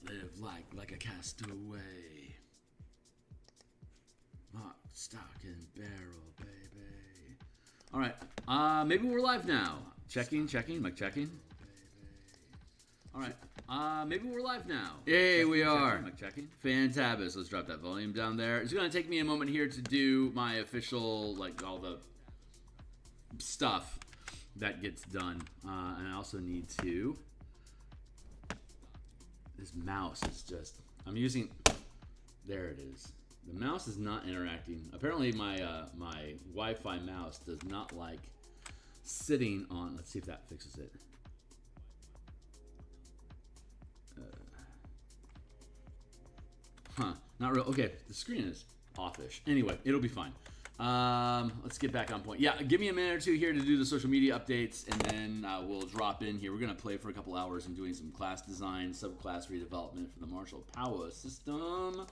Live like a castaway. Lock, stock, and barrel, baby. All right. Maybe we're live now. Checking. Mic checking. All right. Maybe we're live now. Yay, we are. Mic checking. Fantabulous. Let's drop that volume down there. It's going to take me a moment here to do my official, like, all the stuff that gets done. And I also need to... This mouse is just... I'm using... There it is. The mouse is not interacting. Apparently my my Wi-Fi mouse does not like sitting on... Let's see if that fixes it. Not real. Okay, the screen is offish. Anyway, it'll be fine. Let's get back on point. Yeah, give me a minute or two here to do the social media updates, and then we'll drop in here. We're going to play for a couple hours and doing some class design, subclass redevelopment for the martial power system.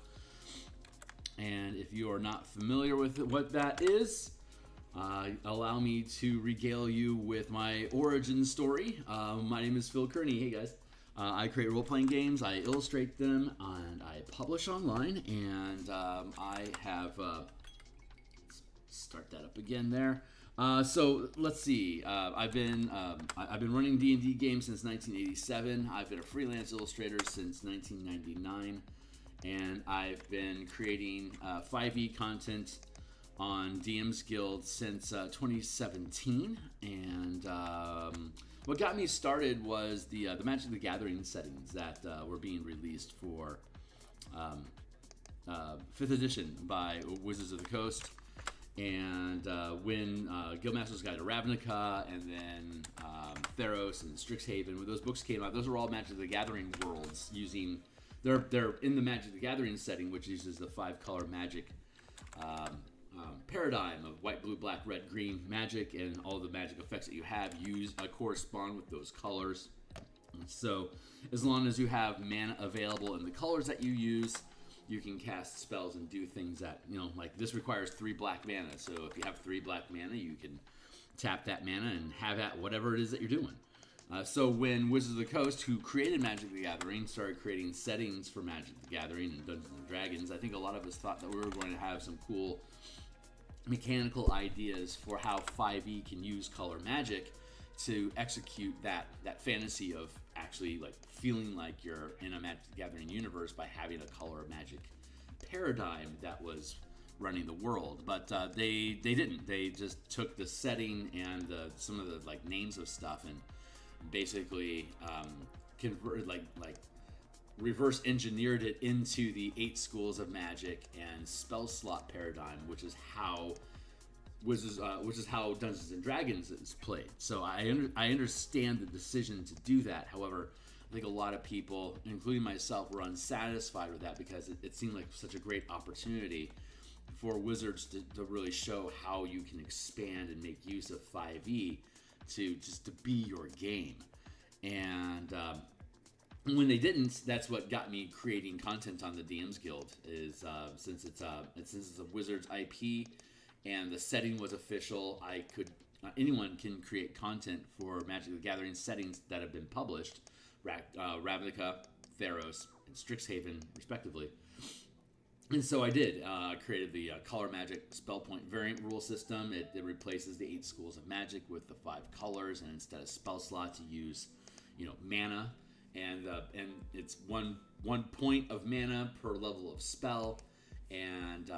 And if you are not familiar with what that is, allow me to regale you with my origin story. My name is Phil Kearney. Hey, guys. I create role-playing games, I illustrate them, and I publish online, and I have... start that up again there. So let's see. I've been running D&D games since 1987. I've been a freelance illustrator since 1999, and I've been creating 5e content on DMsGuild since 2017. And what got me started was the Magic the Gathering settings that were being released for 5th edition by Wizards of the Coast. And when Guildmaster's Guide to Ravnica, and then Theros and Strixhaven, when those books came out, those are all Magic the Gathering worlds using... They're in the Magic the Gathering setting, which uses the 5-color magic paradigm of white, blue, black, red, green magic, and all the magic effects that you have correspond with those colors. So as long as you have mana available in the colors that you use, you can cast spells and do things that, like this requires 3 black mana. So if you have 3 black mana, you can tap that mana and have at whatever it is that you're doing. So when Wizards of the Coast, who created Magic the Gathering, started creating settings for Magic the Gathering and Dungeons and Dragons, I think a lot of us thought that we were going to have some cool mechanical ideas for how 5e can use color magic to execute that fantasy of actually like feeling like you're in a Magic the Gathering universe by having a color magic paradigm that was running the world. But they didn't. They just took the setting and some of the like names of stuff and basically converted like reverse engineered it into the 8 schools of magic and spell slot paradigm, which is how Dungeons and Dragons is played. So I understand the decision to do that. However, I think a lot of people, including myself, were unsatisfied with that because it seemed like such a great opportunity for Wizards to really show how you can expand and make use of 5e to be your game. And when they didn't, that's what got me creating content on the DMsGuild. Is since it's a Wizards IP and the setting was official, anyone can create content for Magic the Gathering settings that have been published, Ravnica, Theros, and Strixhaven, respectively. And so I did. Created the color magic spell point variant rule system. It replaces the 8 schools of magic with the 5 colors, and instead of spell slots, you use, mana, and it's one point of mana per level of spell. And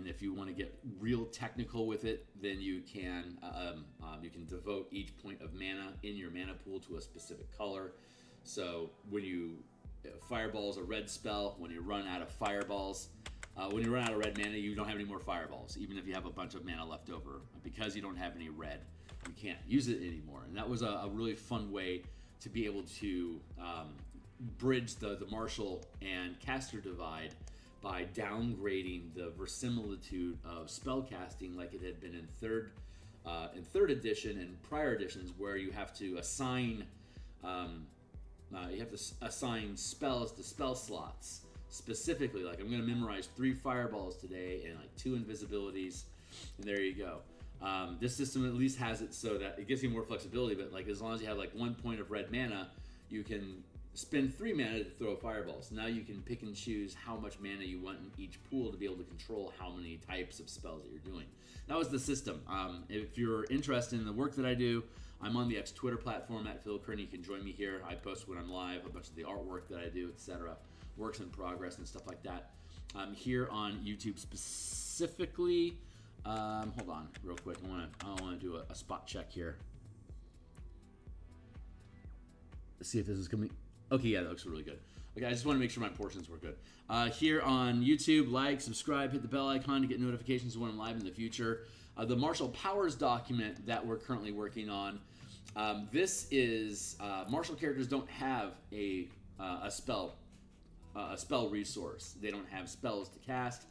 if you want to get real technical with it, then you can devote each point of mana in your mana pool to a specific color. So when Fireball's a red spell. When you run out of fireballs, when you run out of red mana, you don't have any more fireballs, even if you have a bunch of mana left over. Because you don't have any red, you can't use it anymore. And that was a really fun way to be able to bridge the martial and caster divide by downgrading the verisimilitude of spellcasting like it had been in third edition and prior editions, where you have to assign spells to spell slots specifically. Like, I'm going to memorize 3 fireballs today and like 2 invisibilities, and there you go. This system at least has it so that it gives you more flexibility, but like as long as you have like 1 point of red mana, you can spend 3 mana to throw fireballs. Now you can pick and choose how much mana you want in each pool to be able to control how many types of spells that you're doing. That was the system. If you're interested in the work that I do, I'm on the X Twitter platform at Phil Kearney. You can join me here. I post when I'm live, a bunch of the artwork that I do, etc., works in progress and stuff like that. Here on YouTube specifically, hold on real quick. I want to do a spot check here. Let's see if this is coming. Okay, yeah, that looks really good. Okay, I just want to make sure my portions were good. Here on YouTube, like, subscribe, hit the bell icon to get notifications when I'm live in the future. The martial powers document that we're currently working on. This is martial characters don't have a spell resource. They don't have spells to cast.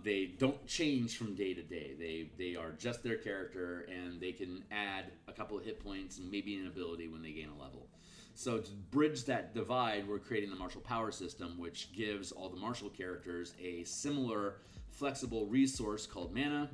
They don't change from day to day. They are just their character, and they can add a couple of hit points and maybe an ability when they gain a level. So to bridge that divide, we're creating the martial power system, which gives all the martial characters a similar flexible resource called mana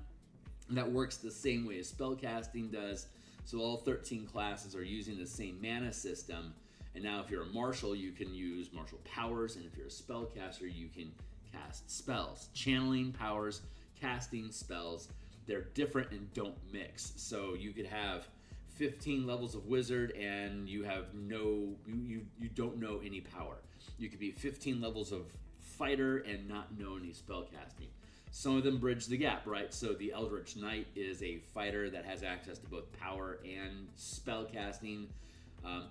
that works the same way as spellcasting does. So all 13 classes are using the same mana system. And now if you're a martial, you can use martial powers, and if you're a spellcaster, you can cast spells. Channeling powers, casting spells, they're different and don't mix. So you could have 15 levels of wizard and you have you don't know any power. You could be 15 levels of fighter and not know any spellcasting. Some of them bridge the gap, right? So the Eldritch Knight is a fighter that has access to both power and spellcasting.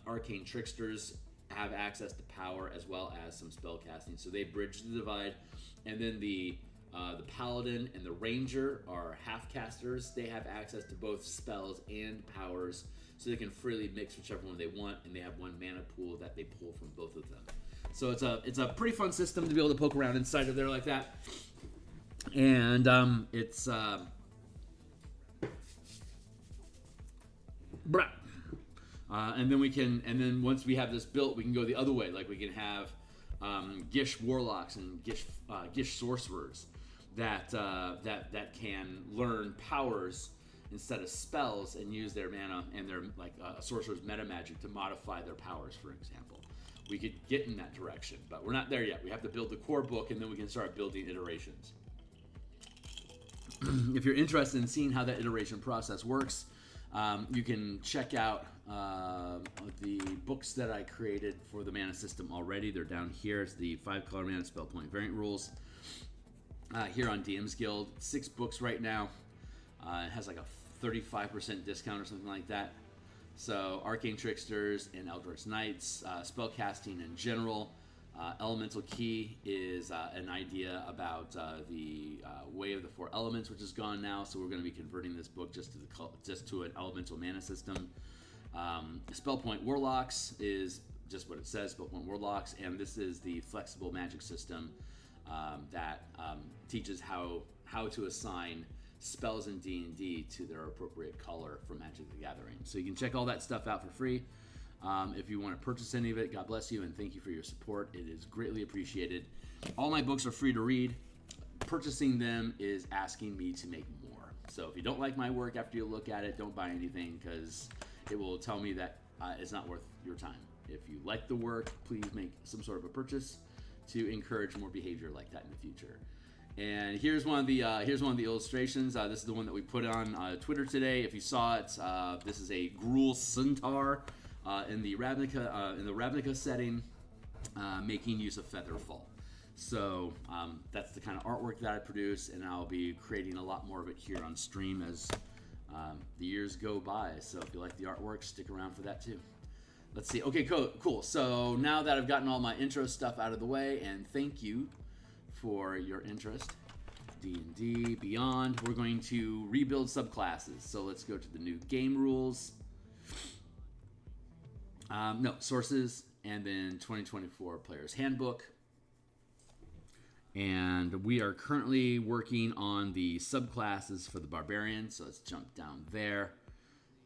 Arcane Tricksters have access to power as well as some spellcasting, so they bridge the divide. And then the Paladin and the Ranger are half-casters. They have access to both spells and powers, so they can freely mix whichever one they want, and they have one mana pool that they pull from both of them. So it's a pretty fun system to be able to poke around inside of there like that. And it's and then once we have this built, we can go the other way. Like we can have Gish Warlocks and Gish Sorcerers that can learn powers instead of spells and use their mana and their sorcerer's meta magic to modify their powers, for example. We could get in that direction, but we're not there yet. We have to build the core book, and then we can start building iterations. If you're interested in seeing how that iteration process works, you can check out the books that I created for the mana system already. They're down here. It's the 5-color mana spell point variant rules. Here on DMsGuild, 6 books right now. It has like a 35% discount or something like that. So Arcane Tricksters and Eldritch Knights, spellcasting in general. Elemental Key is an idea about the Way of the Four Elements, which is gone now. So we're going to be converting this book just to an elemental mana system. Spell Point Warlocks is just what it says, Spell Point Warlocks, and this is the flexible magic system that teaches how to assign spells in D&D to their appropriate color for Magic the Gathering. So you can check all that stuff out for free. If you want to purchase any of it, God bless you, and thank you for your support. It is greatly appreciated. All my books are free to read. Purchasing them is asking me to make more. So if you don't like my work after you look at it, don't buy anything, because it will tell me that it's not worth your time. If you like the work, please make some sort of a purchase to encourage more behavior like that in the future. And here's one of the illustrations. This is the one that we put on Twitter today. If you saw it, this is a Gruul Centaur in the Ravnica setting, making use of Featherfall. So that's the kind of artwork that I produce, and I'll be creating a lot more of it here on stream as the years go by. So if you like the artwork, stick around for that too. Let's see. Okay, cool. So now that I've gotten all my intro stuff out of the way, and thank you for your interest, D&D Beyond, we're going to rebuild subclasses. So let's go to the new game rules. Sources, and then 2024 Player's Handbook. And we are currently working on the subclasses for the Barbarian, so let's jump down there.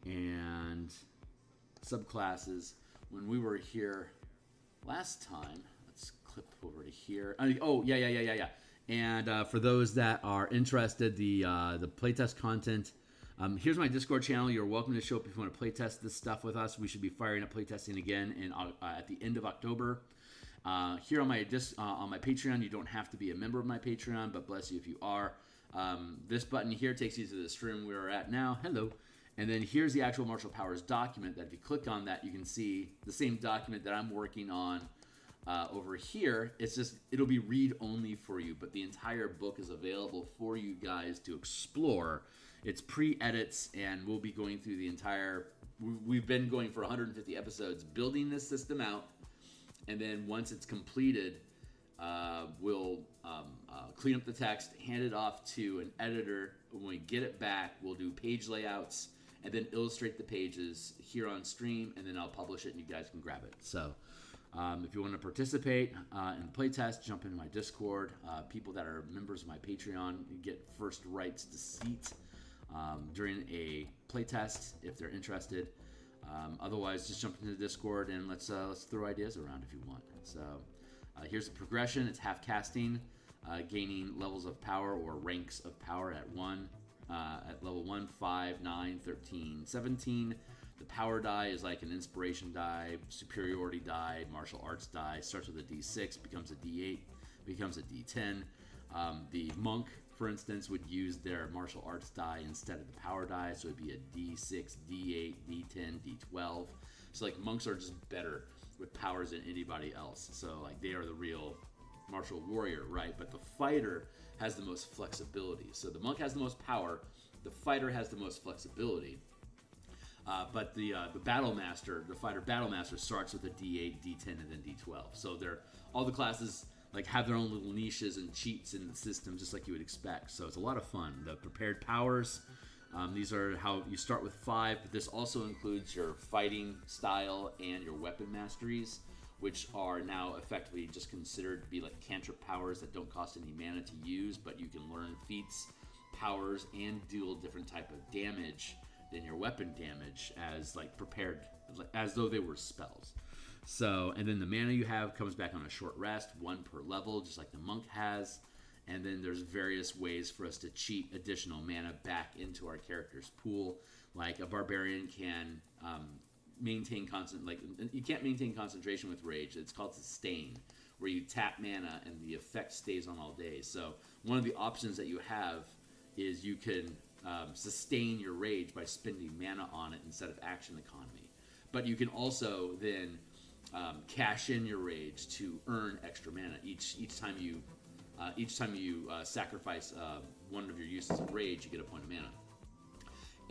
And subclasses, when we were here last time, let's clip over to here. Yeah. And for those that are interested, the playtest content Here's my Discord channel. You're welcome to show up if you want to playtest this stuff with us. We should be firing up playtesting again at the end of October. Here on my Patreon, you don't have to be a member of my Patreon, but bless you if you are. This button here takes you to the stream we're at now. Hello. And then here's the actual martial powers document that if you click on that, you can see the same document that I'm working on over here. It's just, it'll be read only for you, but the entire book is available for you guys to explore. It's pre-edits, and we'll be going through the entire, we've been going for 150 episodes building this system out, and then once it's completed, we'll clean up the text, hand it off to an editor. When we get it back, we'll do page layouts and then illustrate the pages here on stream, and then I'll publish it and you guys can grab it. So if you want to participate in the playtest, jump into my Discord. People that are members of my Patreon get first rights to seat during a playtest if they're interested. Otherwise, just jump into the Discord and let's throw ideas around if you want. So here's the progression. It's half casting, gaining levels of power or ranks of power at level 1, 5, 9, 13, 17. The power die is like an inspiration die, superiority die, martial arts die. Starts with a D6, becomes a D8, becomes a D10. The monk, for instance, would use their martial arts die instead of the power die, so it'd be a D6, D8, D10, D12. So like monks are just better with powers than anybody else. So like they are the real martial warrior, right? But the fighter has the most flexibility. So the monk has the most power, the fighter has the most flexibility. But the battle master, the fighter battle master, starts with a D8, D10, and then D12. So they're all the classes like have their own little niches and cheats in the system, just like you would expect. So it's a lot of fun. The prepared powers, these are how you start with 5, but this also includes your fighting style and your weapon masteries, which are now effectively just considered to be like cantrip powers that don't cost any mana to use, but you can learn feats, powers, and deal different type of damage than your weapon damage as like prepared, as though they were spells. So, and then the mana you have comes back on a short rest, 1 per level, just like the monk has. And then there's various ways for us to cheat additional mana back into our character's pool. Like a barbarian can maintain you can't maintain concentration with rage. It's called sustain, where you tap mana and the effect stays on all day. So one of the options that you have is you can sustain your rage by spending mana on it instead of action economy. But you can also then cash in your rage to earn extra mana each time you sacrifice one of your uses of rage. You get a point of mana.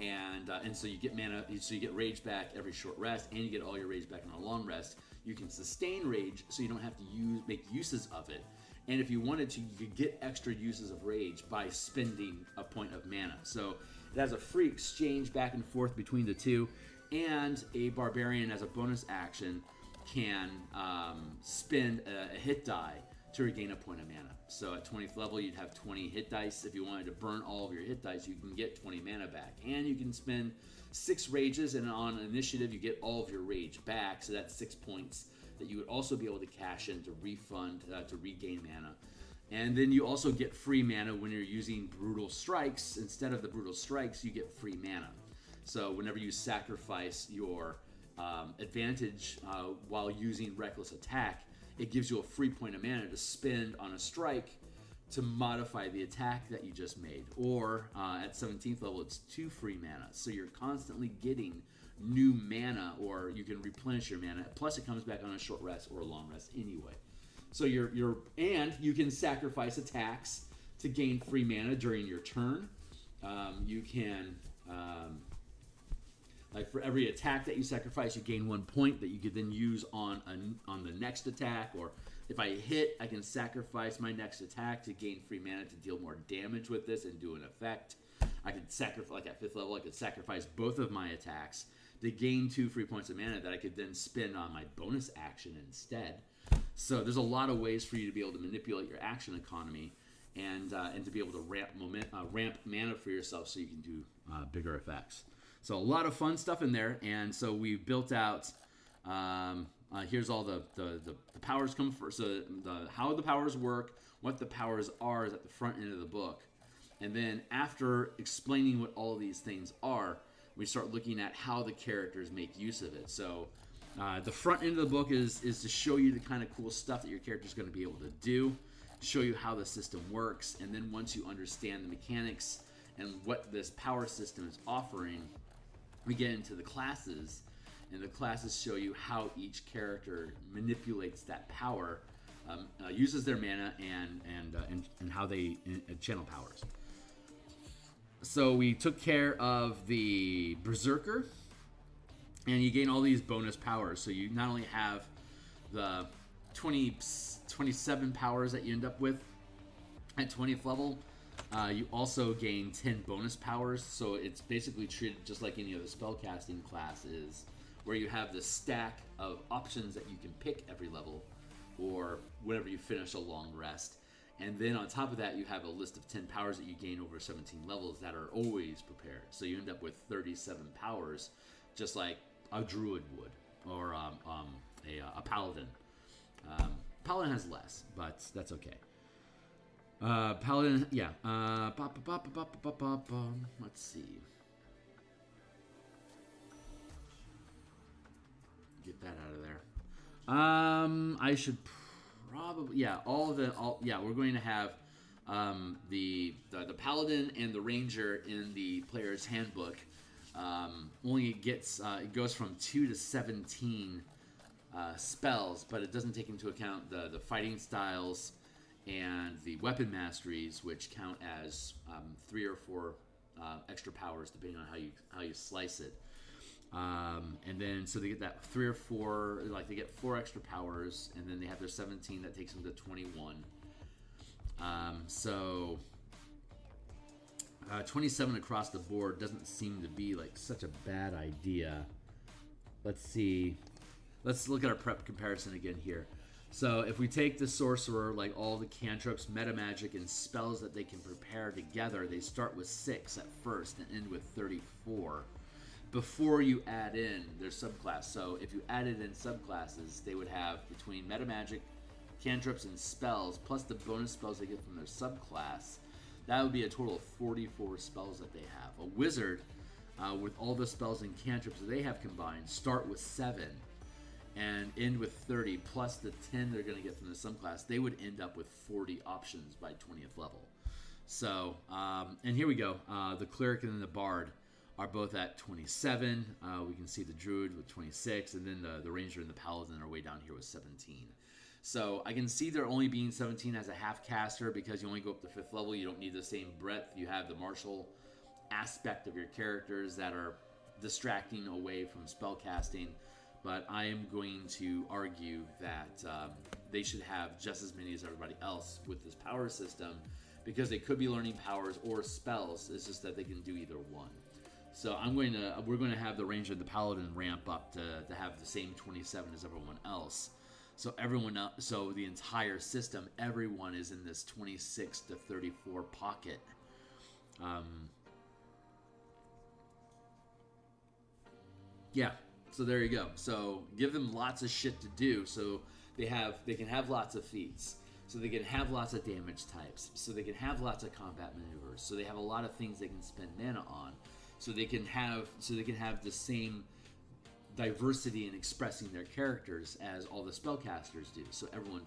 And so you get mana, so you get rage back every short rest, and you get all your rage back on a long rest. You can sustain rage, so you don't have to make uses of it. And if you wanted to, you could get extra uses of rage by spending a point of mana. So it has a free exchange back and forth between the two. And a barbarian, as a bonus action, can spend a hit die to regain a point of mana. So at 20th level, you'd have 20 hit dice. If you wanted to burn all of your hit dice, you can get 20 mana back. And you can spend 6 rages, and on initiative, you get all of your rage back. So that's 6 points that you would also be able to cash in to refund, to regain mana. And then you also get free mana when you're using brutal strikes. Instead of the brutal strikes, you get free mana. So whenever you sacrifice your advantage while using reckless attack, it gives you a free point of mana to spend on a strike to modify the attack that you just made. Or at 17th level, it's 2 free mana. So you're constantly getting new mana, or you can replenish your mana. Plus, it comes back on a short rest or a long rest anyway. So and you can sacrifice attacks to gain free mana during your turn. You can like for every attack that you sacrifice, you gain 1 point that you could then use on the next attack. Or if I hit, I can sacrifice my next attack to gain free mana to deal more damage with this and do an effect. I could sacrifice, like at 5th level, I could sacrifice both of my attacks to gain 2 free points of mana that I could then spend on my bonus action instead. So there's a lot of ways for you to be able to manipulate your action economy and to be able to ramp mana for yourself so you can do bigger effects. So a lot of fun stuff in there, and so we've built out. Here's all the powers come first. So how the powers work, what the powers are, is at the front end of the book, And then after explaining what all of these things are, we start looking at how the characters make use of it. So the front end of the book is to show you the kind of cool stuff that your character is going to be able to do, show you how the system works, and then once you understand the mechanics and what this power system is offering, we get into the classes, and the classes show you how each character manipulates that power, uses their mana, and how they channel powers. So we took care of the Berserker, and you gain all these bonus powers. So you not only have the 27 powers that you end up with at 20th level, you also gain 10 bonus powers. So it's basically treated just like any other spellcasting class is, where you have the stack of options that you can pick every level or whenever you finish a long rest. And then on top of that, you have a list of 10 powers that you gain over 17 levels that are always prepared. So you end up with 37 powers, just like a druid would, or a paladin. Paladin has less, but that's okay. Paladin, yeah. Let's see. Get that out of there. I should probably, yeah. We're going to have the paladin and the ranger in the player's handbook. Only gets it goes from 2 to 17 spells, but it doesn't take into account the fighting styles and the weapon masteries, which count as 3 or 4 extra powers depending on how you slice it. And then so they get that 3 or 4, like they get 4 extra powers, and then they have their 17 that takes them to 21. 27 across the board doesn't seem to be like such a bad idea. Let's see. Let's look at our prep comparison again here. So if we take the sorcerer, like all the cantrips, meta magic, and spells that they can prepare together, they start with 6 at first and end with 34 before you add in their subclass. So if you added in subclasses, they would have between meta magic, cantrips, and spells, plus the bonus spells they get from their subclass, that would be a total of 44 spells that they have. A wizard, with all the spells and cantrips that they have combined, start with 7 and end with 30, plus the 10 they're going to get from the subclass. They would end up with 40 options by 20th level. So, and here we go. The cleric and the bard are both at 27. We can see the druid with 26, and then the ranger and the paladin are way down here with 17. So I can see there only being 17 as a half caster because you only go up to 5th level. You don't need the same breadth. You have the martial aspect of your characters that are distracting away from spellcasting. But I am going to argue that they should have just as many as everybody else with this power system, because they could be learning powers or spells. It's just that they can do either one. So we're going to have the ranger and the paladin ramp up to have the same 27 as everyone else. So so the entire system, everyone is in this 26 to 34 pocket. Yeah, so there you go. So give them lots of shit to do, so they can have lots of feats, so they can have lots of damage types, so they can have lots of combat maneuvers, so they have a lot of things they can spend mana on, so they can have the same diversity in expressing their characters as all the spellcasters do. So everyone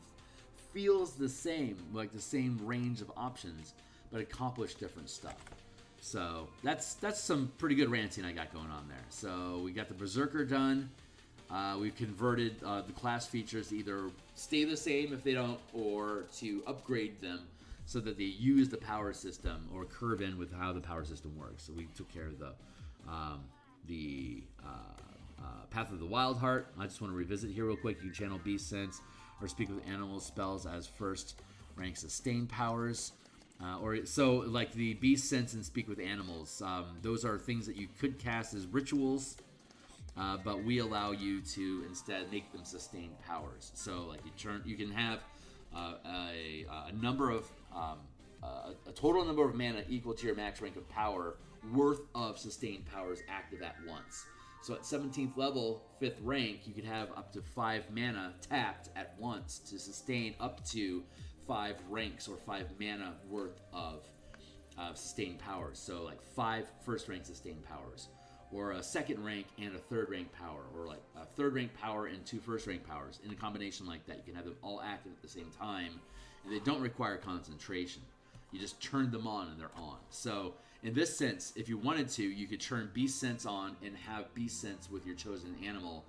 feels the same, like the same range of options, but accomplish different stuff. So that's some pretty good ranting I got going on there. So we got the Berserker done. We've converted the class features to either stay the same if they don't, or to upgrade them so that they use the power system or curve in with how the power system works. So we took care of the Path of the Wild Heart. I just want to revisit here real quick. You can channel Beast Sense or Speak with Animals spells as first rank sustain powers. So like the Beast Sense and Speak with Animals, those are things that you could cast as rituals, but we allow you to instead make them sustained powers. So like you can have a number of a total number of mana equal to your max rank of power worth of sustained powers active at once. So at 17th level, 5th rank, you can have up to 5 mana tapped at once to sustain up to 5 ranks or 5 mana worth of sustained powers. So like 5 first rank sustained powers, or a second rank and a third rank power, or like a third rank power and 2 first rank powers. In a combination like that, you can have them all active at the same time, and they don't require concentration. You just turn them on and they're on. So in this sense, if you wanted to, you could turn Beast Sense on and have Beast Sense with your chosen animal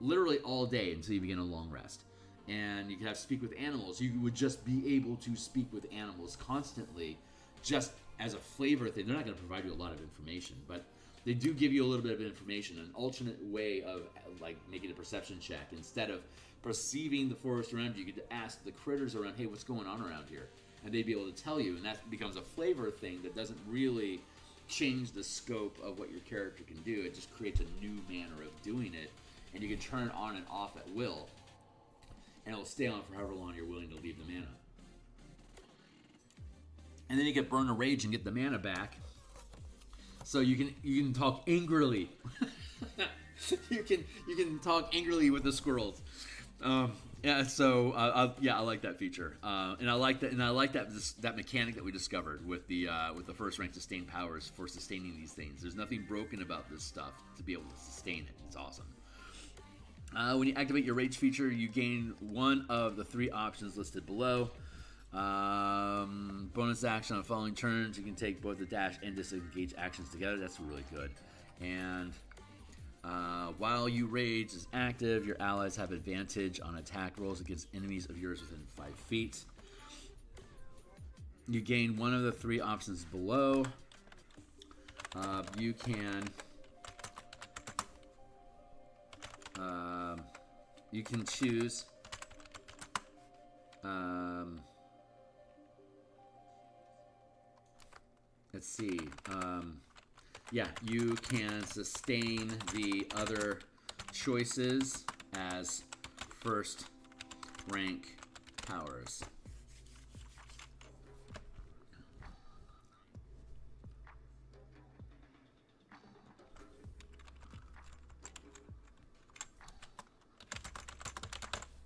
literally all day until you begin a long rest. And you could have Speak with Animals. You would just be able to speak with animals constantly, just as a flavor thing. They're not going to provide you a lot of information, but they do give you a little bit of information, an alternate way of like making a perception check. Instead of perceiving the forest around you, you could ask the critters around, hey, what's going on around here? And they'd be able to tell you, and that becomes a flavor thing that doesn't really change the scope of what your character can do. It just creates a new manner of doing it, and you can turn it on and off at will, and it'll stay on for however long you're willing to leave the mana. And then you get Burn a Rage and get the mana back, so you can talk angrily. you can talk angrily with the squirrels. Yeah, so I like that feature, and I like that mechanic that we discovered with the first rank sustained powers for sustaining these things. There's nothing broken about this stuff to be able to sustain it. It's awesome. When you activate your rage feature, you gain one of the 3 options listed below. Bonus action on following turns, you can take both the dash and disengage actions together. That's really good. And while you rage is active, your allies have advantage on attack rolls against enemies of yours within 5 feet. You gain one of the 3 options below. You can choose let's see. You can sustain the other choices as first rank powers.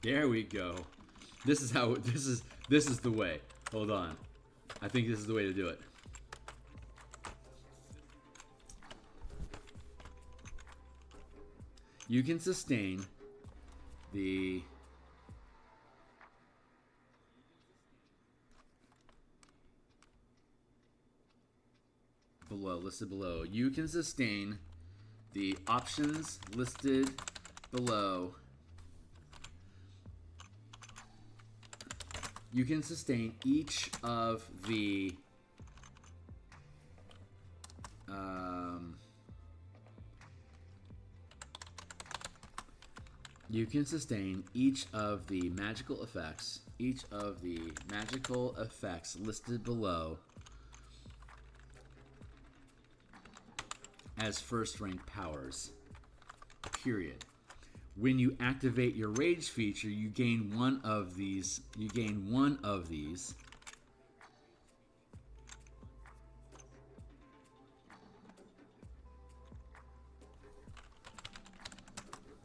There we go. This is the way. Hold on. I think this is the way to do it. You can sustain the listed below. You can sustain the options listed below. You can sustain each of the magical effects. Each of the magical effects listed below as first rank powers. Period. When you activate your rage feature, you gain one of these.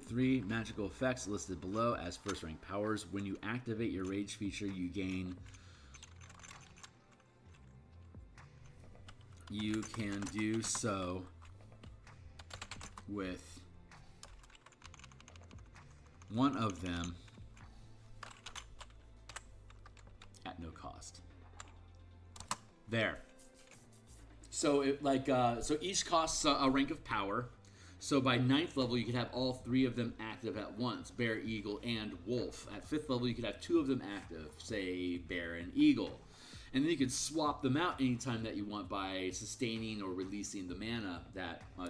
3 magical effects listed below as first rank powers. When you activate your rage feature, you can do so with one of them at no cost. There. So so each costs a rank of power. So by 9th level, you could have all 3 of them active at once, Bear, Eagle, and Wolf. At 5th level, you could have 2 of them active, say Bear and Eagle. And then you could swap them out anytime that you want by sustaining or releasing the mana,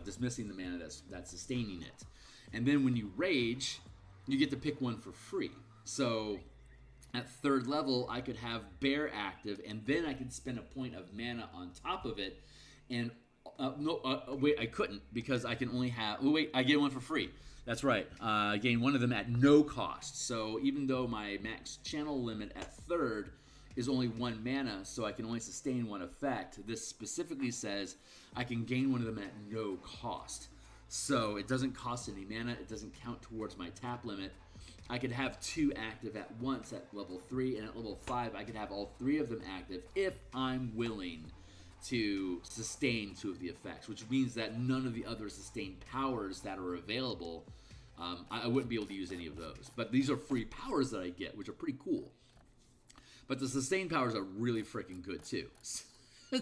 dismissing the mana that's sustaining it. And then when you rage, you get to pick one for free. So at 3rd level, I could have Bear active, and then I could spend a point of mana on top of it. And wait, I couldn't, because I can only have... Oh, wait, I get one for free. That's right. I gain one of them at no cost. So even though my max channel limit at 3rd is only 1 mana, so I can only sustain 1 effect, this specifically says I can gain one of them at no cost. So it doesn't cost any mana. It doesn't count towards my tap limit. I could have 2 active at once at level 3, and at level 5, I could have all 3 of them active if I'm willing to sustain 2 of the effects, which means that none of the other sustained powers that are available, I wouldn't be able to use any of those. But these are free powers that I get, which are pretty cool. But the sustained powers are really freaking good too.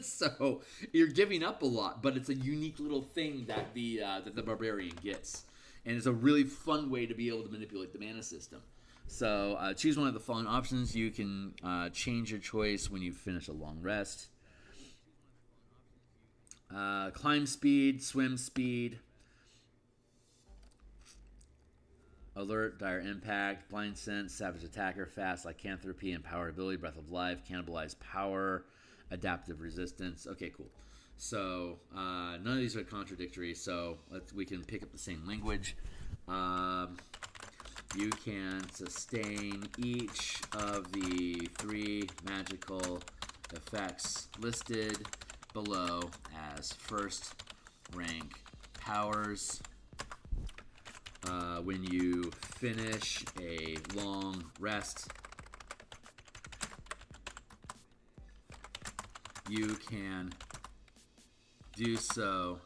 So you're giving up a lot, but it's a unique little thing that the Barbarian gets. And it's a really fun way to be able to manipulate the mana system. So choose one of the following options. You can change your choice when you finish a long rest. Climb speed, swim speed, alert, dire impact, blind sense, savage attacker, fast, lycanthropy, empowered ability, breath of life, cannibalize power, adaptive resistance. Okay, cool. So none of these are contradictory, so we can pick up the same language. You can sustain each of the 3 magical effects listed below as first rank powers when you finish a long rest. You can do so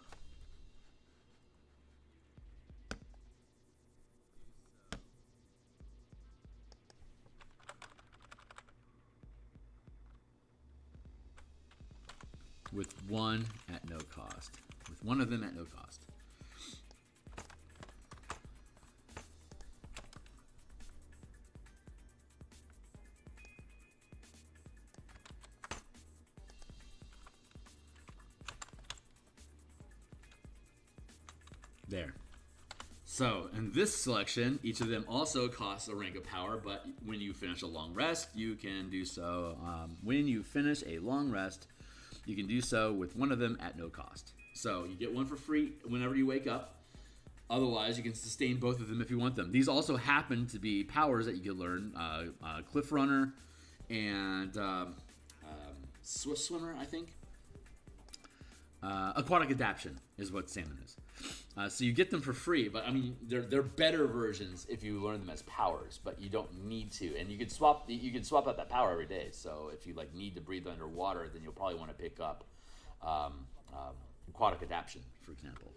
with one at no cost. With one of them at no cost. There. So, in this selection, each of them also costs a rank of power, but when you finish a long rest, you can do so. When you finish a long rest, you can do so with one of them at no cost. So, you get one for free whenever you wake up. Otherwise, you can sustain both of them if you want them. These also happen to be powers that you can learn. Cliff Runner and Swift Swimmer, I think. Aquatic Adaptation is what Salmon is. So you get them for free, but I mean they're better versions if you learn them as powers, but you don't need to. And you can swap out that power every day. So if you like need to breathe underwater, then you'll probably want to pick up Aquatic Adaptation, for example.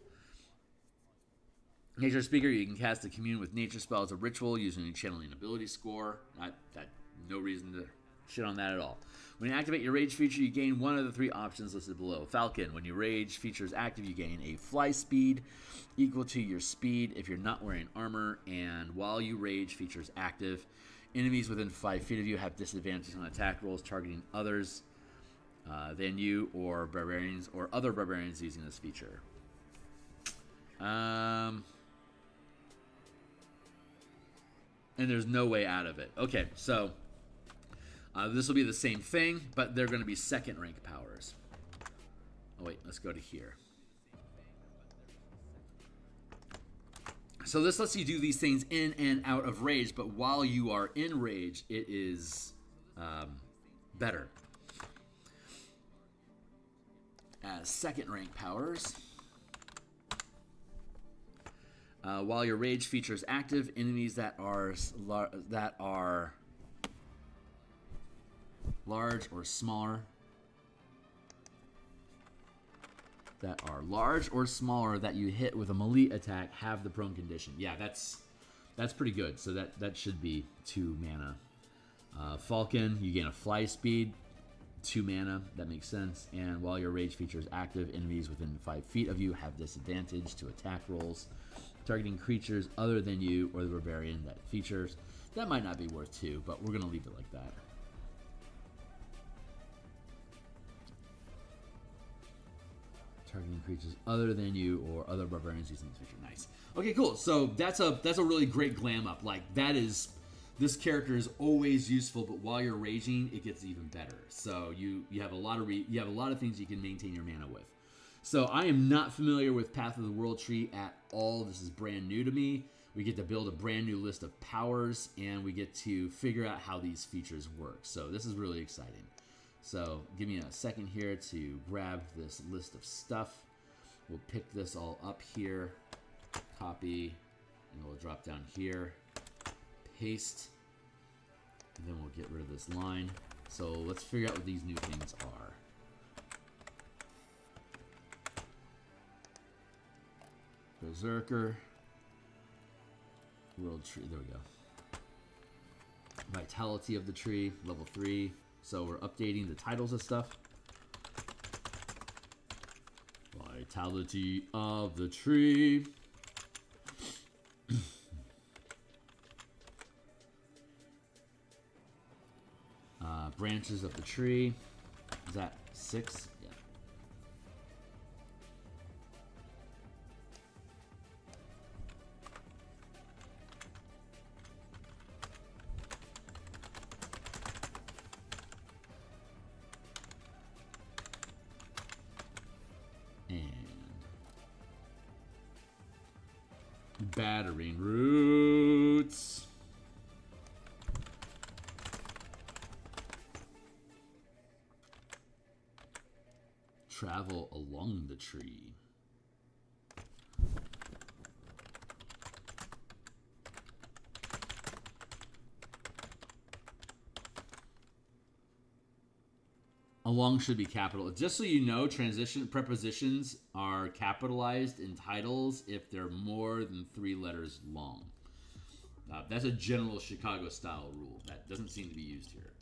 Nature Speaker, you can cast a commune with nature spell as a ritual using a channeling ability score. No reason to shit on that at all. When you activate your rage feature, you gain one of the 3 options listed below. Falcon, when your rage feature is active, you gain a fly speed equal to your speed if you're not wearing armor, and while you rage feature is active, enemies within 5 feet of you have disadvantages on attack rolls targeting others than you or barbarians or other barbarians using this feature. And there's no way out of it. Okay, so this will be the same thing, but they're going to be second rank powers. Oh wait, let's go to here. So this lets you do these things in and out of rage, but while you are in rage, it is better. As second rank powers, while your rage feature is active, enemies that are large or smaller that you hit with a melee attack have the prone condition. Yeah, that's pretty good. So that should be 2 mana. Falcon, you gain a fly speed, 2 mana. That makes sense. And while your rage feature is active, enemies within 5 feet of you have disadvantage to attack rolls targeting creatures other than you or the barbarian that features. That might not be worth 2, but we're gonna leave it like that. Targeting creatures other than you or other barbarians using this feature. Nice. Okay, cool. So that's a really great glam up. Like this character is always useful, but while you're raging, it gets even better. So you have a lot of things you can maintain your mana with. So I am not familiar with Path of the World tree at all. This is brand new to me. We get to build a brand new list of powers, and we get to figure out how these features work. So this is really exciting. So give me a second here to grab this list of stuff. We'll pick this all up here, copy, and we'll drop down here, paste, and then we'll get rid of this line. So let's figure out what these new things are. Berserker. World tree. There we go. Vitality of the tree, level 3. So we're updating the titles of stuff. Vitality of the tree. Branches of the tree. Is that 6? Yeah. Battering roots. Travel along the tree. Along should be capital. Just so you know, transition prepositions are capitalized in titles if they're more than 3 letters long. That's a general Chicago style rule. That doesn't seem to be used here.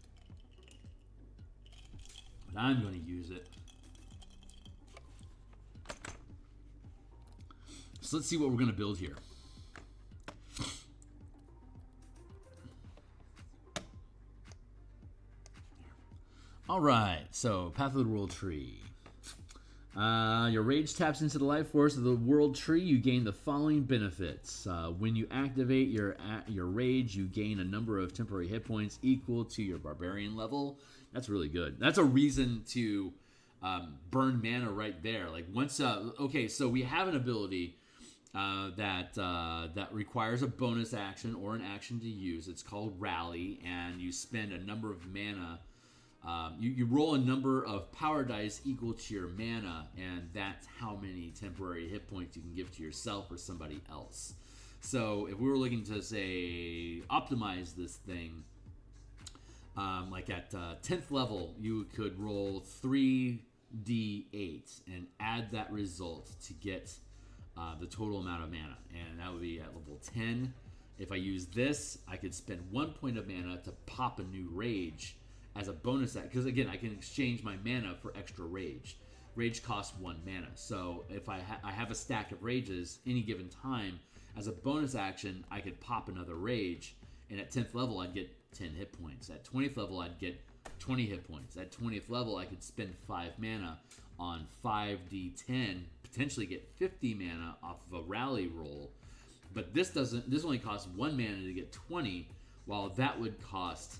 But I'm going to use it. So let's see what we're going to build here. All right, so Path of the World Tree. Your rage taps into the life force of the World Tree. You gain the following benefits. When you activate your rage, you gain a number of temporary hit points equal to your Barbarian level. That's really good. That's a reason to burn mana right there. Like once, okay, so we have an ability that requires a bonus action or an action to use. It's called Rally, and you spend a number of mana. You roll a number of power dice equal to your mana, and that's how many temporary hit points you can give to yourself or somebody else. So if we were looking to, say, optimize this thing, like at 10th level, you could roll 3d8 and add that result to get the total amount of mana, and that would be at level 10. If I use this, I could spend 1 point of mana to pop a new rage as a bonus act, because again, I can exchange my mana for extra rage. Rage costs 1 mana, so if I have a stack of rages any given time, as a bonus action, I could pop another rage, and at 10th level, I'd get 10 hit points. At 20th level, I'd get 20 hit points. At 20th level, I could spend 5 mana on 5d10, potentially get 50 mana off of a rally roll, but this only costs 1 mana to get 20, while that would cost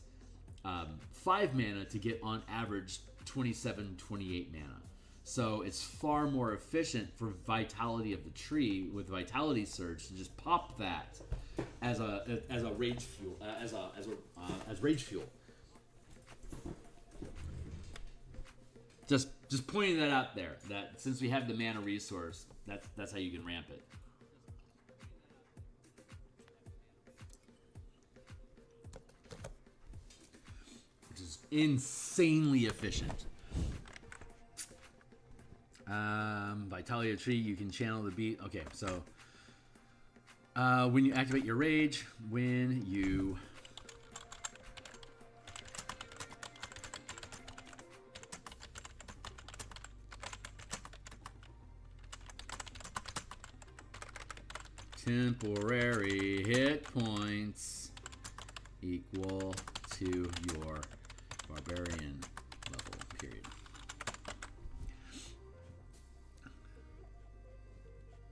5 mana to get on average 27, 28 mana. So it's far more efficient for Vitality of the Tree with Vitality Surge to just pop that as a rage fuel, as rage fuel. Just pointing that out there. That since we have the mana resource, that's how you can ramp it. Insanely efficient. Vitality of the Tree, you can channel the beat. Okay, so when you activate your rage, when you temporary hit points equal to your Barbarian level, period.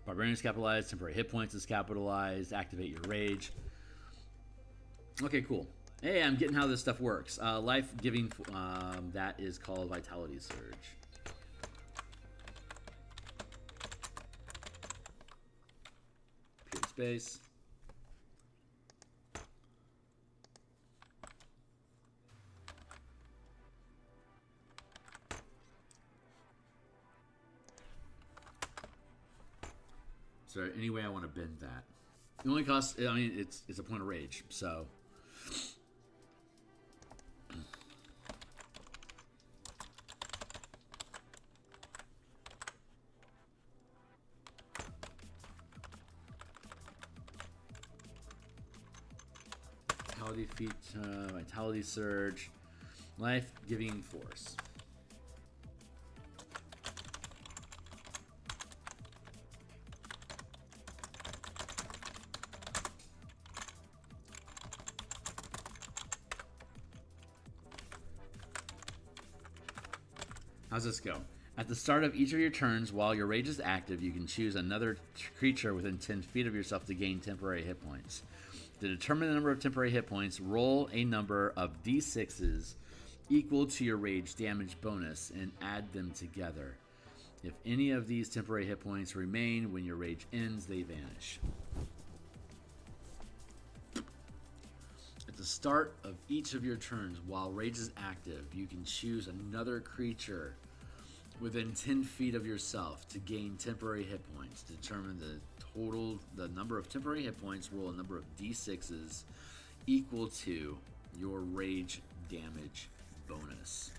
Barbarian is capitalized, temporary hit points is capitalized, activate your rage. Okay, cool. Hey, I'm getting how this stuff works. Life giving, that is called Vitality Surge. Period space. So any way I want to bend that. It only costs, I mean, it's a point of rage, so. Vitality Surge, Life-Giving Force. How's this go? At the start of each of your turns, while your rage is active, you can choose another creature within 10 feet of yourself to gain temporary hit points. To determine the number of temporary hit points, roll a number of d6s equal to your rage damage bonus and add them together. If any of these temporary hit points remain when your rage ends, they vanish. At the start of each of your turns, while rage is active, you can choose another creature within 10 feet of yourself to gain temporary hit points. To determine the number of temporary hit points, roll a number of d6s equal to your rage damage bonus.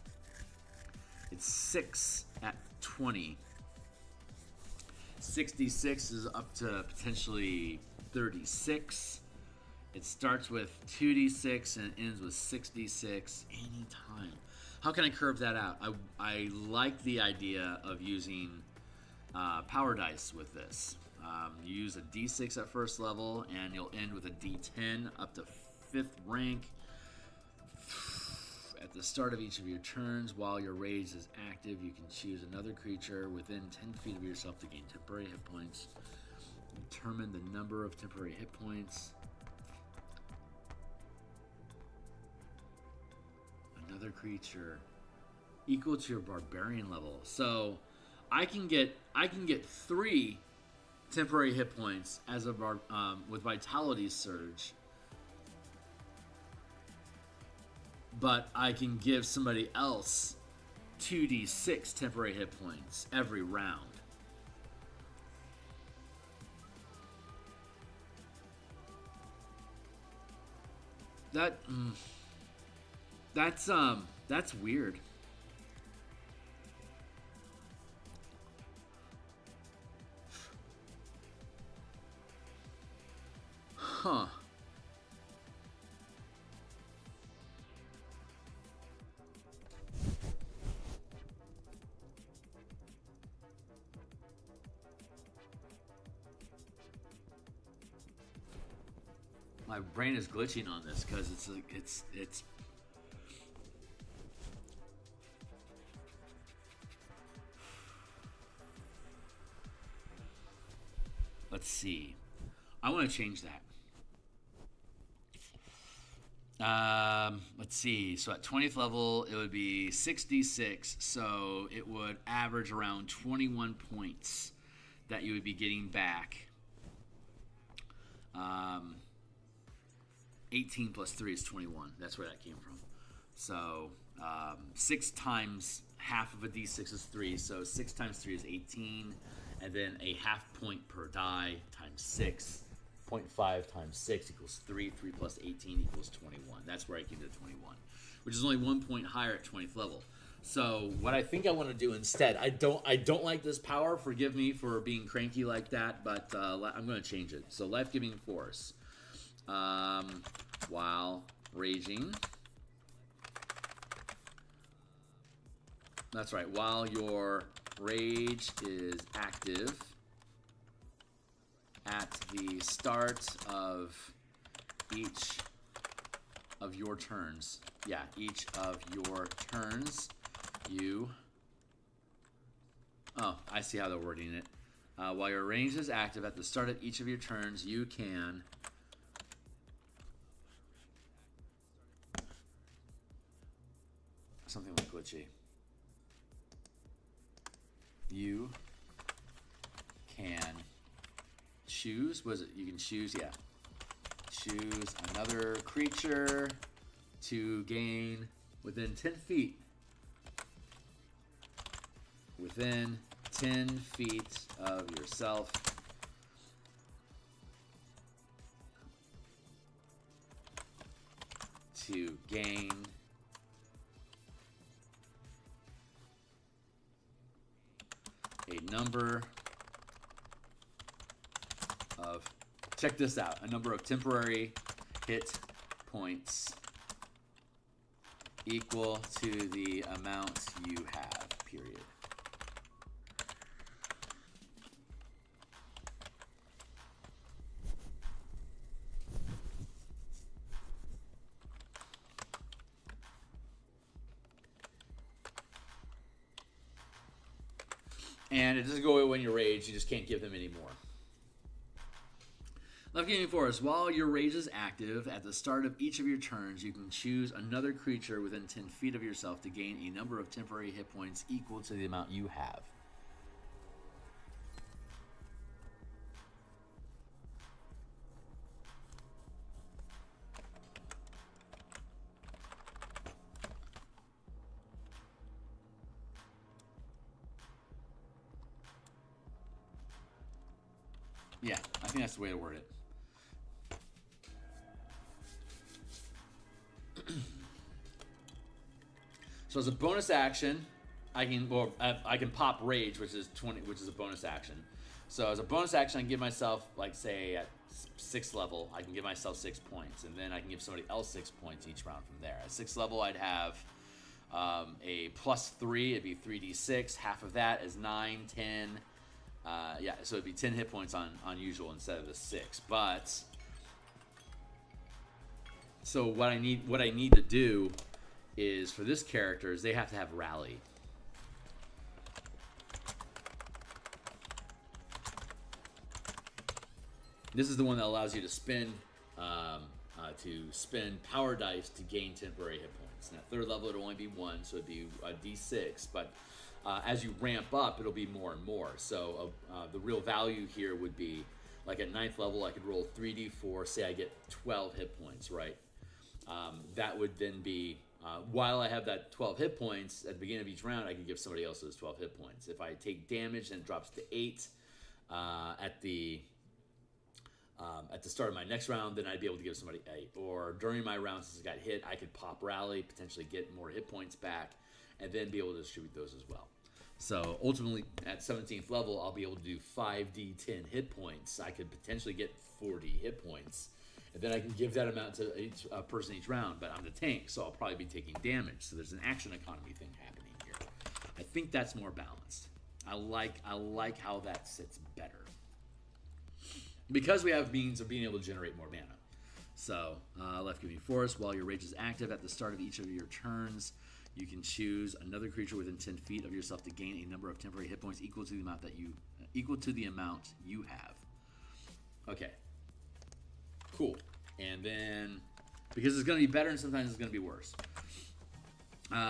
It's 6 at 20. 66 is up to potentially 36. It starts with 2d6 and ends with 6d6 anytime. How can I curve that out? I like the idea of using power dice with this. You use a d6 at first level, and you'll end with a d10 up to 5th rank. At the start of each of your turns, while your rage is active, you can choose another creature within 10 feet of yourself to gain temporary hit points. Determine the number of temporary hit points. Another creature equal to your barbarian level. So I can get 3 temporary hit points as a with Vitality Surge, but I can give somebody else 2d6 temporary hit points every round. That's weird. Huh. My brain is glitching on this because it's like it's let's see. I want to change that. Let's see. So at 20th level, it would be 6d6. So it would average around 21 points that you would be getting back. 18 plus 3 is 21. That's where that came from. So 6 times half of a d6 is 3. So 6 times 3 is 18. And then a half point per die times 6. 0.5 times 6 equals 3. 3 plus 18 equals 21. That's where I came to 21, which is only 1 point higher at 20th level. So what I think I want to do instead, I don't like this power. Forgive me for being cranky like that, but I'm going to change it. So life-giving force. While raging. That's right. While your rage is active at the start of each of your turns. Yeah, each of your turns, you... Oh, I see how they're wording it. While your range is active at the start of each of your turns, you can... Something like glitchy. You can choose, what is it? You can choose, yeah. Choose another creature to gain within 10 feet. Within 10 feet of yourself. To gain a number of, check this out, a number of temporary hit points equal to the amount you have, period. And it doesn't go away when you rage, you just can't give them any more. Left Gaming Forest, while your rage is active, at the start of each of your turns, you can choose another creature within 10 feet of yourself to gain a number of temporary hit points equal to the amount you have. Yeah, I think that's the way to word it. So as a bonus action, I can pop rage, which is 20, which is a bonus action. So as a bonus action, I can give myself, like, say at 6th level, I can give myself 6 points, and then I can give somebody else 6 points each round from there. At 6th level, I'd have a +3. It'd be 3d6. Half of that is 9, 10. Yeah, so it'd be 10 hit points on usual instead of the 6. But so what I need to do is, for this character, is they have to have rally. This is the one that allows you to spend power dice to gain temporary hit points. And at 3rd level, it'll only be 1, so it'd be a d6. But as you ramp up, it'll be more and more. So the real value here would be, like at 9th level, I could roll 3d4. Say I get 12 hit points, right? That would then be, while I have that 12 hit points, at the beginning of each round, I can give somebody else those 12 hit points. If I take damage and it drops to 8 at the start of my next round, then I'd be able to give somebody 8. Or during my round, since I got hit, I could pop rally, potentially get more hit points back, and then be able to distribute those as well. So ultimately, at 17th level, I'll be able to do 5d10 hit points. I could potentially get 40 hit points, and then I can give that amount to each person each round. But I'm the tank, so I'll probably be taking damage. So there's an action economy thing happening here. I think that's more balanced. I like how that sits better, because we have means of being able to generate more mana. So, Left Gaming Forest, while your rage is active at the start of each of your turns, you can choose another creature within 10 feet of yourself to gain a number of temporary hit points equal to the amount you have. Okay. Cool. And then, because it's going to be better and sometimes it's going to be worse.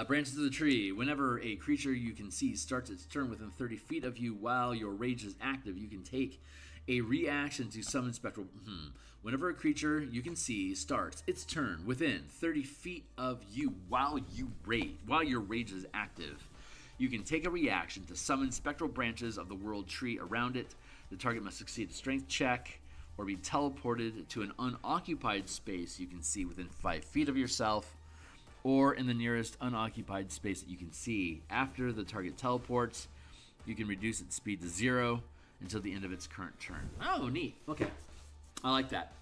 Branches of the Tree. Whenever a creature you can see starts its turn within 30 feet of you while your rage is active, you can take a reaction to summon spectral. Whenever a creature you can see starts its turn within 30 feet of you while your rage is active, you can take a reaction to summon spectral branches of the world tree around it. The target must succeed a strength check or be teleported to an unoccupied space you can see within 5 feet of yourself, or in the nearest unoccupied space that you can see. After the target teleports, you can reduce its speed to 0 until the end of its current turn. Oh, neat. Okay. I like that.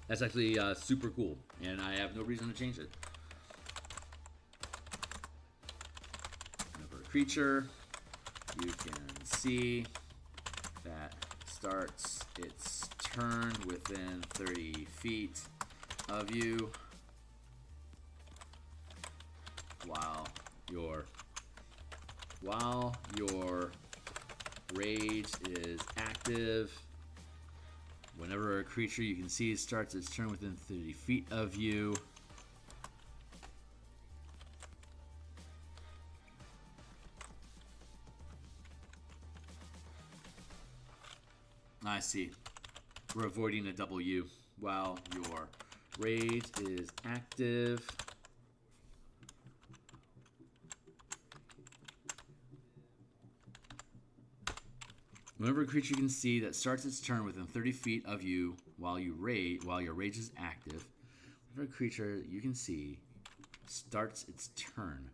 That's actually super cool, and I have no reason to change it. Whenever a creature you can see that starts its turn within 30 feet of you while your rage is active. Whenever a creature you can see starts its turn within 30 feet of you, I see. We're avoiding a W. While your rage is active, whenever a creature you can see that starts its turn within 30 feet of you while your rage is active, whenever a creature you can see starts its turn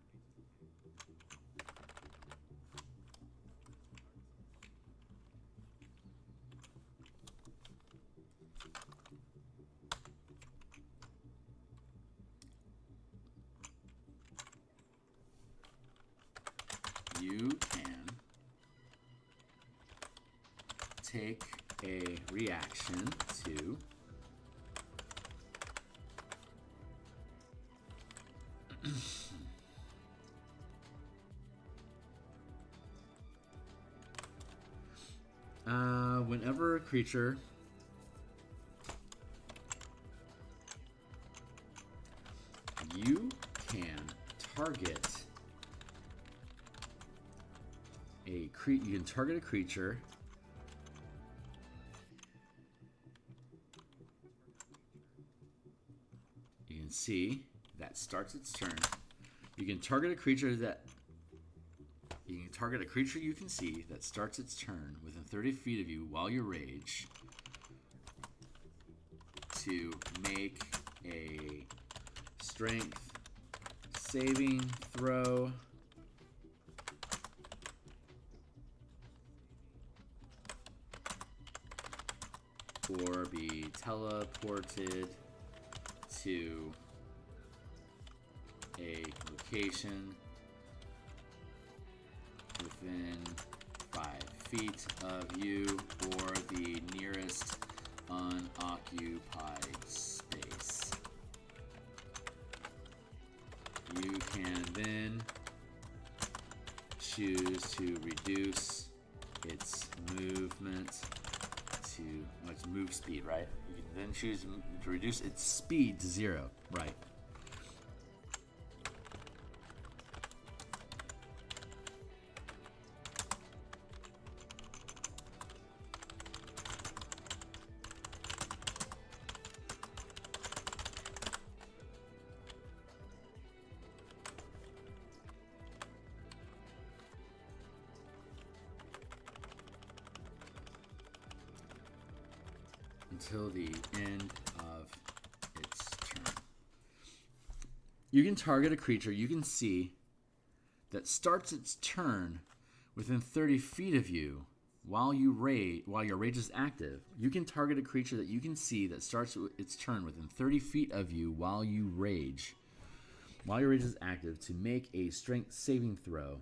you can take a reaction to whenever a creature you can target a creature you can see that starts its turn. You can target a creature you can see that starts its turn within 30 feet of you while you rage to make a strength saving throw or be teleported to a location within 5 feet of you or the nearest unoccupied space. You can then choose to reduce its movement to, well, it's move speed, right? You can then choose to reduce its speed to 0, right? Until the end of its turn. You can target a creature you can see that starts its turn within 30 feet of you while your rage is active. You can target a creature that you can see that starts its turn within 30 feet of you while your rage is active to make a strength saving throw.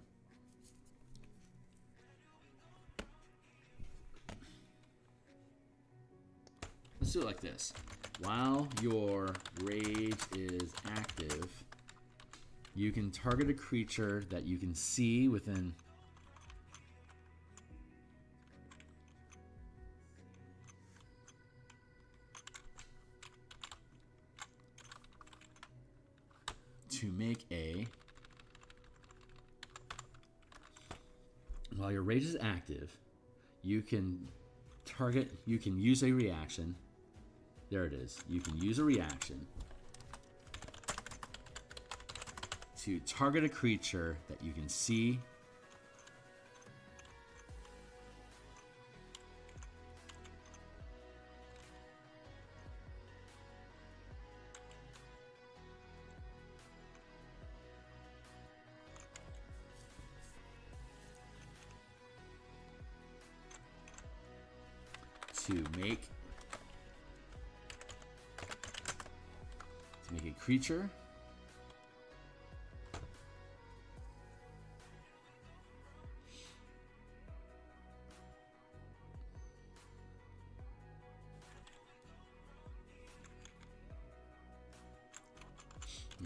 Let's do it like this. While your rage is active, you can target a creature that you can see within to make a while your rage is active, you can use a reaction. There it is. You can use a reaction to target a creature that you can see to make a creature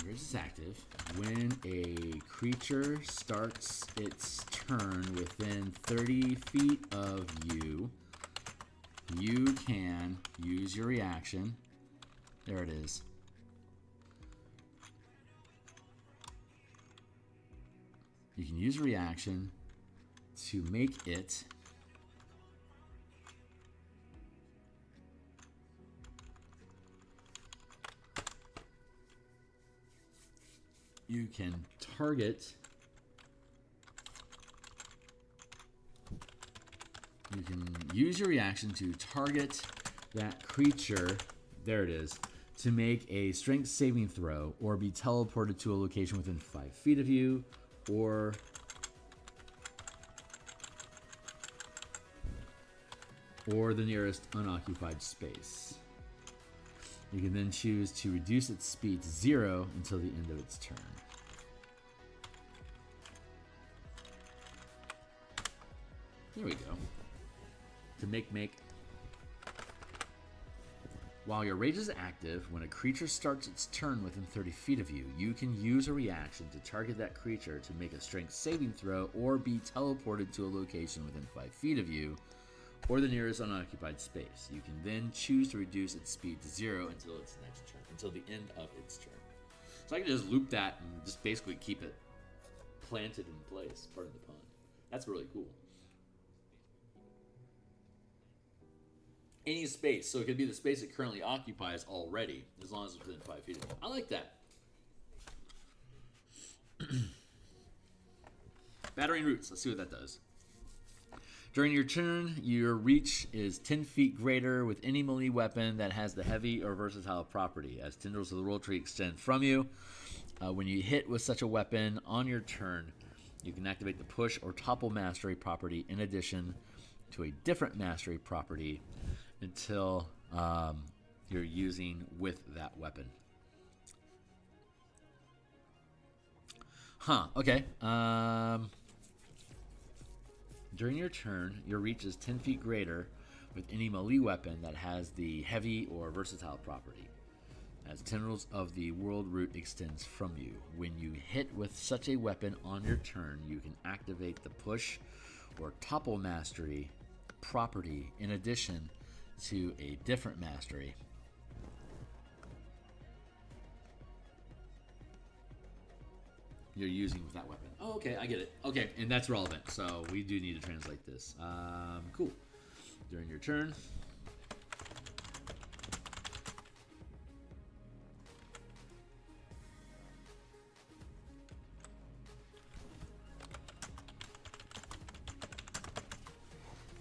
rage is active. When a creature starts its turn within 30 feet of you, you can use your reaction. There it is. You can use a reaction to make it you can target you can use your reaction to target that creature, there it is, to make a strength saving throw or be teleported to a location within 5 feet of you or the nearest unoccupied space. You can then choose to reduce its speed to 0 until the end of its turn. There we go. To make. While your rage is active, when a creature starts its turn within 30 feet of you, you can use a reaction to target that creature to make a strength saving throw or be teleported to a location within 5 feet of you or the nearest unoccupied space. You can then choose to reduce its speed to 0 until its next turn, until the end of its turn. So I can just loop that and just basically keep it planted in place, pardon the pun. That's really cool. Any space, so it could be the space it currently occupies already, as long as it's within 5 feet of it. I like that. Battering roots, let's see what that does. During your turn, your reach is 10 feet greater with any melee weapon that has the heavy or versatile property. As tendrils of the roll tree extend from you, when you hit with such a weapon on your turn, you can activate the push or topple mastery property in addition to a different mastery property until you're using with that weapon. Okay. During your turn, your reach is 10 feet greater with any melee weapon that has the heavy or versatile property. As tendrils of the world root extends from you, when you hit with such a weapon on your turn, you can activate the push or topple mastery property in addition to a different mastery. You're using with that weapon. Oh, okay, I get it. Okay, and that's relevant, so we do need to translate this. Cool. During your turn,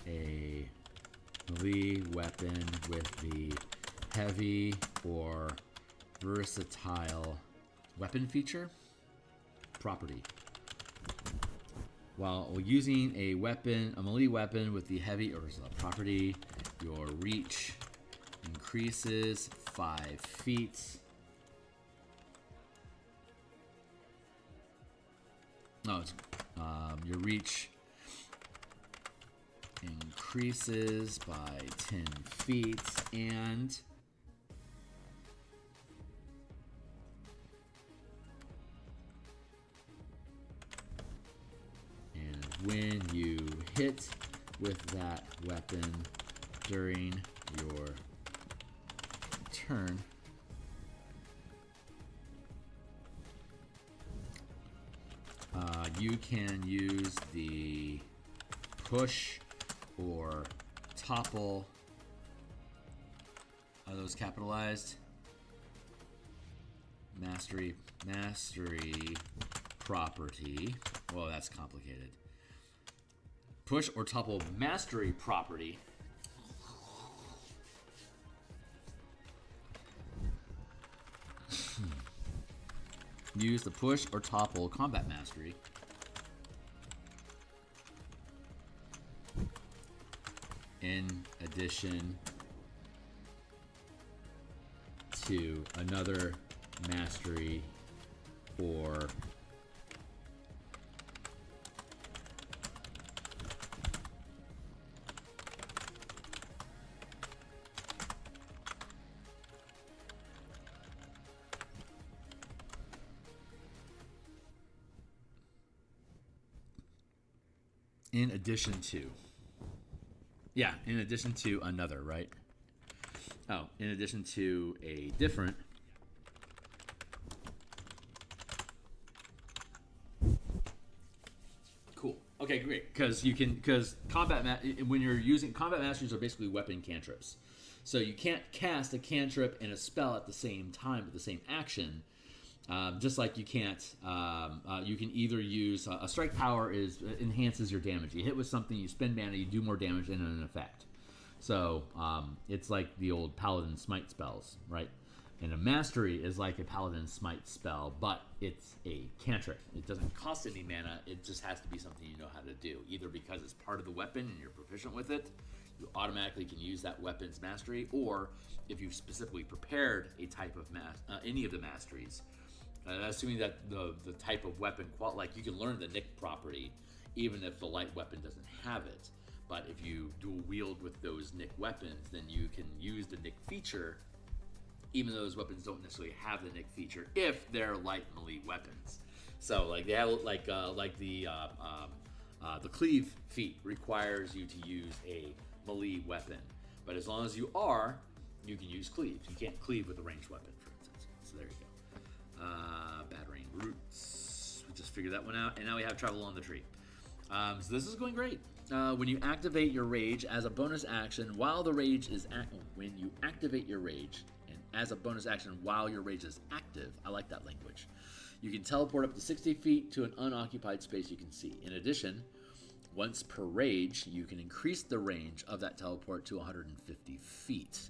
a melee weapon with the heavy or versatile weapon feature property. While using a melee weapon with the heavy or versatile property, your reach increases 5 feet. No, your reach increases by 10 feet and when you hit with that weapon during your turn, you can use the push or topple. Are those capitalized? Mastery property. Whoa, that's complicated. Push or topple mastery property. Use the push or topple combat mastery. In addition to another mastery or in addition to. Yeah, in addition to another, right? Oh, in addition to a different. Cool. Okay, great. Because when you're using combat masteries are basically weapon cantrips. So you can't cast a cantrip and a spell at the same time with the same action. Just like you can't, you can either use a strike power enhances your damage. You hit with something, you spend mana, you do more damage in an effect. So it's like the old paladin smite spells, right? And a mastery is like a paladin smite spell, but it's a cantrip. It doesn't cost any mana. It just has to be something you know how to do. Either because it's part of the weapon and you're proficient with it, you automatically can use that weapon's mastery, or if you've specifically prepared a type of any of the masteries. Assuming that the type of weapon, like you can learn the nick property, even if the light weapon doesn't have it. But if you dual wield with those Nick weapons, then you can use the Nick feature, even though those weapons don't necessarily have the Nick feature, if they're light melee weapons. So like they have the cleave feat requires you to use a melee weapon, but as long as you are, you can use cleave. You can't cleave with a ranged weapon, for instance. So there you go. Battering roots. We just figured that one out, and now we have travel on the tree. So this is going great. When you activate your rage as a bonus action while the rage is when you activate your rage and as a bonus action while your rage is active, I like that language. You can teleport up to 60 feet to an unoccupied space you can see. In addition, once per rage, you can increase the range of that teleport to 150 feet.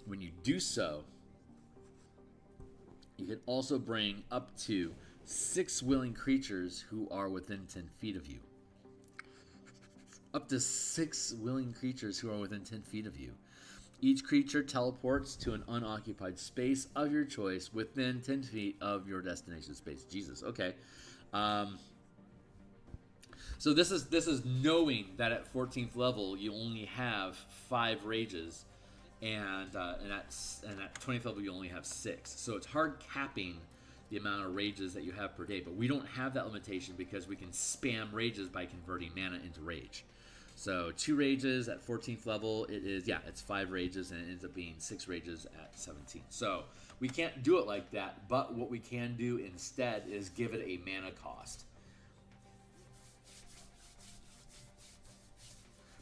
When you do so, you can also bring up to 6 willing creatures who are within 10 feet of you. Up to 6 willing creatures who are within 10 feet of you. Each creature teleports to an unoccupied space of your choice within 10 feet of your destination space. Jesus, okay. So this is knowing that at 14th level you only have 5 rages, and at 20th level you only have 6. So it's hard capping the amount of rages that you have per day, but we don't have that limitation because we can spam rages by converting mana into rage. So 2 rages at 14th level, it's 5 rages, and it ends up being 6 rages at 17. So we can't do it like that, but what we can do instead is give it a mana cost.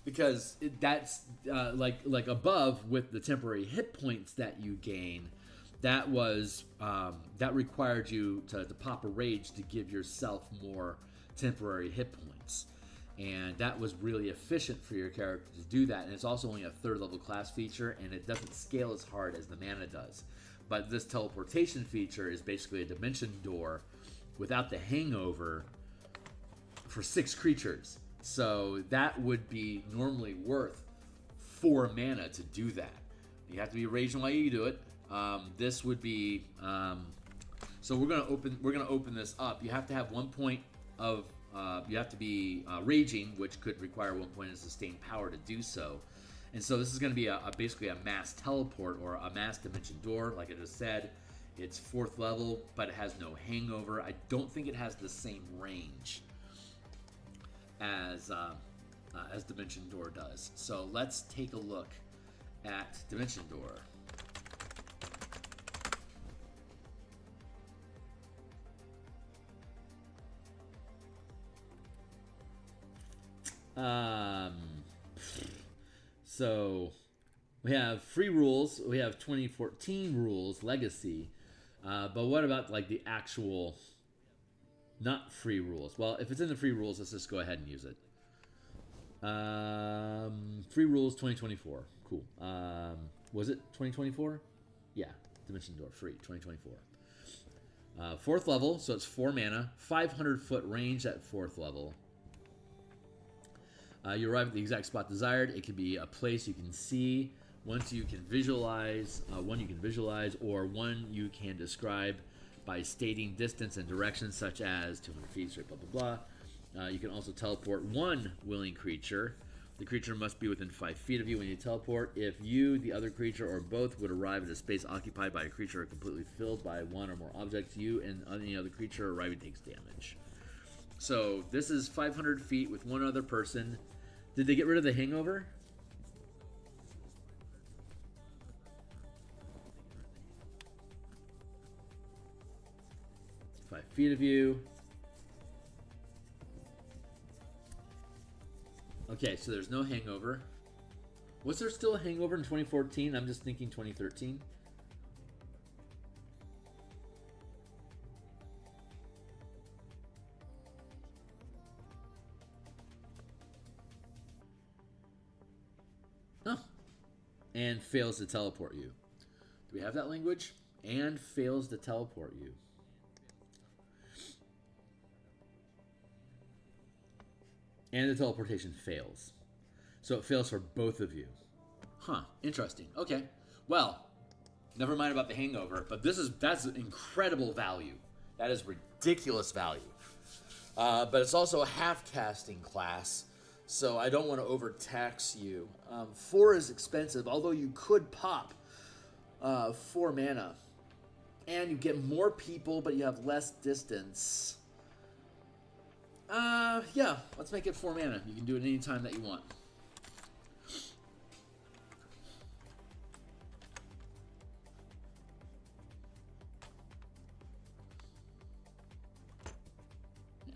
Because that's like above with the temporary hit points that you gain, that required you to pop a rage to give yourself more temporary hit points. And that was really efficient for your character to do that. And it's also only a 3rd level class feature, and it doesn't scale as hard as the mana does. But this teleportation feature is basically a dimension door without the hangover for 6 creatures. So that would be normally worth 4 mana to do that. You have to be raging while you do it. This would be so we're gonna open this up. You have to have 1 point of you have to be raging, which could require 1 point of sustained power to do so. And so this is going to be basically a mass teleport or a mass dimension door. Like I just said, it's 4th level, but it has no hangover. I don't think it has the same range as Dimension Door does. So let's take a look at Dimension Door. So we have free rules. We have 2014 rules, Legacy. But what about like the actual not free rules? Well, if it's in the free rules, let's just go ahead and use it. Free rules 2024. Cool. Was it 2024? Yeah. Dimension Door free 2024. 4th level, so it's 4 mana, 500-foot range at 4th level. You arrive at the exact spot desired. It can be a place you can see, one you can visualize, or one you can describe by stating distance and direction, such as 200 feet, straight, blah, blah, blah. You can also teleport 1 willing creature. The creature must be within 5 feet of you when you teleport. If you, the other creature, or both would arrive at a space occupied by a creature or completely filled by 1 or more objects, you and any other creature arriving takes damage. So this is 500 feet with 1 other person. Did they get rid of the hangover? Five feet of you. Okay, so there's no hangover. Was there still a hangover in 2014? I'm just thinking 2013. And fails to teleport you. Do we have that language? And fails to teleport you. And the teleportation fails. So it fails for both of you. Huh, interesting. Okay. Well, never mind about the hangover, but that's incredible value. That is ridiculous value. But it's also a half casting class. So I don't want to overtax you. 4 is expensive, although you could pop 4 mana. And you get more people, but you have less distance. Yeah, let's make it 4 mana. You can do it any time that you want.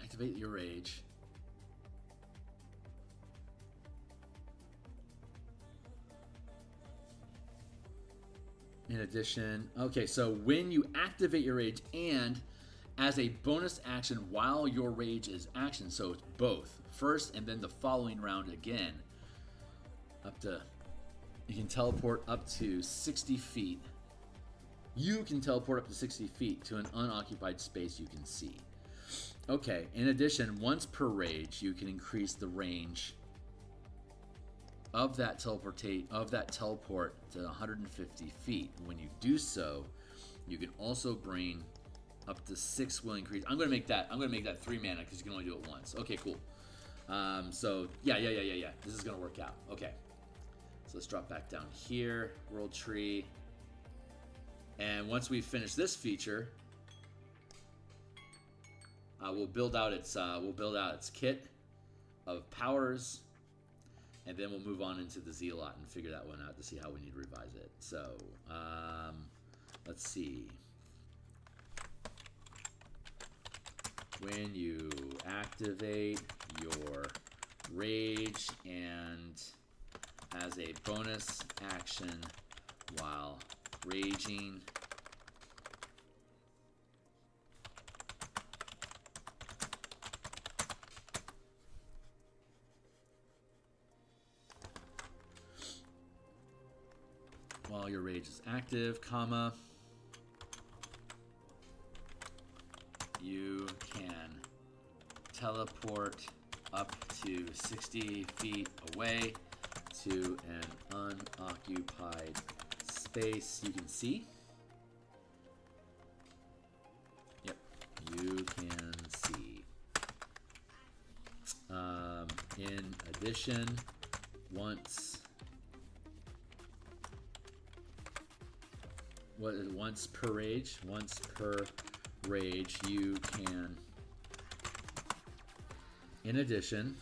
Activate your rage. In addition, okay, so when you activate your rage and as a bonus action while your rage is action, so it's both. First and then the following round again. You can teleport up to 60 feet. You can teleport up to 60 feet to an unoccupied space you can see. Okay, in addition, once per rage, you can increase the range of that teleport to 150 feet. When you do so, you can also bring up to 6 willing creatures. I'm gonna make that 3 mana because you can only do it once. Okay, cool. So yeah. This is gonna work out. Okay. So let's drop back down here, world tree, and once we finish this feature, we'll build out its kit of powers. And then we'll move on into the Zealot and figure that one out to see how we need to revise it. So, let's see. When you activate your rage and as a bonus action while raging, while your rage is active, comma, you can teleport up to 60 feet away to an unoccupied space you can see. Yep, you can see. In addition, once per rage, you can, in addition,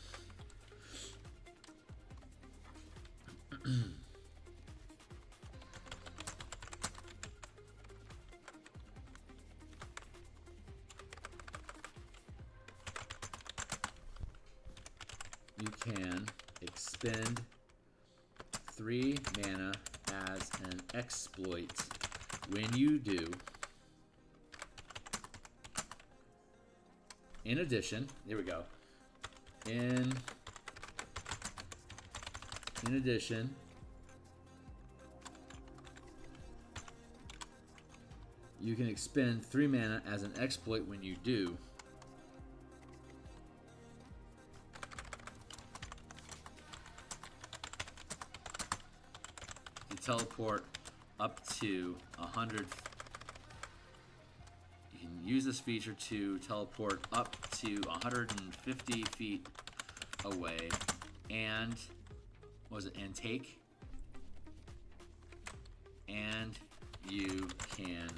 you can expend 3 mana as an exploit. When you do, in addition, there we go. In addition, you can expend 3 mana as an exploit when you do. You teleport up to 100. You can use this feature to teleport up to 150 feet away, and and take, and you can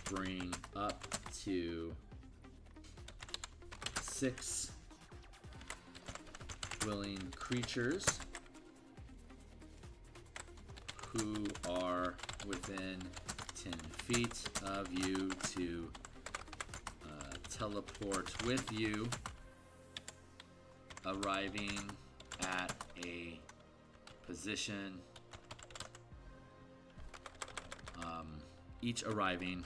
bring up to 6 willing creatures who are within 10 feet of you to teleport with you, arriving at a position, each arriving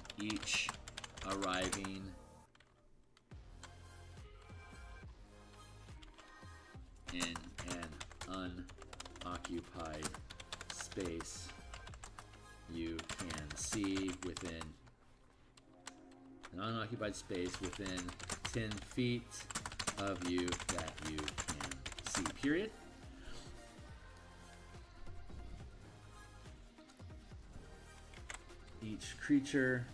in an unoccupied space you can see within an unoccupied space within 10 feet of you that you can see, period. Each creature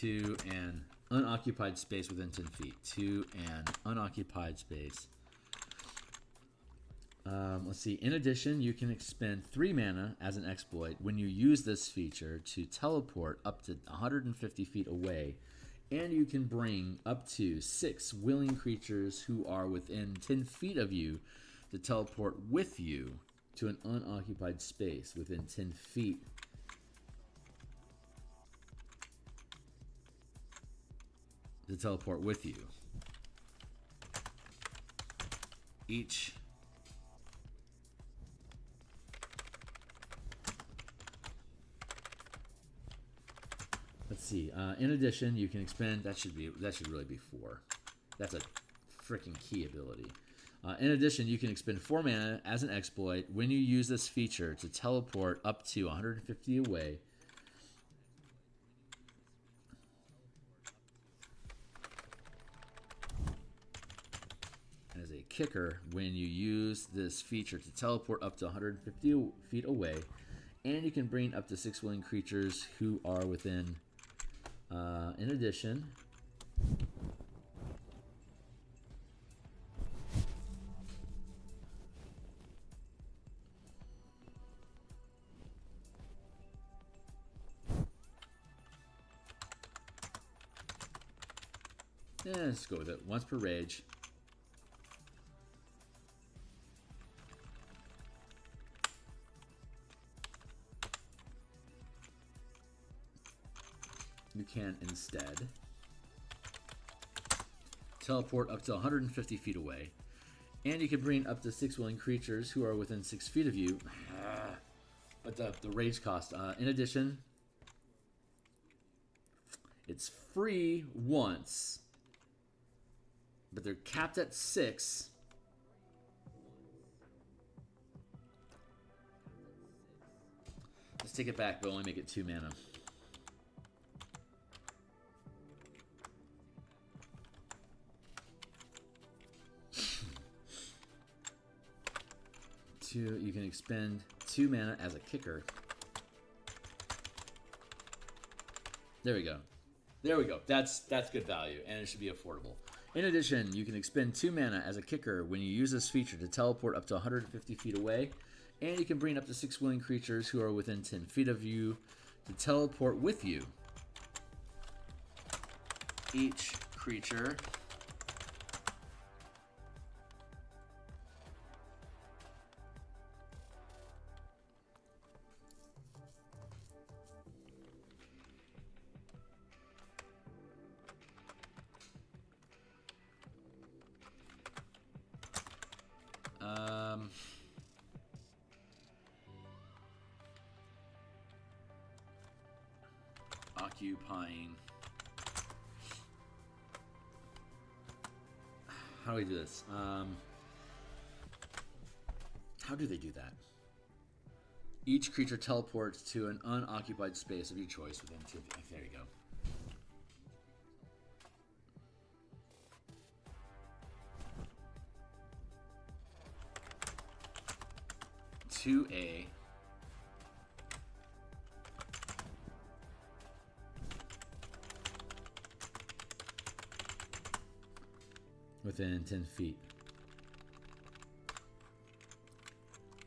to an unoccupied space within 10 feet. To an unoccupied space. Let's see. In addition, you can expend 3 mana as an exploit when you use this feature to teleport up to 150 feet away, and you can bring up to 6 willing creatures who are within 10 feet of you to teleport with you to an unoccupied space within 10 feet. To teleport with you. Each let's see. In addition, you can expend that should really be 4. That's a freaking key ability. In addition, you can expend 4 mana as an exploit when you use this feature to teleport up to 150 away. As a kicker, when you use this feature to teleport up to 150 feet away, and you can bring up to 6 willing creatures who are within. In addition, let's go with it. Once per rage. You can instead teleport up to 150 feet away, and you can bring up to 6 willing creatures who are within 6 feet of you. But the rage cost. In addition, it's free once, but they're capped at 6. Let's take it back, but only make it 2 mana. You can expend 2 mana as a kicker. There we go. There we go. That's good value, and it should be affordable. In addition, you can expend 2 mana as a kicker when you use this feature to teleport up to 150 feet away, and you can bring up to 6 willing creatures who are within 10 feet of you to teleport with you. Each creature occupying. How do we do this? How do they do that? Each creature teleports to an unoccupied space of your choice within 2 feet. There you go. To a within 10 feet.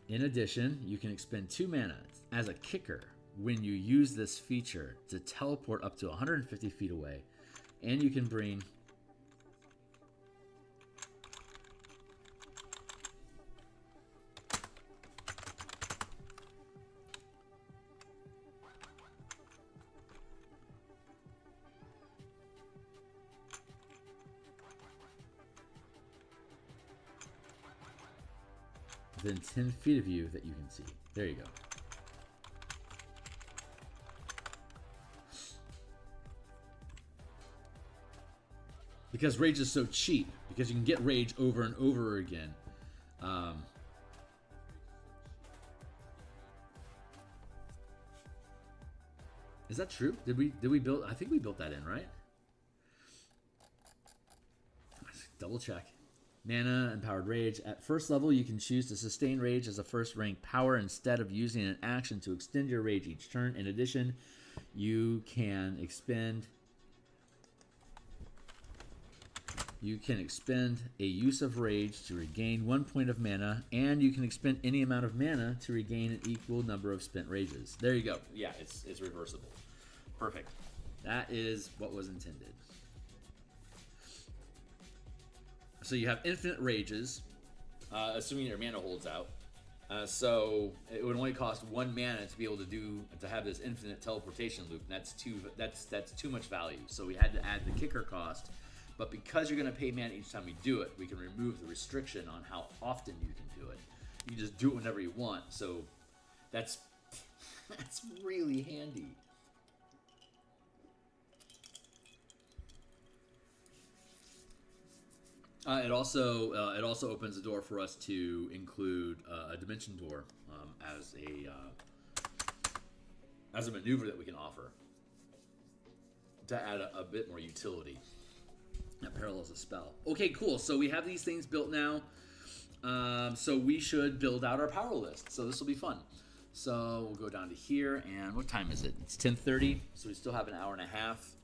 In addition, you can expend 2 mana as a kicker when you use this feature to teleport up to 150 feet away, and you can bring within 10 feet of you that you can see. There you go. Because rage is so cheap, because you can get rage over and over again. Is that true? Did we build? I think we built that in, right? Let's double check. Mana empowered rage. At first level, you can choose to sustain rage as a first rank power instead of using an action to extend your rage each turn. In addition, you can expend You can expend a use of rage to regain 1 point of mana, and you can expend any amount of mana to regain an equal number of spent rages. There you go. Yeah, it's reversible. Perfect. That is what was intended. So you have infinite rages, assuming your mana holds out. So it would only cost 1 mana to be able to have this infinite teleportation loop. And that's too much value. So we had to add the kicker cost. But because you're going to pay mana each time we do it, we can remove the restriction on how often you can do it. You can just do it whenever you want. So that's really handy. It also opens the door for us to include a dimension door as a maneuver that we can offer to add a bit more utility. That parallels a spell. Okay, cool. So we have these things built now. So we should build out our power list. So this will be fun. So we'll go down to here, and what time is it? It's 10:30. So we still have an hour and a half.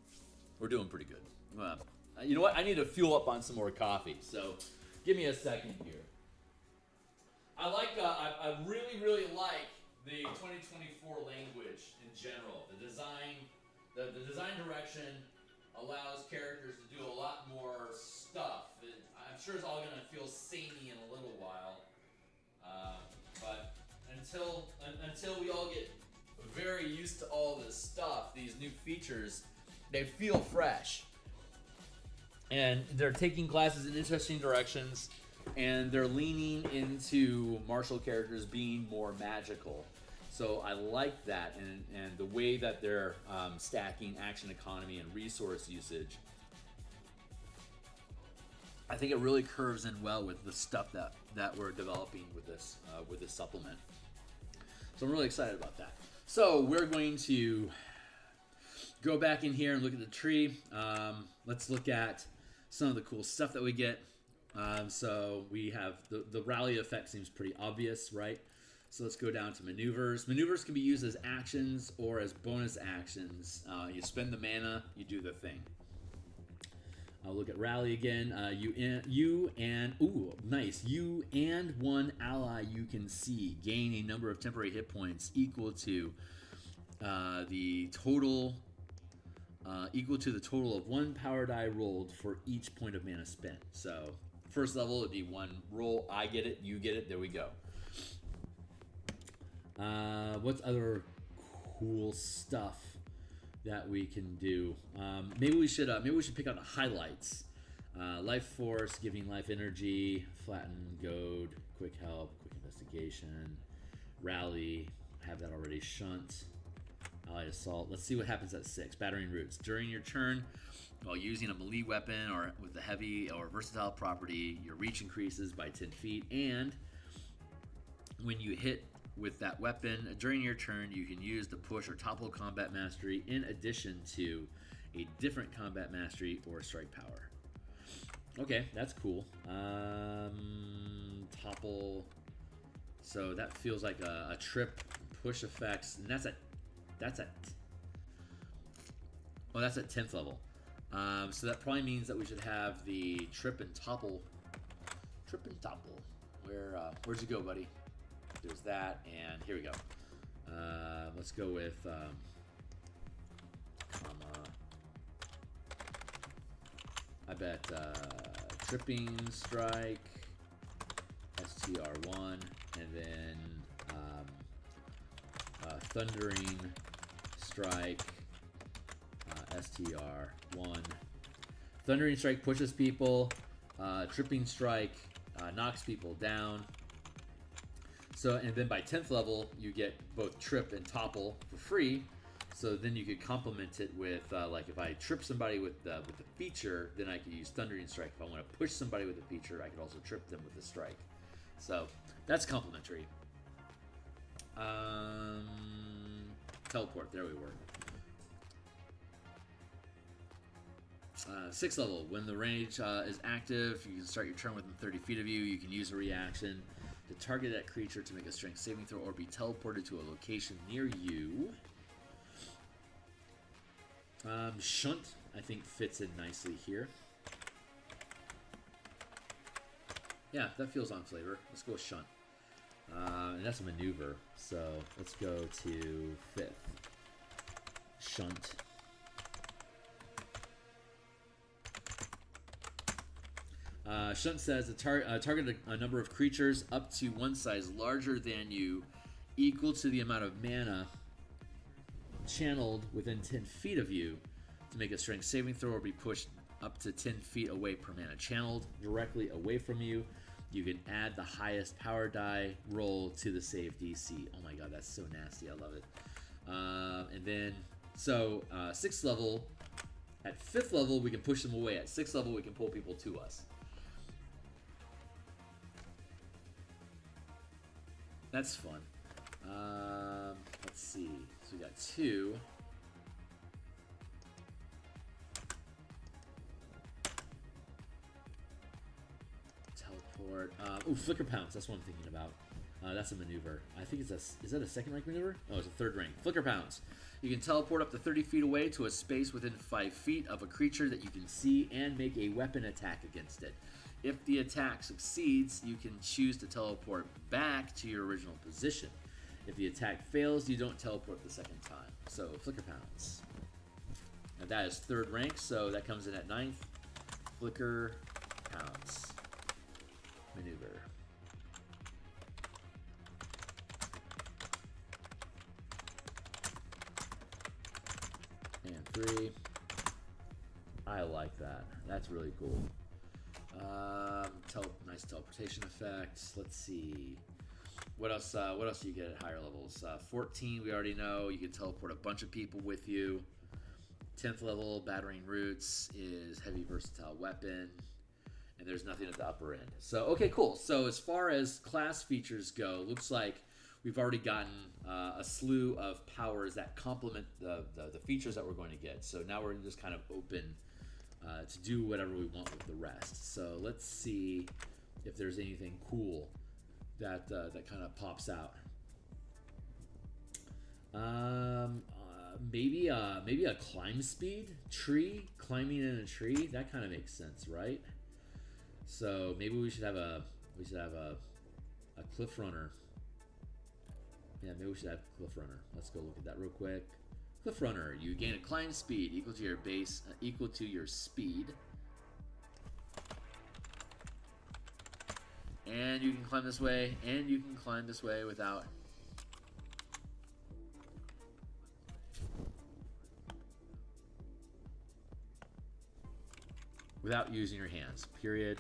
We're doing pretty good. You know what? I need to fuel up on some more coffee. So give me a second here. I really like the 2024 language in general. The design direction allows characters to do a lot more stuff. I'm sure it's all going to feel samey in a little while, but until we all get very used to all this stuff, these new features, they feel fresh. And they're taking classes in interesting directions, and they're leaning into martial characters being more magical. So I like that, and the way that they're stacking action economy and resource usage. I think it really curves in well with the stuff that we're developing with this supplement. So I'm really excited about that. So we're going to go back in here and look at the tree. Let's look at some of the cool stuff that we get. So we have the rally effect seems pretty obvious, right? So let's go down to maneuvers. Maneuvers can be used as actions or as bonus actions. You spend the mana, you do the thing. I'll look at rally again. You and one ally you can see gain a number of temporary hit points equal to the total of 1 power die rolled for each point of mana spent. So first level would be 1 roll. I get it, you get it. There we go. What's other cool stuff that we can do? Maybe we should pick out the highlights. Life force, giving life energy, flatten, goad, quick help, quick investigation, rally. Have that already. Shunt, allied assault. Let's see what happens at 6. Battering roots. During your turn, while using a melee weapon or with a heavy or versatile property, your reach increases by 10 feet, and when you hit with that weapon during your turn, you can use the push or topple combat mastery in addition to a different combat mastery or strike power. Okay, that's cool. Topple. So that feels like a trip push effects, and that's at 10th level. So that probably means that we should have the trip and topple. Where'd you go, buddy? There's that, and here we go. Let's go with I bet tripping strike, STR1, and then thundering strike, STR1. Thundering strike pushes people. Tripping strike knocks people down. So, and then by 10th level, you get both trip and topple for free. So then you could complement it with, like if I trip somebody with the feature, then I could use Thundering Strike. If I want to push somebody with a feature, I could also trip them with a strike. So that's complementary. Teleport, there we were. 6th level, when the range is active, you can start your turn within 30 feet of you. You can use a reaction to target that creature to make a strength saving throw or be teleported to a location near you. Shunt, I think, fits in nicely here. Yeah, that feels on flavor. Let's go with Shunt. And that's a maneuver, so let's go to 5th. Shunt. Shunt says target a number of creatures up to one size larger than you, equal to the amount of mana channeled within 10 feet of you, to make a strength saving throw or be pushed up to 10 feet away per mana channeled directly away from you. You can add the highest power die roll to the save DC. Oh my god, that's so nasty. I love it. And then, so 6th level, at 5th level, we can push them away. At 6th level, we can pull people to us. That's fun. Let's see. So we got 2. Teleport. Flicker Pounce. That's what I'm thinking about. That's a maneuver. I think it's is that a 2nd rank maneuver? Oh, it's a 3rd rank. Flicker Pounce. You can teleport up to 30 feet away to a space within 5 feet of a creature that you can see and make a weapon attack against it. If the attack succeeds, you can choose to teleport back to your original position. If the attack fails, you don't teleport the 2nd time. So, Flicker Pounce. Now that is 3rd rank, so that comes in at 9th. Flicker Pounce. Maneuver. And 3. I like that. That's really cool. Nice teleportation effects. Let's see. What else? What else do you get at higher levels? 14, we already know. You can teleport a bunch of people with you. 10th level, Battering Roots is heavy versatile weapon. And there's nothing at the upper end. So, okay, cool. So as far as class features go, looks like we've already gotten a slew of powers that complement the features that we're going to get. So now we're just kind of open to do whatever we want with the rest. So let's see if there's anything cool that kind of pops out. Maybe a climb speed tree, climbing in a tree. That kind of makes sense, right? So maybe we should have a cliff runner. Yeah, maybe we should have cliff runner. Let's go look at that real quick. Cliff runner, you gain a climb speed equal to your base, equal to your speed, and you can climb this way, and you can climb this way without using your hands. Period.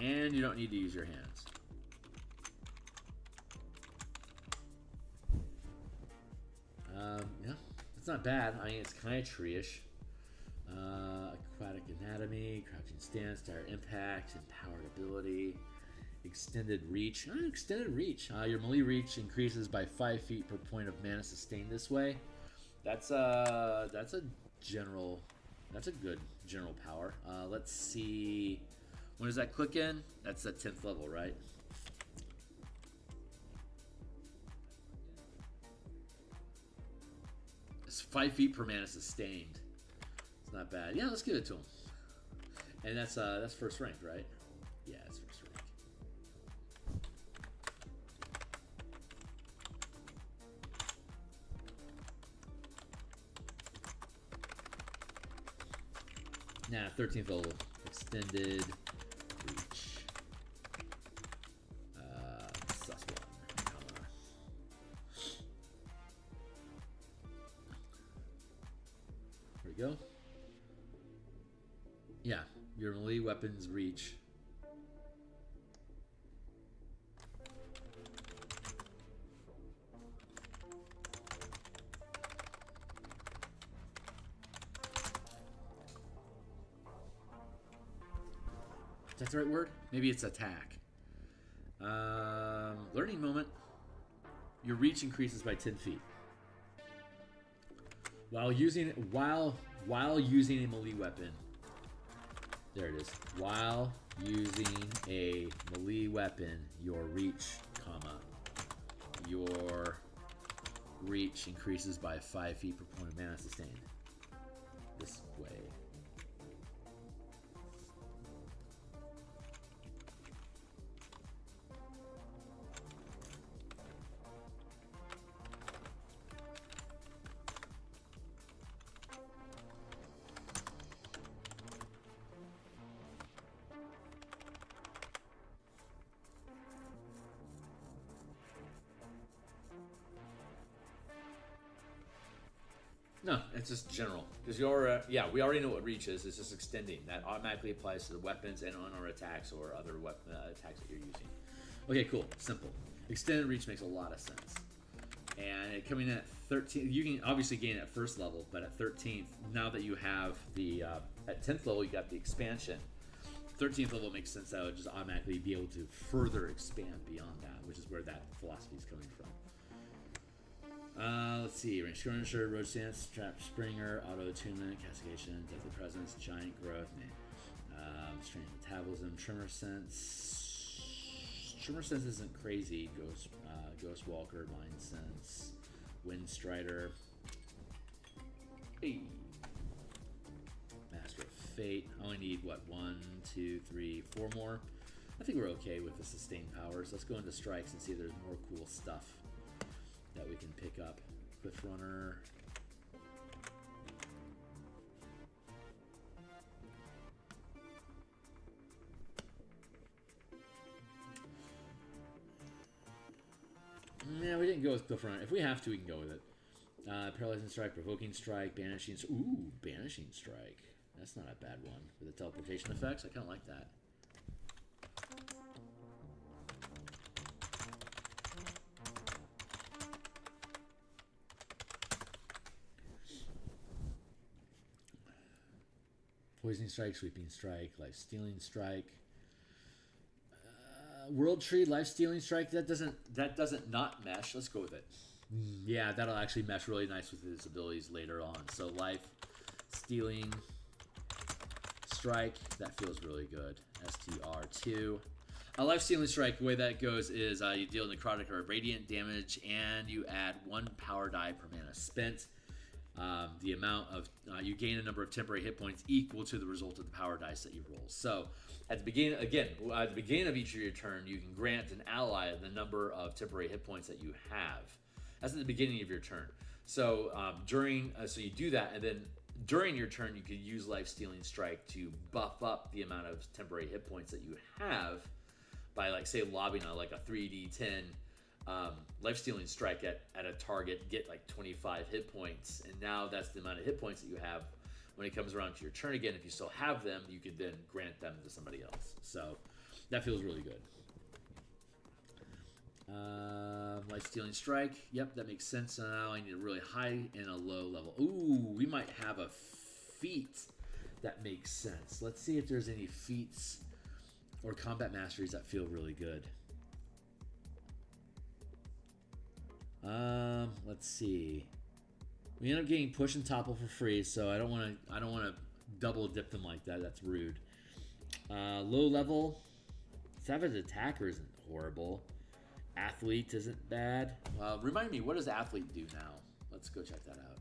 And you don't need to use your hands. Yeah, it's not bad. I mean, it's kind of tree-ish. Aquatic anatomy, crouching stance, dire impact, empowered ability, extended reach. Extended reach. Your melee reach increases by 5 feet per point of mana sustained this way. That's a good general power. Let's see. When does that click in? That's at 10th level, right? It's 5 feet per mana sustained. It's not bad. Yeah, let's give it to him. And that's 1st rank, right? Yeah, it's 1st rank. Nah, 13th level. Extended reach. Sus one. There we go. Yeah, your melee weapons reach. Is that the right word? Maybe it's attack. Learning moment. Your reach increases by 10 feet. While using a melee weapon. There it is. While using a melee weapon, your reach, your reach increases by 5 feet per point of mana sustained. This way. No, it's just general. Because we already know what reach is. It's just extending. That automatically applies to the weapons and on our attacks or other weapon attacks that you're using. Okay, cool. Simple. Extended reach makes a lot of sense. And coming in at 13, you can obviously gain at first level, but at 13th, now that you have the, at 10th level, you got the expansion. 13th level makes sense that it would just automatically be able to further expand beyond that, which is where that philosophy is coming from. Let's see. Range Skirmisher, Road Stance, Trap Springer, Auto Attunement, Castigation, Deathly Presence, Giant Growth, Strange Metabolism, Tremor Sense. Tremor Sense isn't crazy. Ghost Walker, Mind Sense, Wind Strider. Hey. Master of Fate. I only need, what, 1, 2, 3, 4 more? I think we're okay with the sustained powers. Let's go into strikes and see if there's more cool stuff that we can pick up. Cliff Runner. Yeah, we didn't go with Cliff Runner. If we have to, we can go with it. Paralyzing Strike, Provoking Strike, Banishing... Ooh, Banishing Strike. That's not a bad one. With the teleportation effects, I kind of like that. Poisoning Strike, Sweeping Strike, Life Stealing Strike, World Tree, Life Stealing Strike. That doesn't not mesh. Let's go with it. Yeah, that'll actually mesh really nice with his abilities later on. So Life Stealing Strike, that feels really good. STR2. Life Stealing Strike, the way that goes is you deal necrotic or radiant damage, and you add 1 power die per mana spent. The amount of you gain a number of temporary hit points equal to the result of the power dice that you roll. So at the beginning, at the beginning of each of your turn, you can grant an ally the number of temporary hit points that you have. That's at the beginning of your turn. So so you do that, and then during your turn, you could use Life Stealing Strike to buff up the amount of temporary hit points that you have by, like, say, lobbing a 3d10. Life Stealing Strike at a target, get like 25 hit points, and now that's the amount of hit points that you have when it comes around to your turn again. If you still have them, you could then grant them to somebody else. So that feels really good. Life Stealing Strike, yep, that makes sense. So now I need a really high and a low level. Ooh, we might have a feat that makes sense. Let's see if there's any feats or combat masteries that feel really good. Let's see. We end up getting Push and Topple for free, so I don't want to double dip them like that. That's rude. Low level. Savage Attacker isn't horrible. Athlete isn't bad. Remind me, what does Athlete do now? Let's go check that out.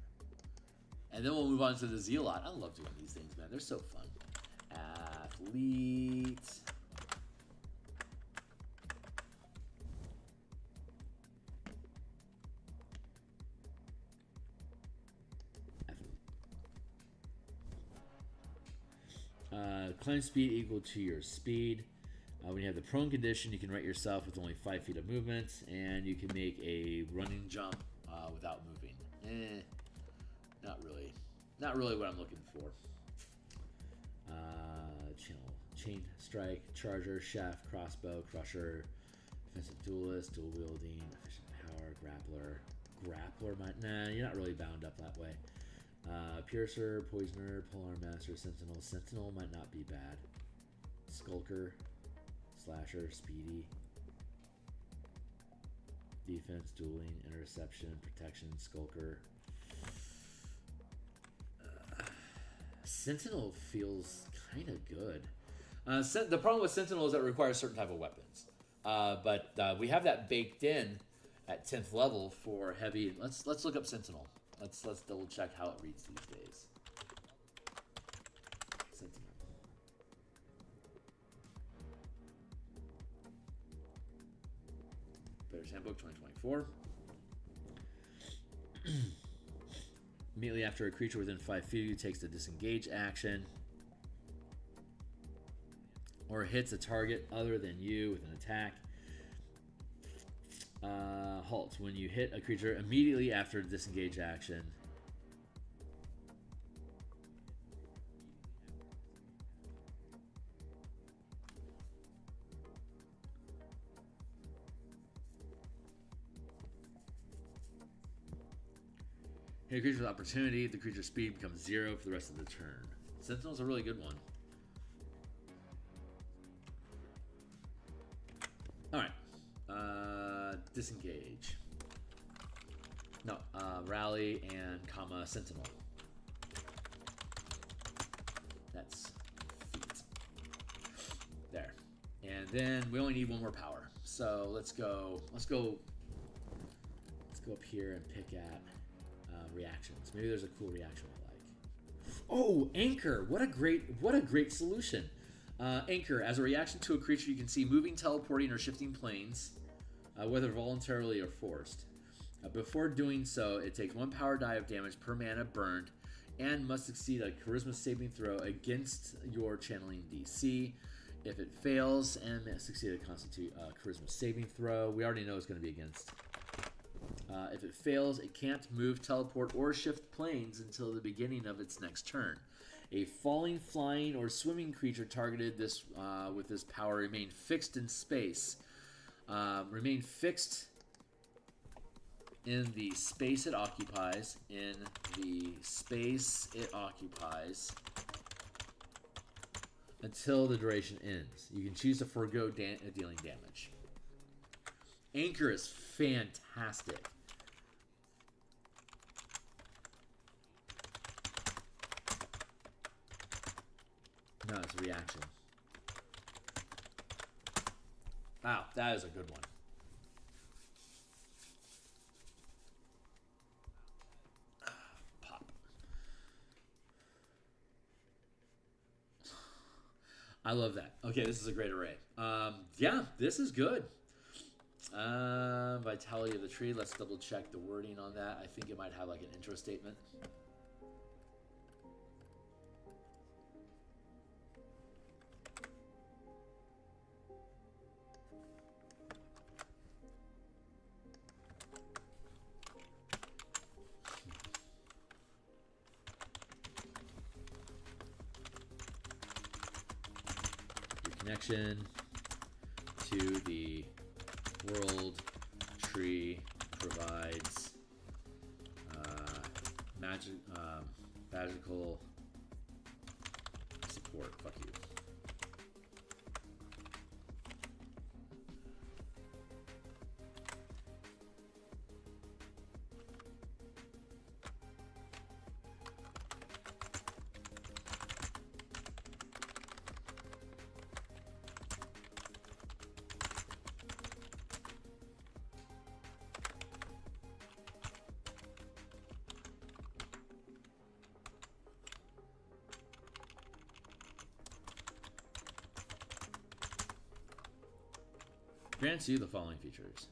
And then we'll move on to the Zealot. I love doing these things, man. They're so fun. Athlete. Climb speed equal to your speed. When you have the prone condition, you can right yourself with only 5 feet of movement, and you can make a running jump without moving. Not really what I'm looking for. Chain Strike, Charger, Shaft, Crossbow, Crusher, Defensive Duelist, Dual Wielding, Efficient Power, Grappler might... Nah, you're not really bound up that way. Piercer, Poisoner, Polearm Master, Sentinel. Sentinel might not be bad. Skulker, Slasher, Speedy. Defense, Dueling, Interception, Protection, Skulker. Sentinel feels kind of good. The problem with Sentinel is that it requires certain type of weapons. But we have that baked in at 10th level for heavy. Let's look up Sentinel. Let's double check how it reads these days. Sentinel. Player's Handbook 2024. Immediately after a creature within 5 feet of you takes the disengage action or hits a target other than you with an attack. Halt. When you hit a creature immediately after the disengage action. Hit a creature with opportunity, the creature's speed becomes 0 for the rest of the turn. Sentinel's a really good one. Alright. Disengage. No, rally and comma Sentinel. That's feet. There. And then we only need one more power. So let's go up here and pick at reactions. Maybe there's a cool reaction I like. Oh, Anchor! What a great solution. Anchor, as a reaction to a creature you can see moving, teleporting, or shifting planes, whether voluntarily or forced. Before doing so, it takes 1 power die of damage per mana burned and must succeed a charisma saving throw against your channeling DC. If it fails and succeed a constitute charisma saving throw, we already know it's going to be against. If it fails, it can't move, teleport, or shift planes until the beginning of its next turn. A falling, flying, or swimming creature targeted with this power remain fixed in space. Remain fixed in the space it occupies. Until the duration ends. You can choose to forego dealing damage. Anchor is fantastic. No, it's a reaction. Wow, that is a good one. Pop. I love that. Okay, this is a great array. Yeah, this is good. Vitality of the tree. Let's double check the wording on that. I think it might have like an intro statement. Your connection to the world tree provides magical support. Fuck you. Grants you the following features.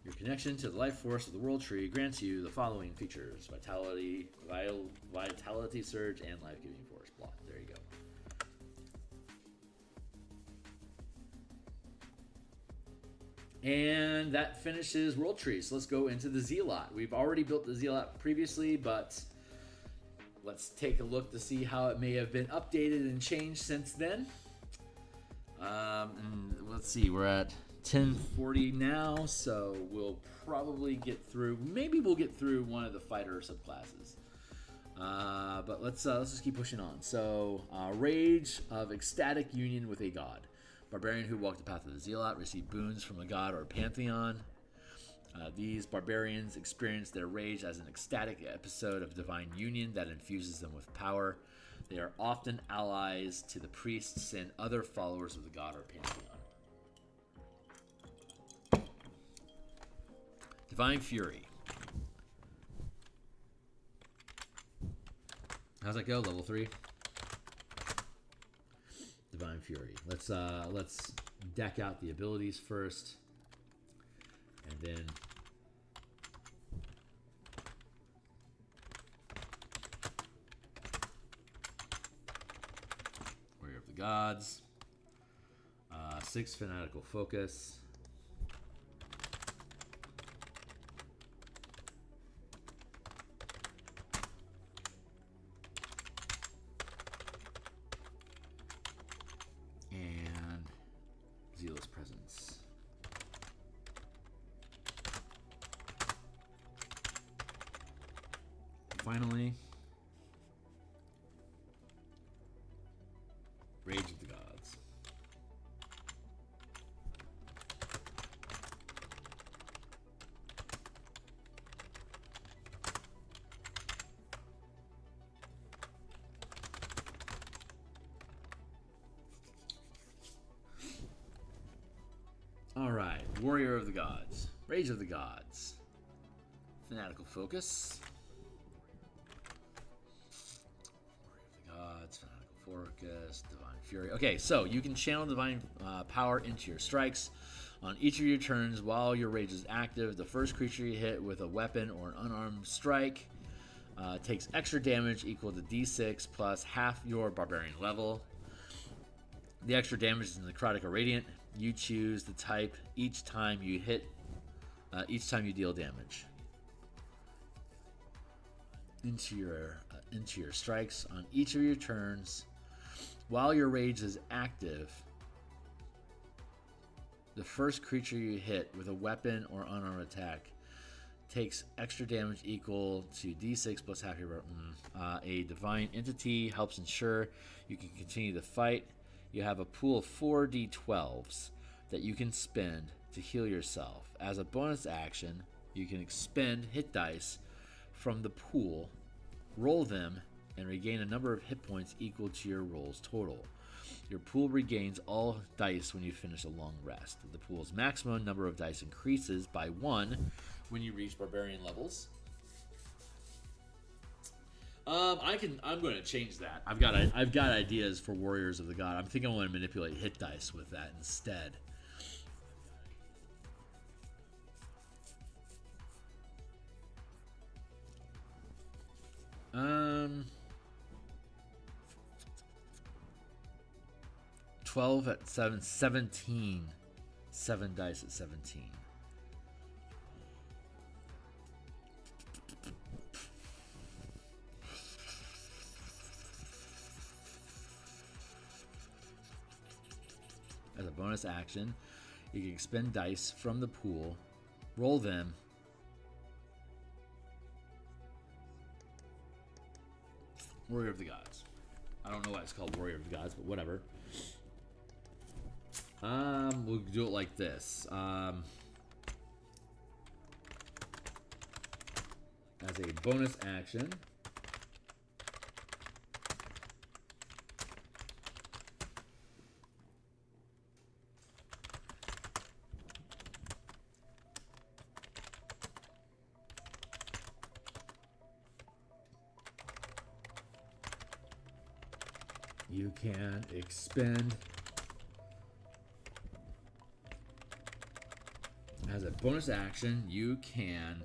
Your connection to the life force of the world tree grants you the following features: vitality, vitality surge, and life-giving force. Block. There you go. And that finishes World Tree. So let's go into the Zealot. We've already built the Zealot previously, but let's take a look to see how it may have been updated and changed since then. And let's see, we're at 1040 now, so we'll probably get through. Maybe we'll get through one of the fighter subclasses. But let's just keep pushing on. So, Rage of Ecstatic Union with a God. Barbarian who walked the path of the Zealot received boons from a god or a pantheon. These barbarians experience their rage as an ecstatic episode of divine union that infuses them with power. They are often allies to the priests and other followers of the god or pantheon. Divine Fury. How's that go? Level 3? Divine Fury. Let's deck out the abilities first. And then Warrior of the Gods. 6 Fanatical Focus. And Zealous Presence. Finally, Rage of the Gods. All right, Warrior of the Gods, Rage of the Gods, Fanatical Focus. Focus, Divine Fury. Okay, so you can channel Divine Power into your strikes. On each of your turns while your rage is active, the first creature you hit with a weapon or an unarmed strike takes extra damage equal to d6 plus half your barbarian level. The extra damage is necrotic or radiant. You choose the type each time you hit, each time you deal damage. Into your strikes on each of your turns while your rage is active, the first creature you hit with a weapon or unarmed attack takes extra damage equal to d6 plus half your a divine entity helps ensure you can continue the fight. You have a pool of 4 d12s that you can spend to heal yourself. As a bonus action, you can expend hit dice from the pool, roll them, and regain a number of hit points equal to your roll's total. Your pool regains all dice when you finish a long rest. The pool's maximum number of dice increases by 1 when you reach barbarian levels. I'm going to change that. I've got ideas for Warriors of the God. I'm thinking I want to manipulate hit dice with that instead. 12 at 7, 17. 7 dice at 17. As a bonus action, you can expend dice from the pool, roll them, Warrior of the Gods. I don't know why it's called Warrior of the Gods, but whatever. We'll do it like this. As a bonus action, you can expend, as a bonus action, you can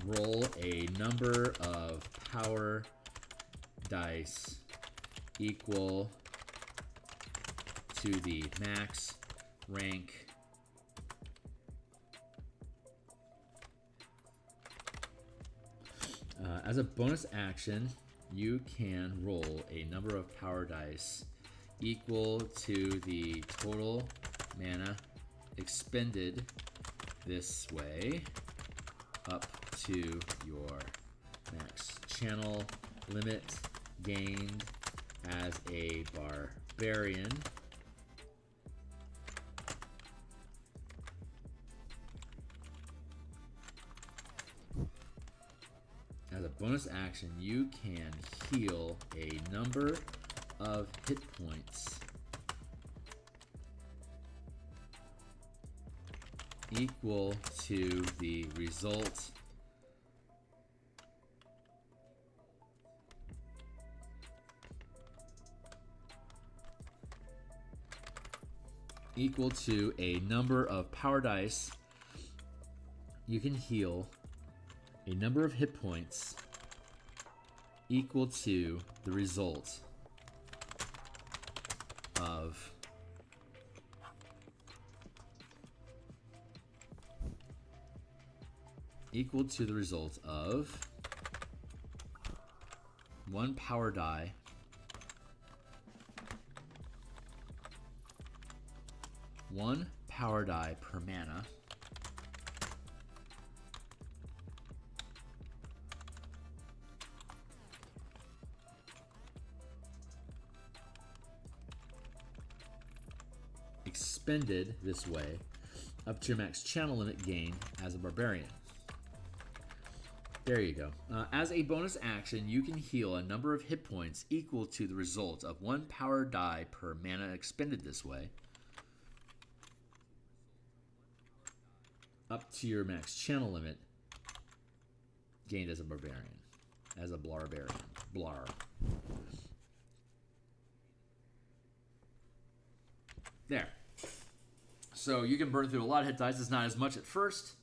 roll a number of power dice equal to the max rank as a bonus action, you can roll a number of power dice equal to the total mana expended this way up to your max channel limit gained as a barbarian bonus action, you can heal a number of hit points equal to the result equal to a number of power dice. You can heal a number of hit points equal to the result of one power die per mana expended this way up to your max channel limit gain as a barbarian. There you go. As a bonus action, you can heal a number of hit points equal to the result of one power die per mana expended this way up to your max channel limit gained as a barbarian. Blar. There. So you can burn through a lot of hit dice. It's not as much at first.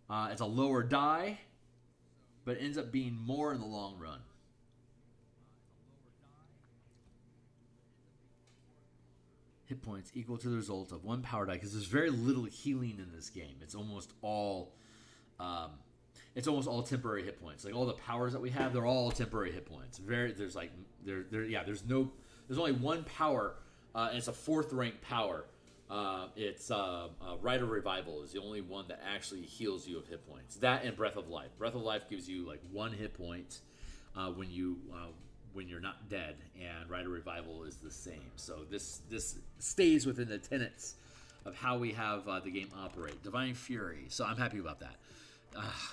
It's a lower die, but it ends up being more in the long run. Hit points equal to the result of one power die, because there's very little healing in this game. It's almost all temporary hit points. Like all the powers that we have, they're all temporary hit points. There's only one power, and it's a 4th rank power. It's Rite of Revival is the only one that actually heals you of hit points. That and Breath of Life. Breath of Life gives you like 1 hit point when you're not dead, and Rite of Revival is the same. So this stays within the tenets of how we have the game operate. Divine Fury. So I'm happy about that.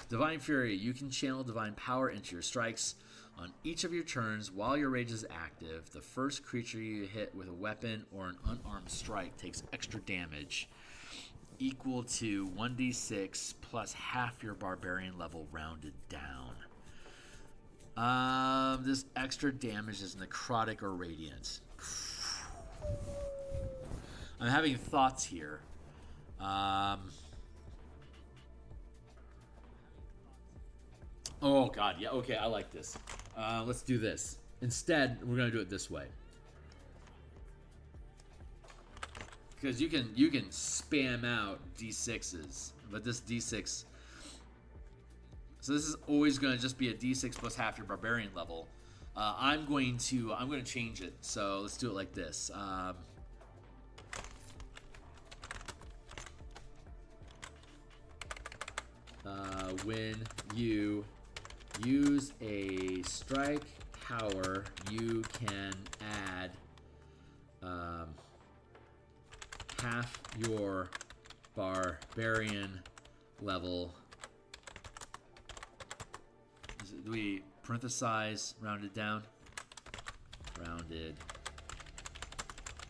Divine Fury. You can channel divine power into your strikes on each of your turns while your rage is active. The first creature you hit with a weapon or an unarmed strike takes extra damage equal to 1d6 plus half your barbarian level rounded down. This extra damage is necrotic or radiant. I'm having thoughts here. Oh god, yeah, okay, I like this. Let's do this. Instead, we're gonna do it this way. Because you can spam out d6s, but this d6. So this is always going to just be a d6 plus half your barbarian level. I'm going to change it. So let's do it like this. When you use a strike power, you can add half your barbarian level. Do we parenthesize rounded down? Rounded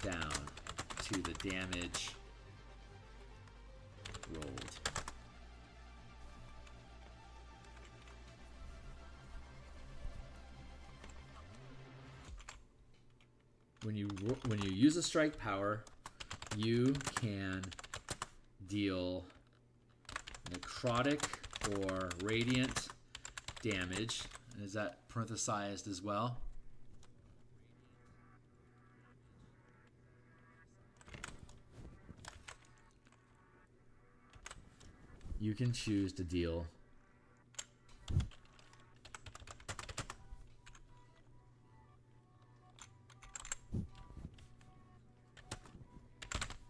down to the damage rolled. When you use a strike power, you can deal necrotic or radiant damage. Is that parenthesized as well? You can choose to deal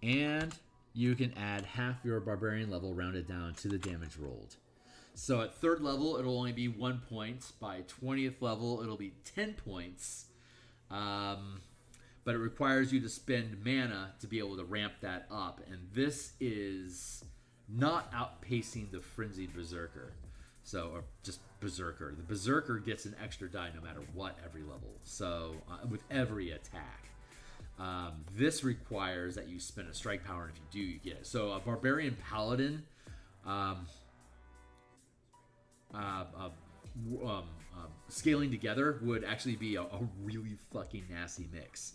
and you can add half your barbarian level rounded down to the damage rolled. So at 3rd level, it'll only be 1 point. By 20th level, it'll be 10 points. But it requires you to spend mana to be able to ramp that up. And this is not outpacing the Frenzied Berserker. So, or just Berserker. The Berserker gets an extra die no matter what every level. So, with every attack. This requires that you spend a strike power, and if you do, you get it. So, a Barbarian Paladin, scaling together would actually be a really fucking nasty mix.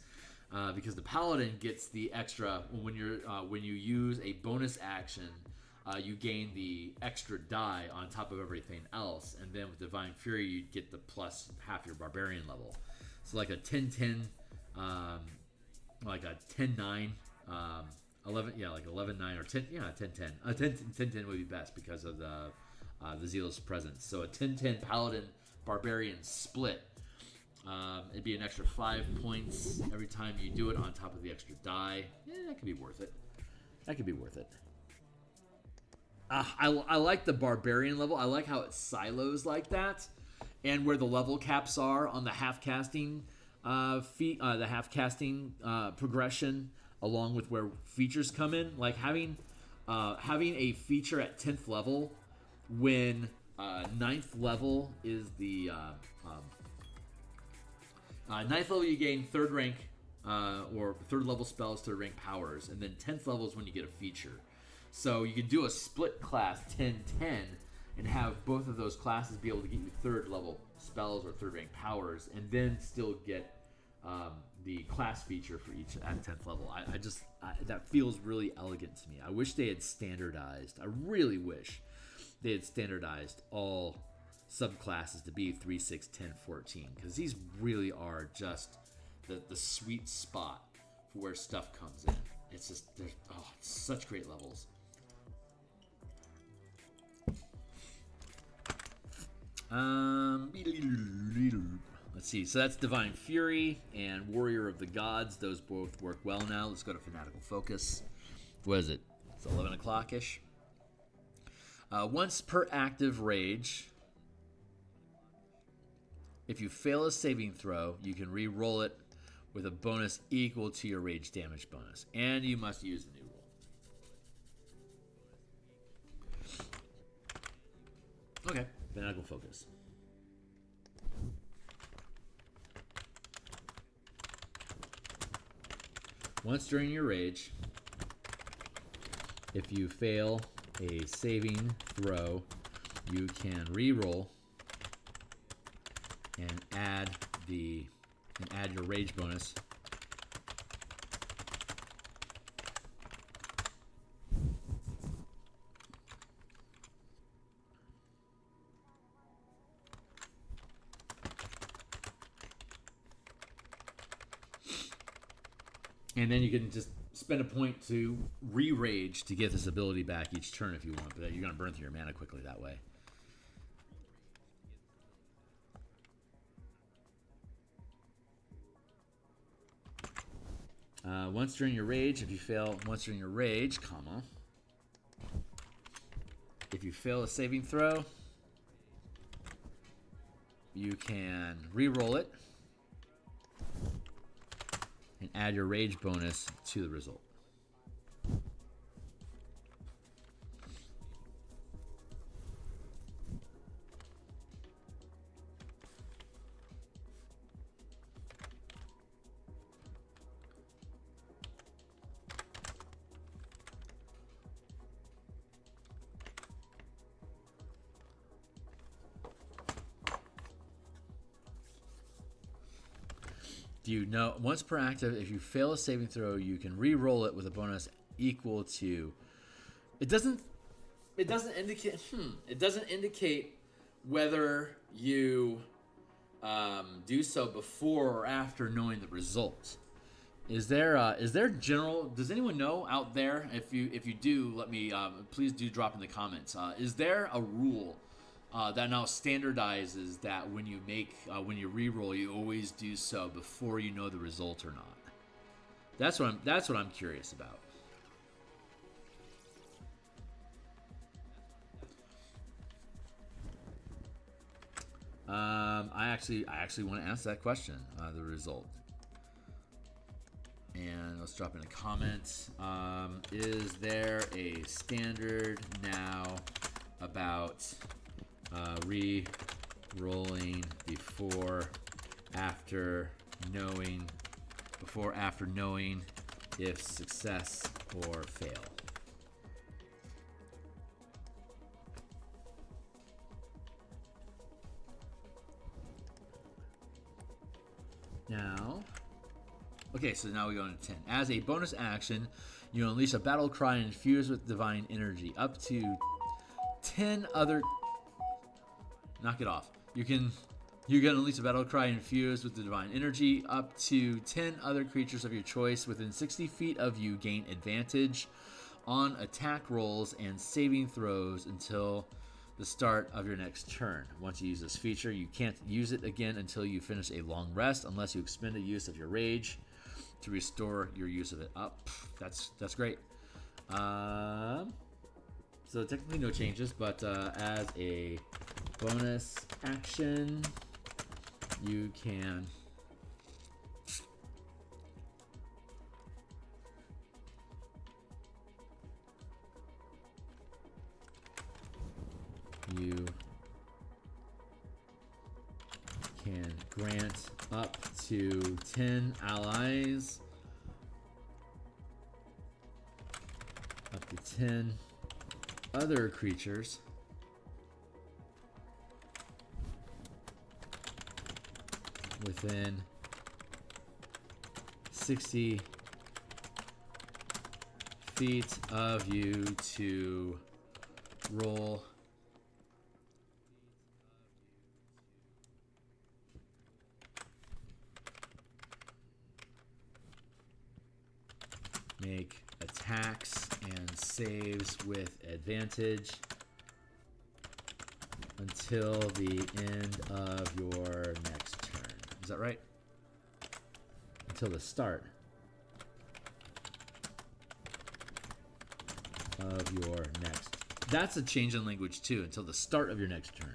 Because the Paladin gets the extra when you use a bonus action, you gain the extra die on top of everything else, and then with Divine Fury you get the plus half your Barbarian level. So like a 10-10, like a 10-9, 11, yeah, like 11-9 or 10, yeah, 10-10. 10-10 would be best because of the Zealous Presence. So a 10-10 Paladin Barbarian split. It'd be an extra 5 points every time you do it on top of the extra die. Yeah, that could be worth it. That could be worth it. I like the Barbarian level. I like how it silos like that, and where the level caps are on the half casting the half casting progression, along with where features come in. Like having a feature at 10th level when 9th level is the 9th level you gain 3rd rank or 3rd level spells, 3rd rank powers, and then 10th level is when you get a feature. So you can do a split class 10-10 and have both of those classes be able to get you 3rd level spells or 3rd rank powers, and then still get the class feature for each at 10th level. I that feels really elegant to me. I wish they had standardized. I really wish they had standardized all subclasses to be 3, 6, 10, 14, because these really are just the sweet spot for where stuff comes in. It's just, it's such great levels. Let's see. So that's Divine Fury and Warrior of the Gods. Those both work well now. Let's go to Fanatical Focus. What is it? It's 11 o'clock-ish. Once per active rage, if you fail a saving throw, you can re-roll it with a bonus equal to your rage damage bonus. And you must use the new rule. Okay, Fanatical Focus. Once during your rage, if you fail a saving throw, you can re-roll and add your rage bonus and then you can just spend a point to re-rage to get this ability back each turn if you want, but you're going to burn through your mana quickly that way. Once during your rage, if you fail once during your rage, comma, if you fail a saving throw, you can re-roll it and add your rage bonus to the result. Do you know, once per active, if you fail a saving throw, you can re-roll it with a bonus equal to. It doesn't indicate. It doesn't indicate whether you do so before or after knowing the result. Is there general? Does anyone know out there? If you do, let me please do drop in the comments. Is there a rule that now standardizes that when you re-roll, you always do so before you know the result or not? That's what I'm curious about. I actually want to ask that question, the result. And let's drop in a comment. Is there a standard now about Re-rolling after knowing if success or fail. Now, okay, so now we go into 10. As a bonus action, you unleash a battle cry infused with divine energy. Up to 10 other... Knock it off. You can unleash a battle cry infused with the divine energy. Up to 10 other creatures of your choice within 60 feet of you gain advantage on attack rolls and saving throws until the start of your next turn. Once you use this feature, you can't use it again until you finish a long rest, unless you expend a use of your rage to restore your use of it up. That's great. So technically no changes, but as a bonus action, you can grant up to 10 allies, up to 10 other creatures within 60 feet of you to roll make attacks and saves with advantage until the end of your next turn. Is that right? Until the start of your next. That's a change in language too. Until the start of your next turn.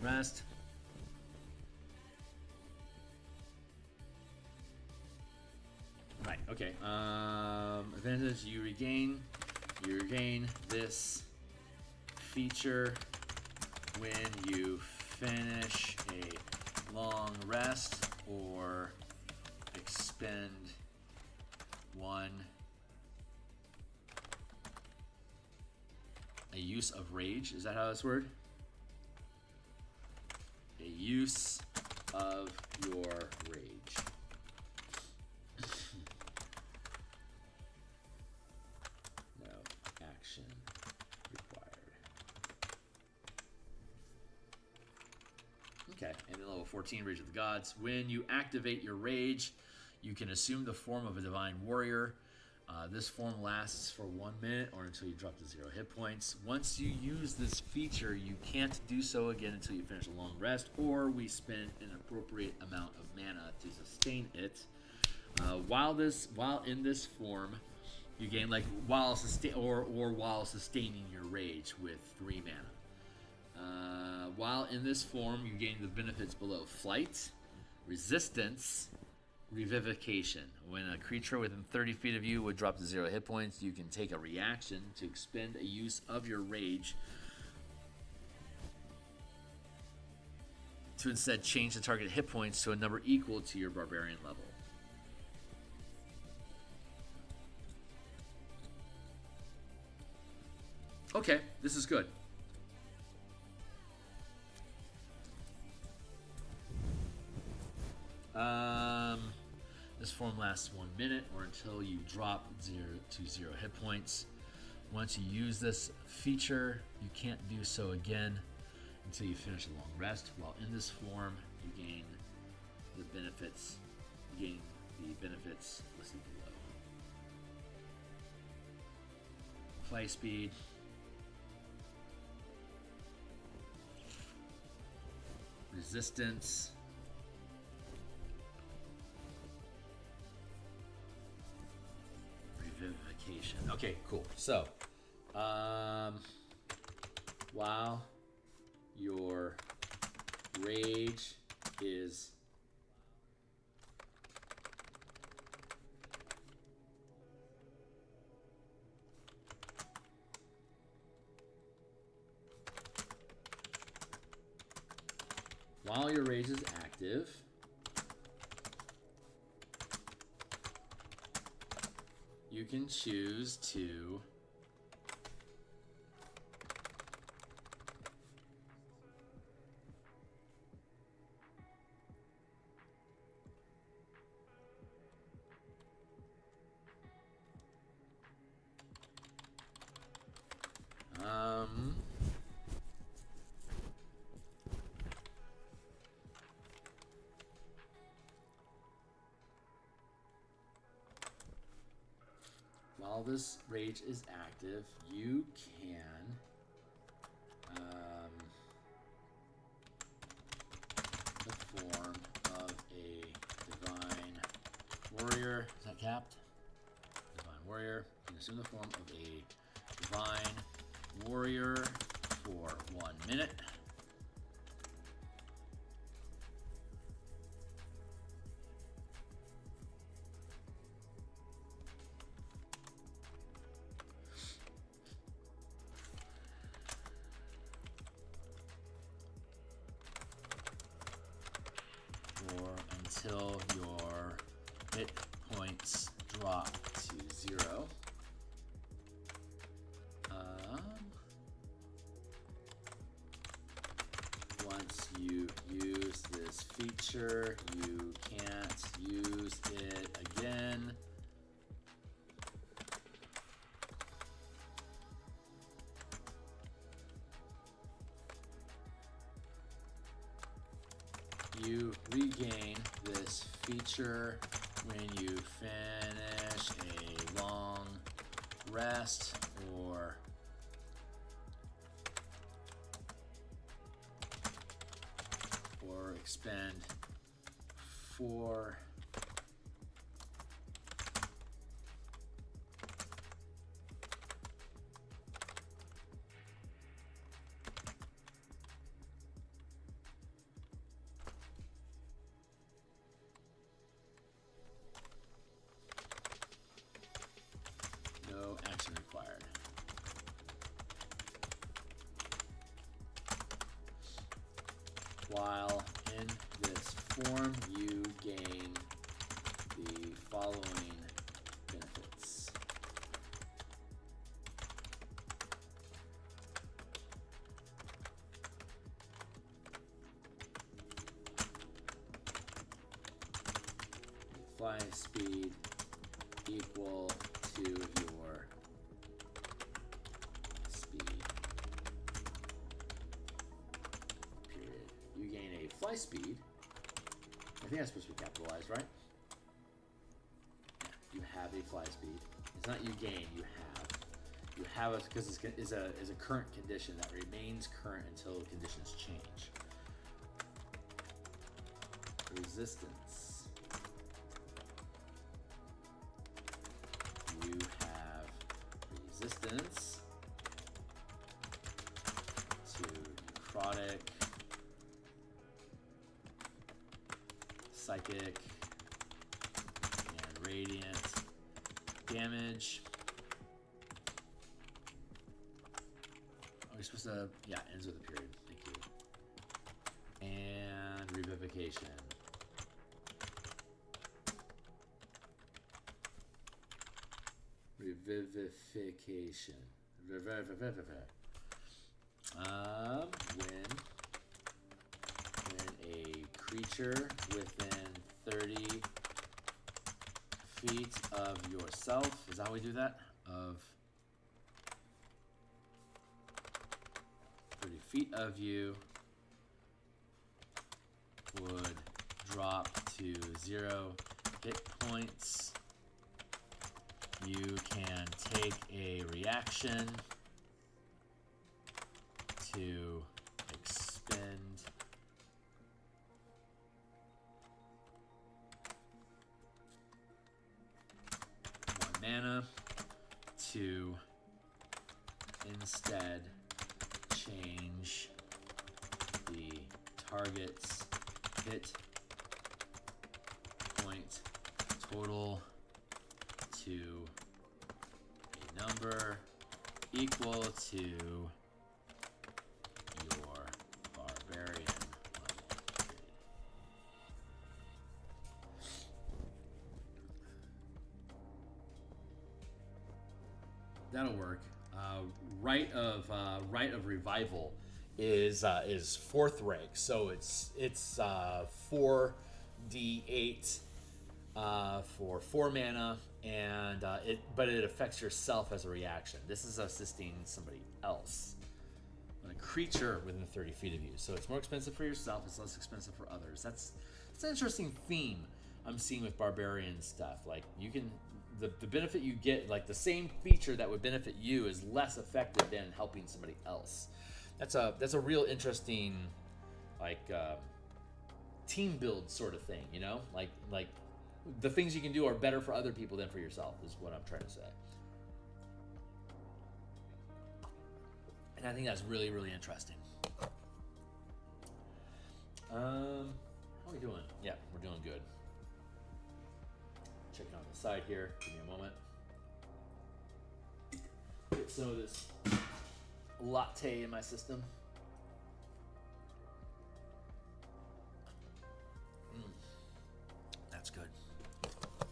Rest. Right, okay. Advantage, you regain this feature when you finish a long rest or expend a use of rage. Is that how it's worded? A use of your rage. No action required. Okay, and then level 14, Rage of the Gods. When you activate your rage, you can assume the form of a divine warrior. This form lasts for 1 minute or until you drop to 0 hit points. Once you use this feature, you can't do so again until you finish a long rest, or we spend an appropriate amount of mana to sustain it. While in this form, you gain while sustaining your rage with 3 mana. While in this form, you gain the benefits below: flight, resistance, revivification. When a creature within 30 feet of you would drop to 0 hit points, you can take a reaction to expend a use of your rage to instead change the target hit points to a number equal to your barbarian level. Okay, this is good. This form lasts 1 minute or until you drop 0 to 0 hit points. Once you use this feature, you can't do so again until you finish a long rest. While in this form, you gain the benefits listed below: fly speed, resistance, revivification. revocation. Okay, cool. So, while your rage is active, you can choose to while this rage is active, you can the form of a divine warrior. Is that capped? Divine warrior. You can assume the form of a divine warrior for 1 minute. Until your hit points drop to 0. Once you use this feature, you can't use it again. You regain this feature when you finish a long rest or expend 4 action required. While in this form, you gain the following benefits. Fly speed equal to your fly speed. I think that's supposed to be capitalized, right? Yeah, you have a fly speed. It's not you gain, you have. You have it because it's a current condition that remains current until the conditions change. Resistance. You have resistance to necrotic, psychic, and radiant damage. Are we supposed to? Yeah, ends with a period. Thank you. And revivification. Revivification. When a creature within 30 feet of yourself, is that how we do that? Of 30 feet of you would drop to 0 hit points. You can take a reaction to expend mana to instead change the target's hit point total to a number equal to your barbarian level. That'll work. Rite of Revival is 4th rank, so it's 4d8 for 4 mana, and but it affects yourself as a reaction. This is assisting somebody else, a creature within 30 feet of you. So it's more expensive for yourself. It's less expensive for others. That's an interesting theme I'm seeing with Barbarian stuff. Like you can. The benefit you get, like the same feature that would benefit you, is less effective than helping somebody else. That's a real interesting, like team build sort of thing, you know? Like the things you can do are better for other people than for yourself, is what I'm trying to say. And I think that's really, really interesting. How are we doing? Yeah, we're doing good. Checking on the side here. Give me a moment. Get some of this latte in my system. That's good.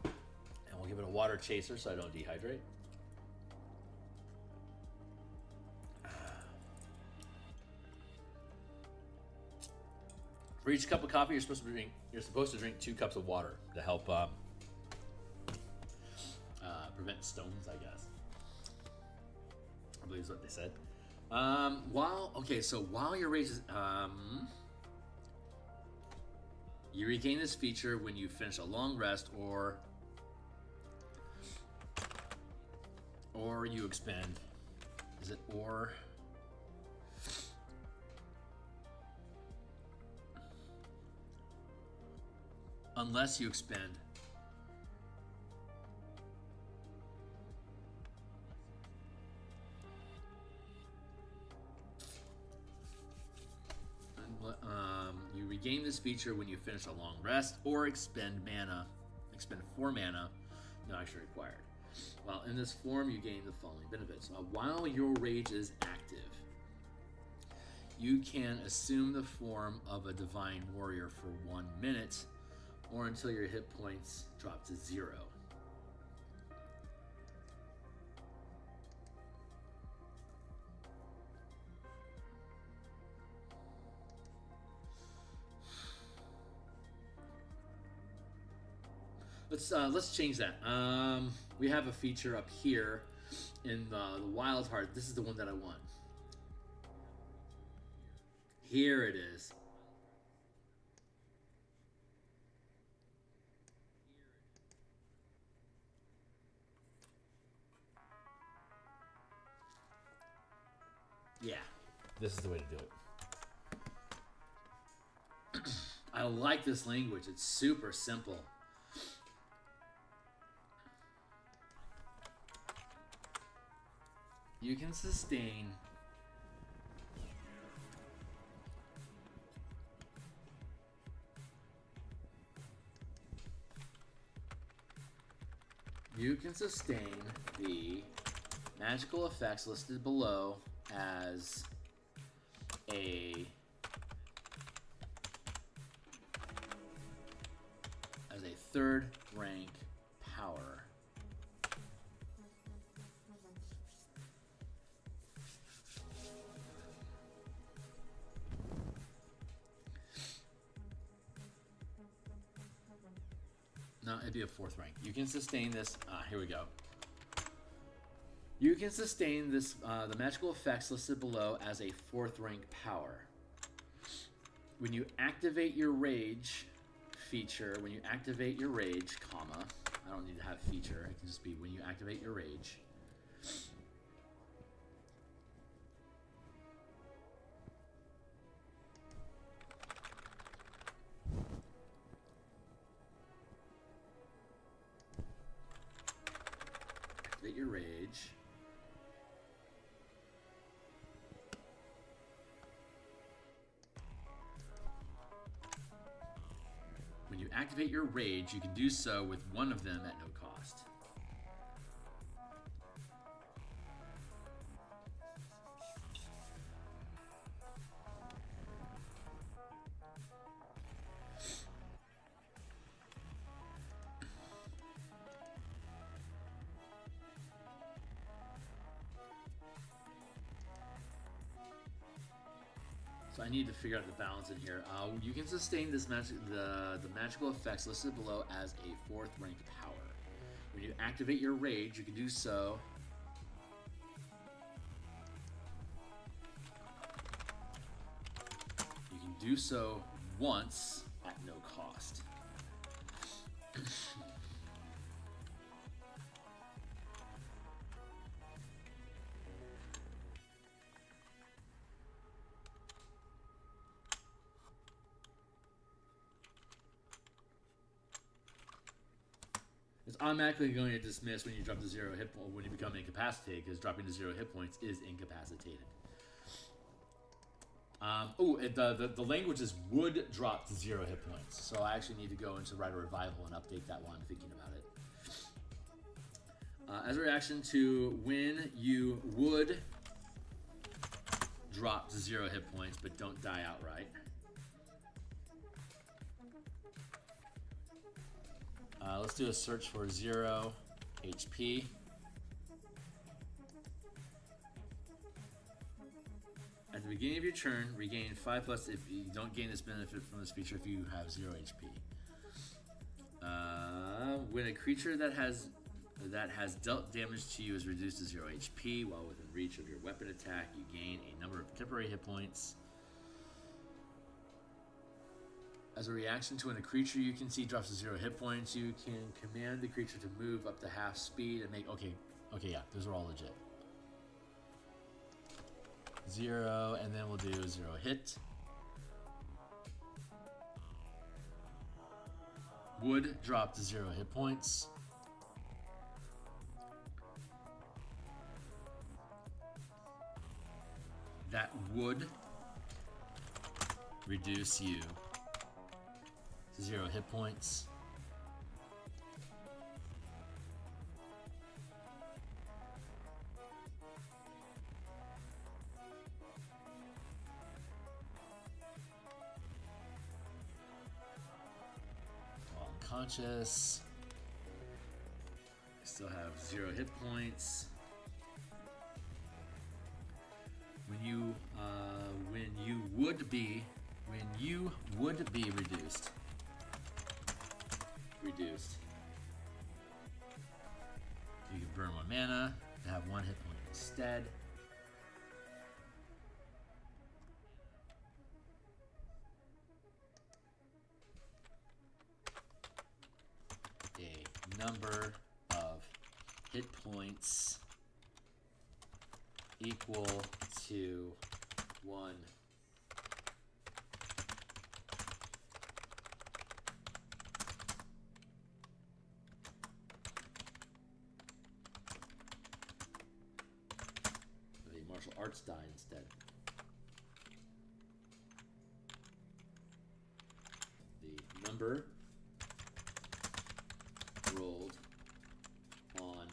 And we'll give it a water chaser so I don't dehydrate. For each cup of coffee, you're supposed to drink 2 cups of water to help prevent stones, I guess. I believe is what they said. While your rage is, you regain this feature when you finish a long rest, or you expend. Is it or? Unless you expend. You regain this feature when you finish a long rest or expend 4 mana, no action required. While in this form, you gain the following benefits. While your rage is active, you can assume the form of a divine warrior for 1 minute, or until your hit points drop to 0. Let's change that. We have a feature up here in the Wild Heart. This is the one that I want. Here it is. Yeah, this is the way to do it. I like this language. It's super simple. You can sustain the magical effects listed below as a third rank power. No, it'd be a 4th rank. You can sustain this. Here we go. You can sustain this, the magical effects listed below as a 4th rank power. When you activate your rage feature, I don't need to have feature, it can just be when you activate your rage. Activate your rage. activate your rage, you can do so with one of them at no cost. So I need to figure out the balance in here. You can sustain this the magical effects listed below as a 4th rank power. When you activate your rage, you can do so. You can do so once at no cost. It's automatically going to dismiss when you drop to 0 hit point when you become incapacitated, because dropping to 0 hit points is incapacitated. The language is would drop to 0 hit points, so I actually need to go into Write a Revival and update that while I'm thinking about it. As a reaction to when you would drop to 0 hit points but don't die outright. Let's do a search for 0 HP. At the beginning of your turn, regain 5+ if you don't gain this benefit from this feature if you have 0 HP. When a creature that has dealt damage to you is reduced to 0 HP while within reach of your weapon attack, you gain a number of temporary hit points. As a reaction to when a creature you can see drops to 0 hit points, you can command the creature to move up to half speed and make... Okay, yeah, those are all legit. 0, and then we'll do 0 hit. Would drop to 0 hit points. That would reduce you to 0 hit points. Unconscious. I still have 0 hit points. When you would be reduced. You can burn 1 mana to have 1 hit point instead. A number of hit points equal to 1. The martial arts die instead. The number rolled on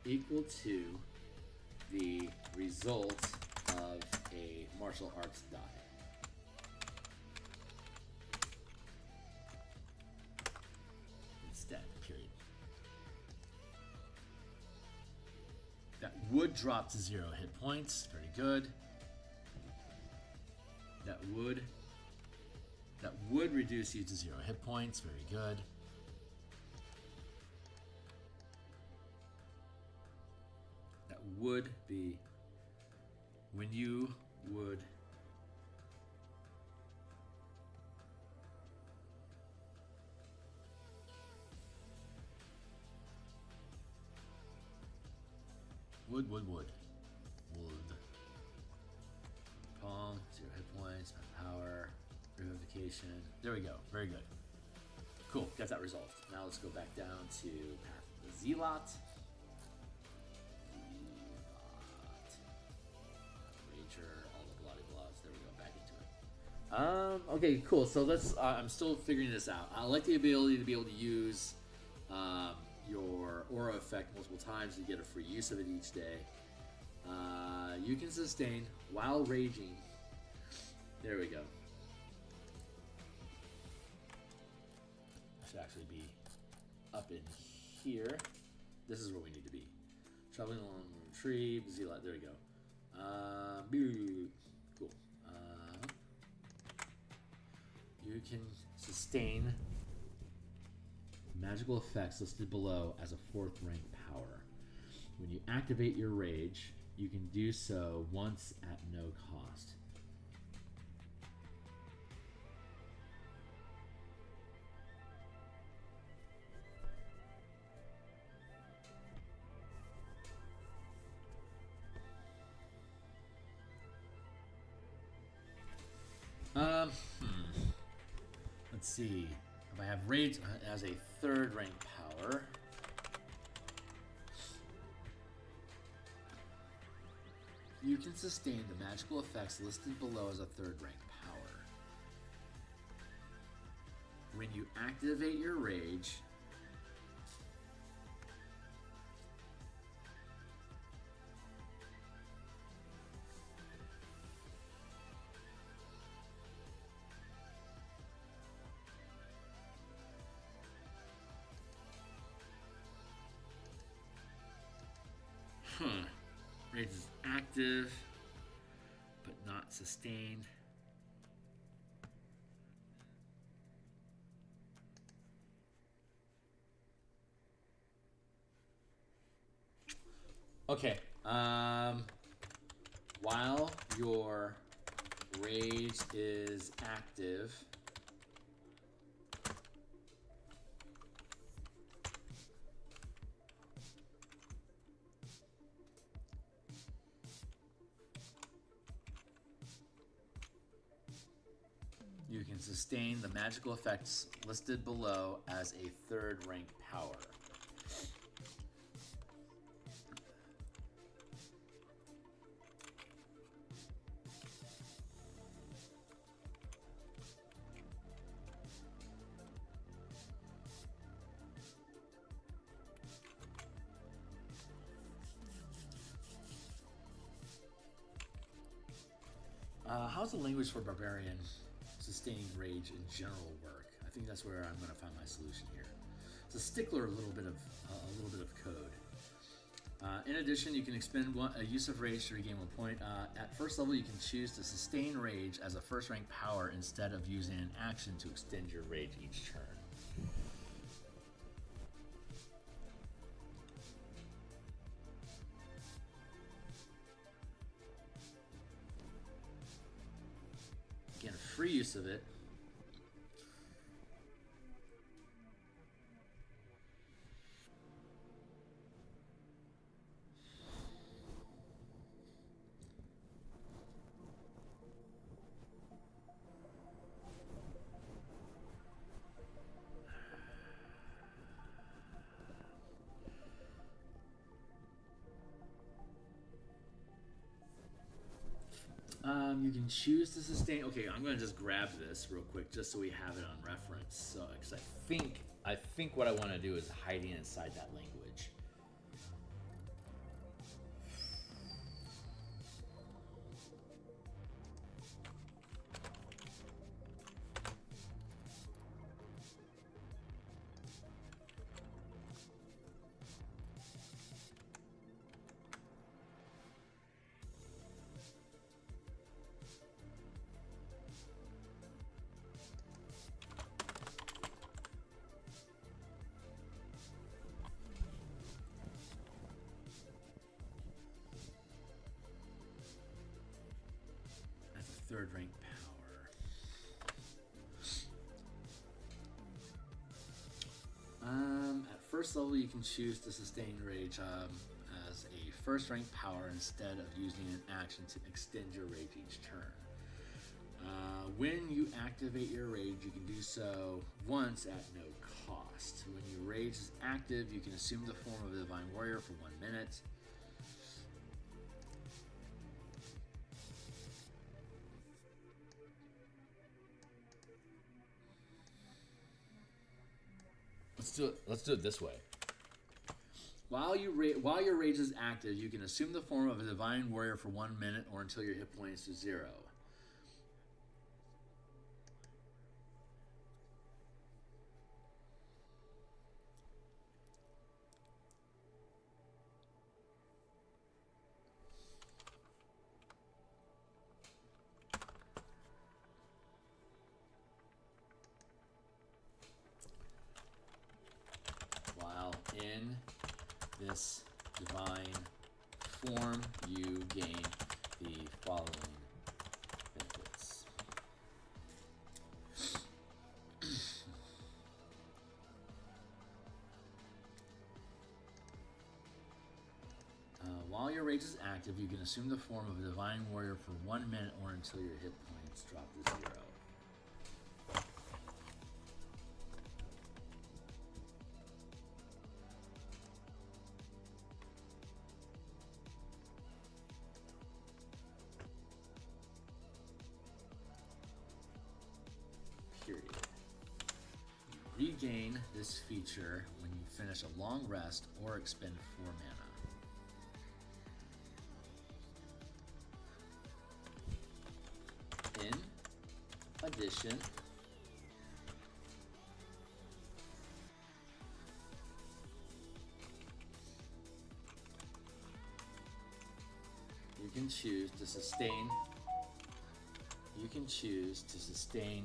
equal to the result of a martial arts die. Instead, period. That would drop to 0 hit points. Very good. That would reduce you to 0 hit points. Very good. That would be when you would would palm, 0 hit points, power, revivification. There we go. Very good. Cool. Got that resolved. Now let's go back down to Path of the Zealot. Okay, cool. So let's. I'm still figuring this out. I like the ability to be able to use your aura effect multiple times. You get a free use of it each day. You can sustain while raging. There we go. Should actually be up in here. This is where we need to be. Traveling along the tree, Zealot. There we go. Cool. You can sustain magical effects listed below as a 4th rank power. When you activate your rage, you can do so once at no cost. Let's see. If I have rage as a 3rd rank power, you can sustain the magical effects listed below as a 3rd rank power. When you activate your rage, rage is active, but not sustained. Okay. While your rage is active, you can sustain the magical effects listed below as a 3rd rank power. How's the language for Barbarian sustaining rage in general work? I think that's where I'm going to find my solution here. It's a stickler, a little bit of code. In addition, you can expend a use of rage to regain 1 point. At 1st level, you can choose to sustain rage as a 1st rank power instead of using an action to extend your rage each turn. Again, free use of it. You can choose to sustain. Okay, I'm gonna just grab this real quick, just so we have it on reference. So, because I think what I want to do is hiding inside that language. Third rank power. At 1st level, you can choose to sustain rage as a 1st rank power instead of using an action to extend your rage each turn. When you activate your rage, you can do so once at no cost. When your rage is active, you can assume the form of a divine warrior for 1 minute. Let's do it. Let's do it this way. While your rage is active, you can assume the form of a divine warrior for 1 minute or until your hit points to 0. While in this divine form, you gain the following benefits. While your rage is active, you can assume the form of a divine warrior for 1 minute or until your hit points drop to 0. Period. You regain this feature when you finish a long rest or expend 4 mana. In addition, you can choose to sustain. You can choose to sustain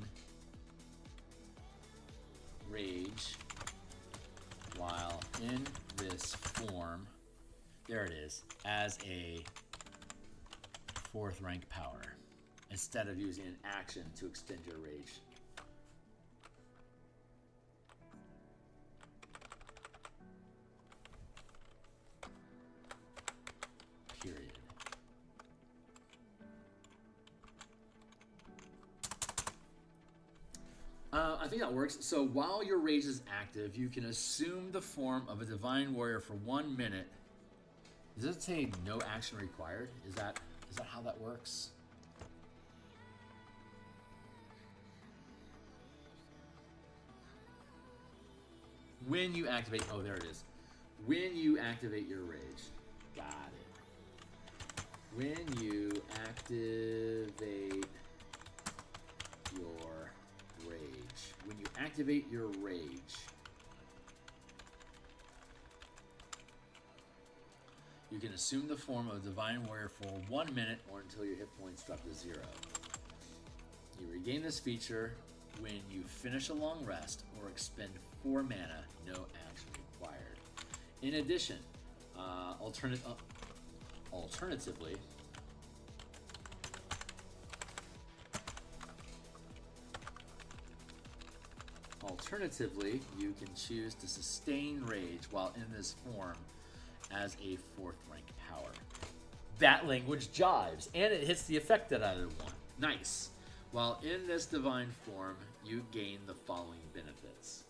rage while in this form. There it is, as a 4th rank power, instead of using an action to extend your rage. Period. I think that works. So while your rage is active, you can assume the form of a divine warrior for 1 minute. Does it say no action required? Is that how that works? When you activate, oh, there it is. When you activate your rage. Got it. When you activate your rage. When you activate your rage, you can assume the form of a divine warrior for 1 minute or until your hit points drop to 0. You regain this feature when you finish a long rest or expend 4 mana, no action required. In addition, alternatively, you can choose to sustain rage while in this form as a 4th rank power. That language jives, and it hits the effect that I want. Nice. While in this divine form, you gain the following benefits.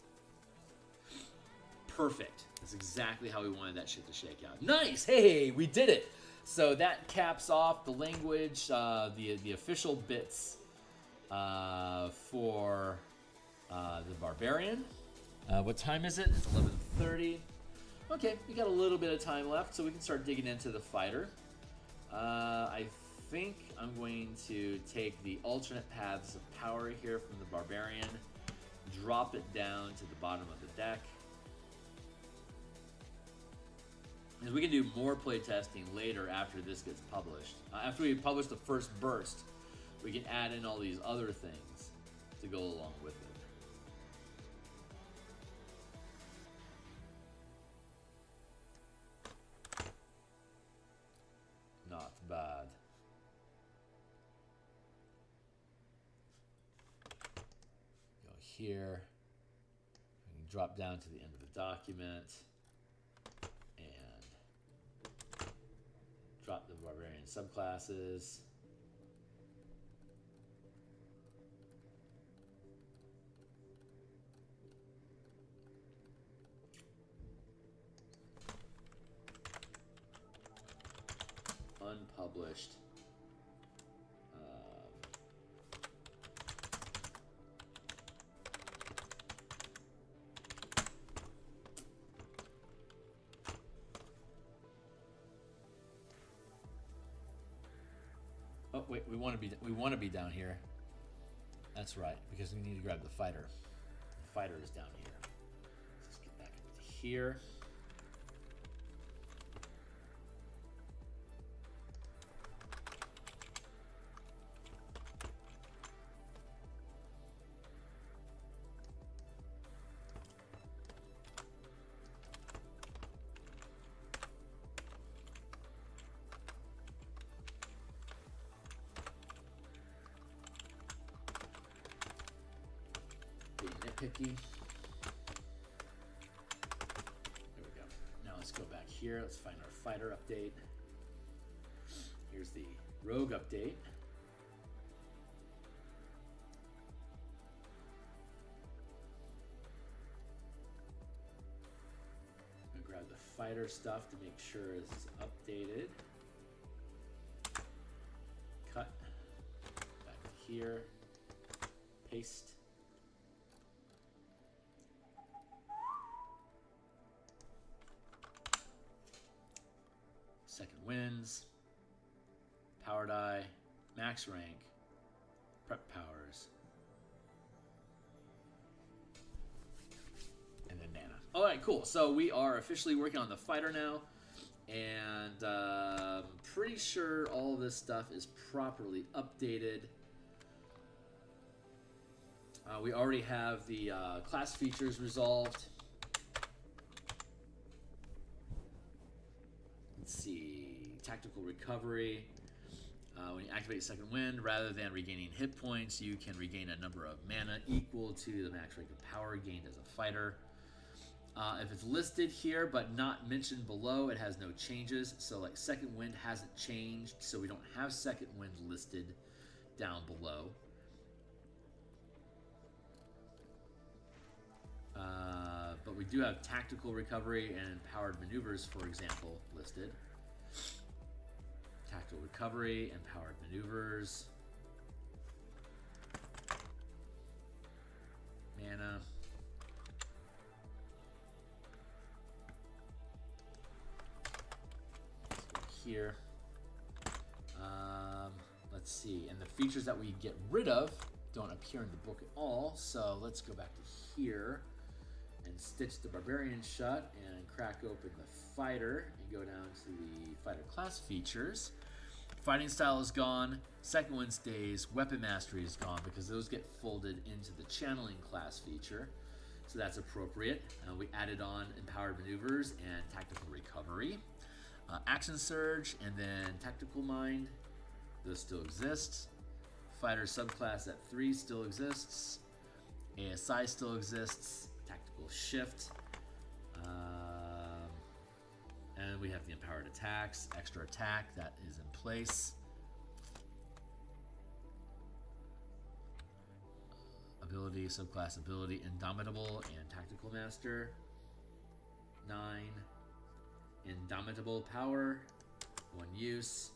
Perfect. That's exactly how we wanted that shit to shake out. Nice. Hey, we did it. So that caps off the language, the official bits for the Barbarian. What time is it? It's 11:30. Okay, we got a little bit of time left, so we can start digging into the fighter. I think I'm going to take the alternate paths of power here from the Barbarian, drop it down to the bottom of the deck. And we can do more playtesting later after this gets published. After we publish the first burst, we can add in all these other things to go along with it. Not bad. Go here. We can drop down to the end of the document and drop the Barbarian subclasses. Unpublished. wait, we want to be down here. That's right, because we need to grab the fighter. The fighter is down here. Let's get back up to here. Nitpicky. There we go. Now let's go back here. Let's find our fighter update. Here's the rogue update. I'm gonna grab the fighter stuff to make sure it's updated. Cut. Back to here. Paste. Second wins, power die, max rank, prep powers, and then mana. All right, cool. So we are officially working on the fighter now, and pretty sure all of this stuff is properly updated. We already have the class features resolved. Let's see, tactical recovery. When you activate Second Wind, rather than regaining hit points, you can regain a number of mana equal to the max rank of power gained as a fighter. If it's listed here but not mentioned below, it has no changes. So like Second Wind hasn't changed, so we don't have Second Wind listed down below. But we do have tactical recovery and empowered maneuvers, for example, listed. Tactical recovery, empowered maneuvers, mana, let's go here. Let's see, and the features that we get rid of don't appear in the book at all, so let's go back to here and stitch the Barbarian shut and crack open the fighter and go down to the fighter class features. Fighting style is gone, Second Wind stays, weapon mastery is gone because those get folded into the channeling class feature, so that's appropriate. We added on empowered maneuvers and tactical recovery. Action surge and then tactical mind, those still exist. Fighter subclass at 3 still exists. ASI still exists. Tactical shift, and we have the empowered attacks, extra attack that is in place. Ability, subclass ability, Indomitable and Tactical Master. 9, Indomitable power, 1 use,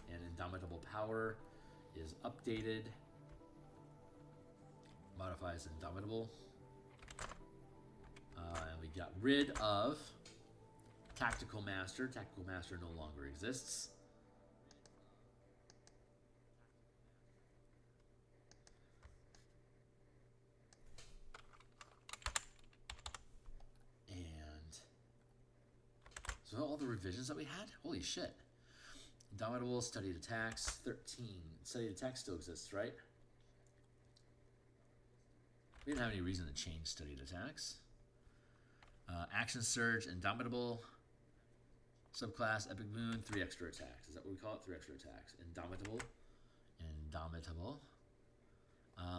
and Indomitable power is updated. Modifies Indomitable. And we got rid of Tactical Master. Tactical Master no longer exists. And so all the revisions that we had? Holy shit. Indomitable, studied attacks, 13. Studied attacks still exists, right? We didn't have any reason to change studied attacks. Action Surge, Indomitable, subclass, Epic Moon, 3 extra attacks. Is that what we call it? 3 extra attacks. Indomitable. Indomitable.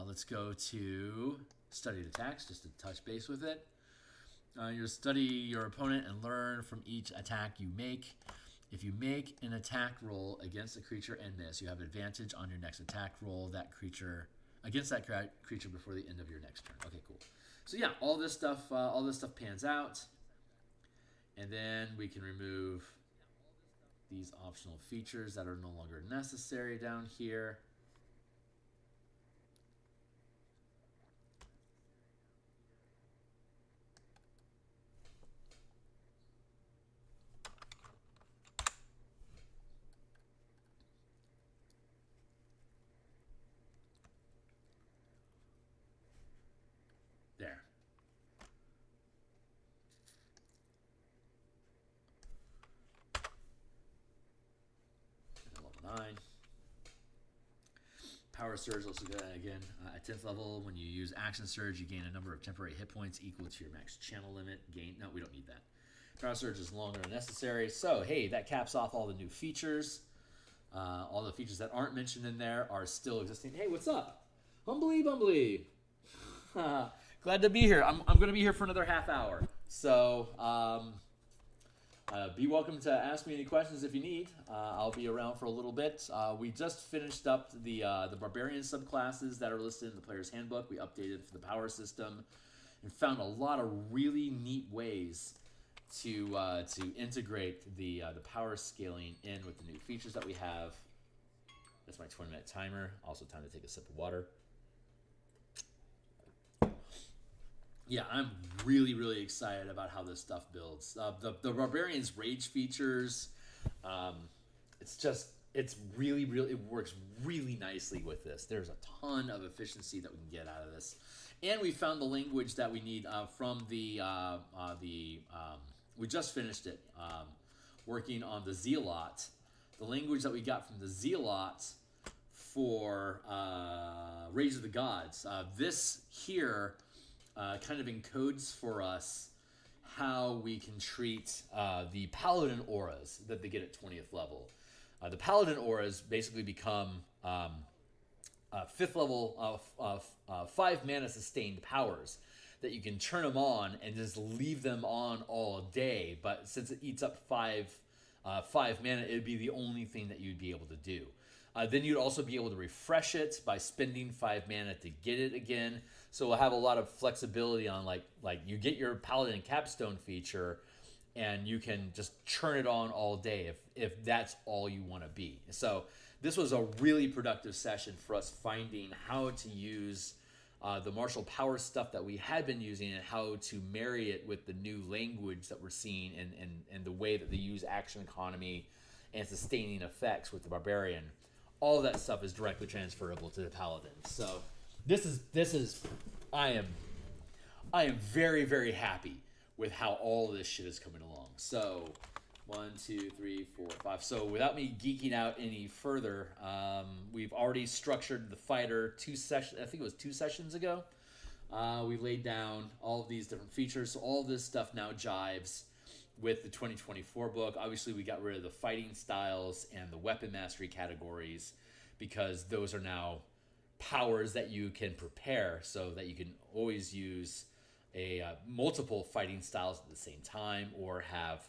Let's go to studied attacks, just to touch base with it. You'll study your opponent and learn from each attack you make. If you make an attack roll against a creature and miss, you have advantage on your next attack roll against that creature before the end of your next turn. Okay, cool. So yeah, all this stuff pans out, and then we can remove these optional features that are no longer necessary down here. fine. Power Surge, also good. Again, at 10th level, when you use Action Surge, you gain a number of temporary hit points equal to your max channel limit. No, we don't need that. Power Surge is longer than necessary. So, hey, that caps off all the new features. All the features that aren't mentioned in there are still existing. Hey, what's up? Humbly Bumbly. Glad to be here. I'm going to be here for another half hour. So, be welcome to ask me any questions if you need. I'll be around for a little bit. We just finished up the Barbarian subclasses that are listed in the player's handbook. We updated for the power system and found a lot of really neat ways to integrate the power scaling in with the new features that we have. That's my 20-minute timer. Also time to take a sip of water. Yeah, I'm really, really excited about how this stuff builds. The Barbarian's Rage features, it works really nicely with this. There's a ton of efficiency that we can get out of this. And we found the language that we need from we just finished it, working on the Zealot. The language that we got from the Zealot for Rage of the Gods. This here kind of encodes for us how we can treat the Paladin auras that they get at 20th level. The Paladin auras basically become 5th level 5 mana sustained powers that you can turn them on and just leave them on all day. But since it eats up 5 mana, it would be the only thing that you'd be able to do. Then you'd also be able to refresh it by spending 5 mana to get it again. So we'll have a lot of flexibility on like you get your Paladin Capstone feature, and you can just churn it on all day if that's all you want to be. So this was a really productive session for us finding how to use the martial power stuff that we had been using and how to marry it with the new language that we're seeing and the way that they use action economy and sustaining effects with the Barbarian. All of that stuff is directly transferable to the Paladin. So I am very, very happy with how all this shit is coming along. So 1, 2, 3, 4, 5. So without me geeking out any further, we've already structured the fighter 2 sessions. I think it was 2 sessions ago. We laid down all of these different features. So all of this stuff now jives with the 2024 book. Obviously, we got rid of the fighting styles and the weapon mastery categories because those are now powers that you can prepare so that you can always use multiple fighting styles at the same time, or have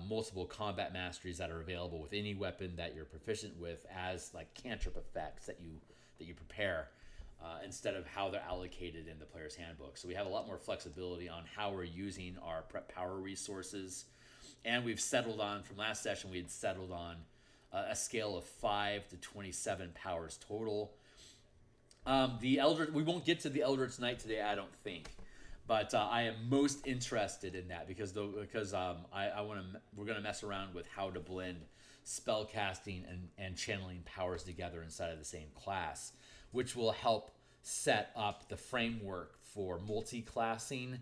multiple combat masteries that are available with any weapon that you're proficient with as like cantrip effects that you prepare instead of how they're allocated in the player's handbook. So we have a lot more flexibility on how we're using our prep power resources, and we've settled on, from last session we had settled on a scale of 5 to 27 powers total. The Elder, we won't get to the Eldritch Knight today, I don't think, but I am most interested in that because we're gonna mess around with how to blend spellcasting and channeling powers together inside of the same class, which will help set up the framework for multi-classing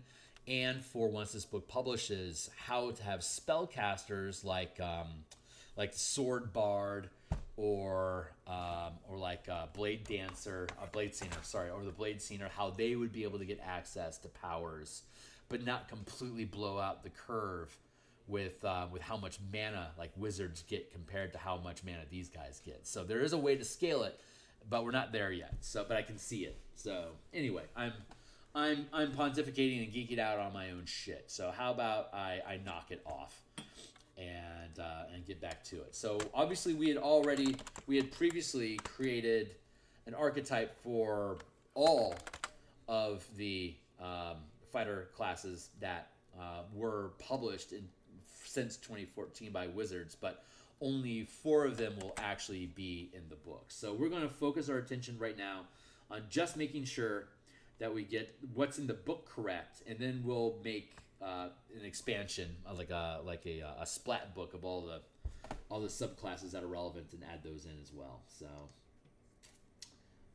and for, once this book publishes, how to have spellcasters like Sword Bard or Blade Singer, or the Blade Singer, how they would be able to get access to powers, but not completely blow out the curve with how much mana like wizards get compared to how much mana these guys get. So there is a way to scale it, but we're not there yet. So, but I can see it. So anyway, I'm pontificating and geeking out on my own shit. So how about I knock it off and get back to it. So obviously we had previously created an archetype for all of the fighter classes that were published since 2014 by Wizards, but only 4 of them will actually be in the book. So we're going to focus our attention right now on just making sure that we get what's in the book correct, and then we'll make an expansion, like a splat book of all the subclasses that are relevant, and add those in as well. So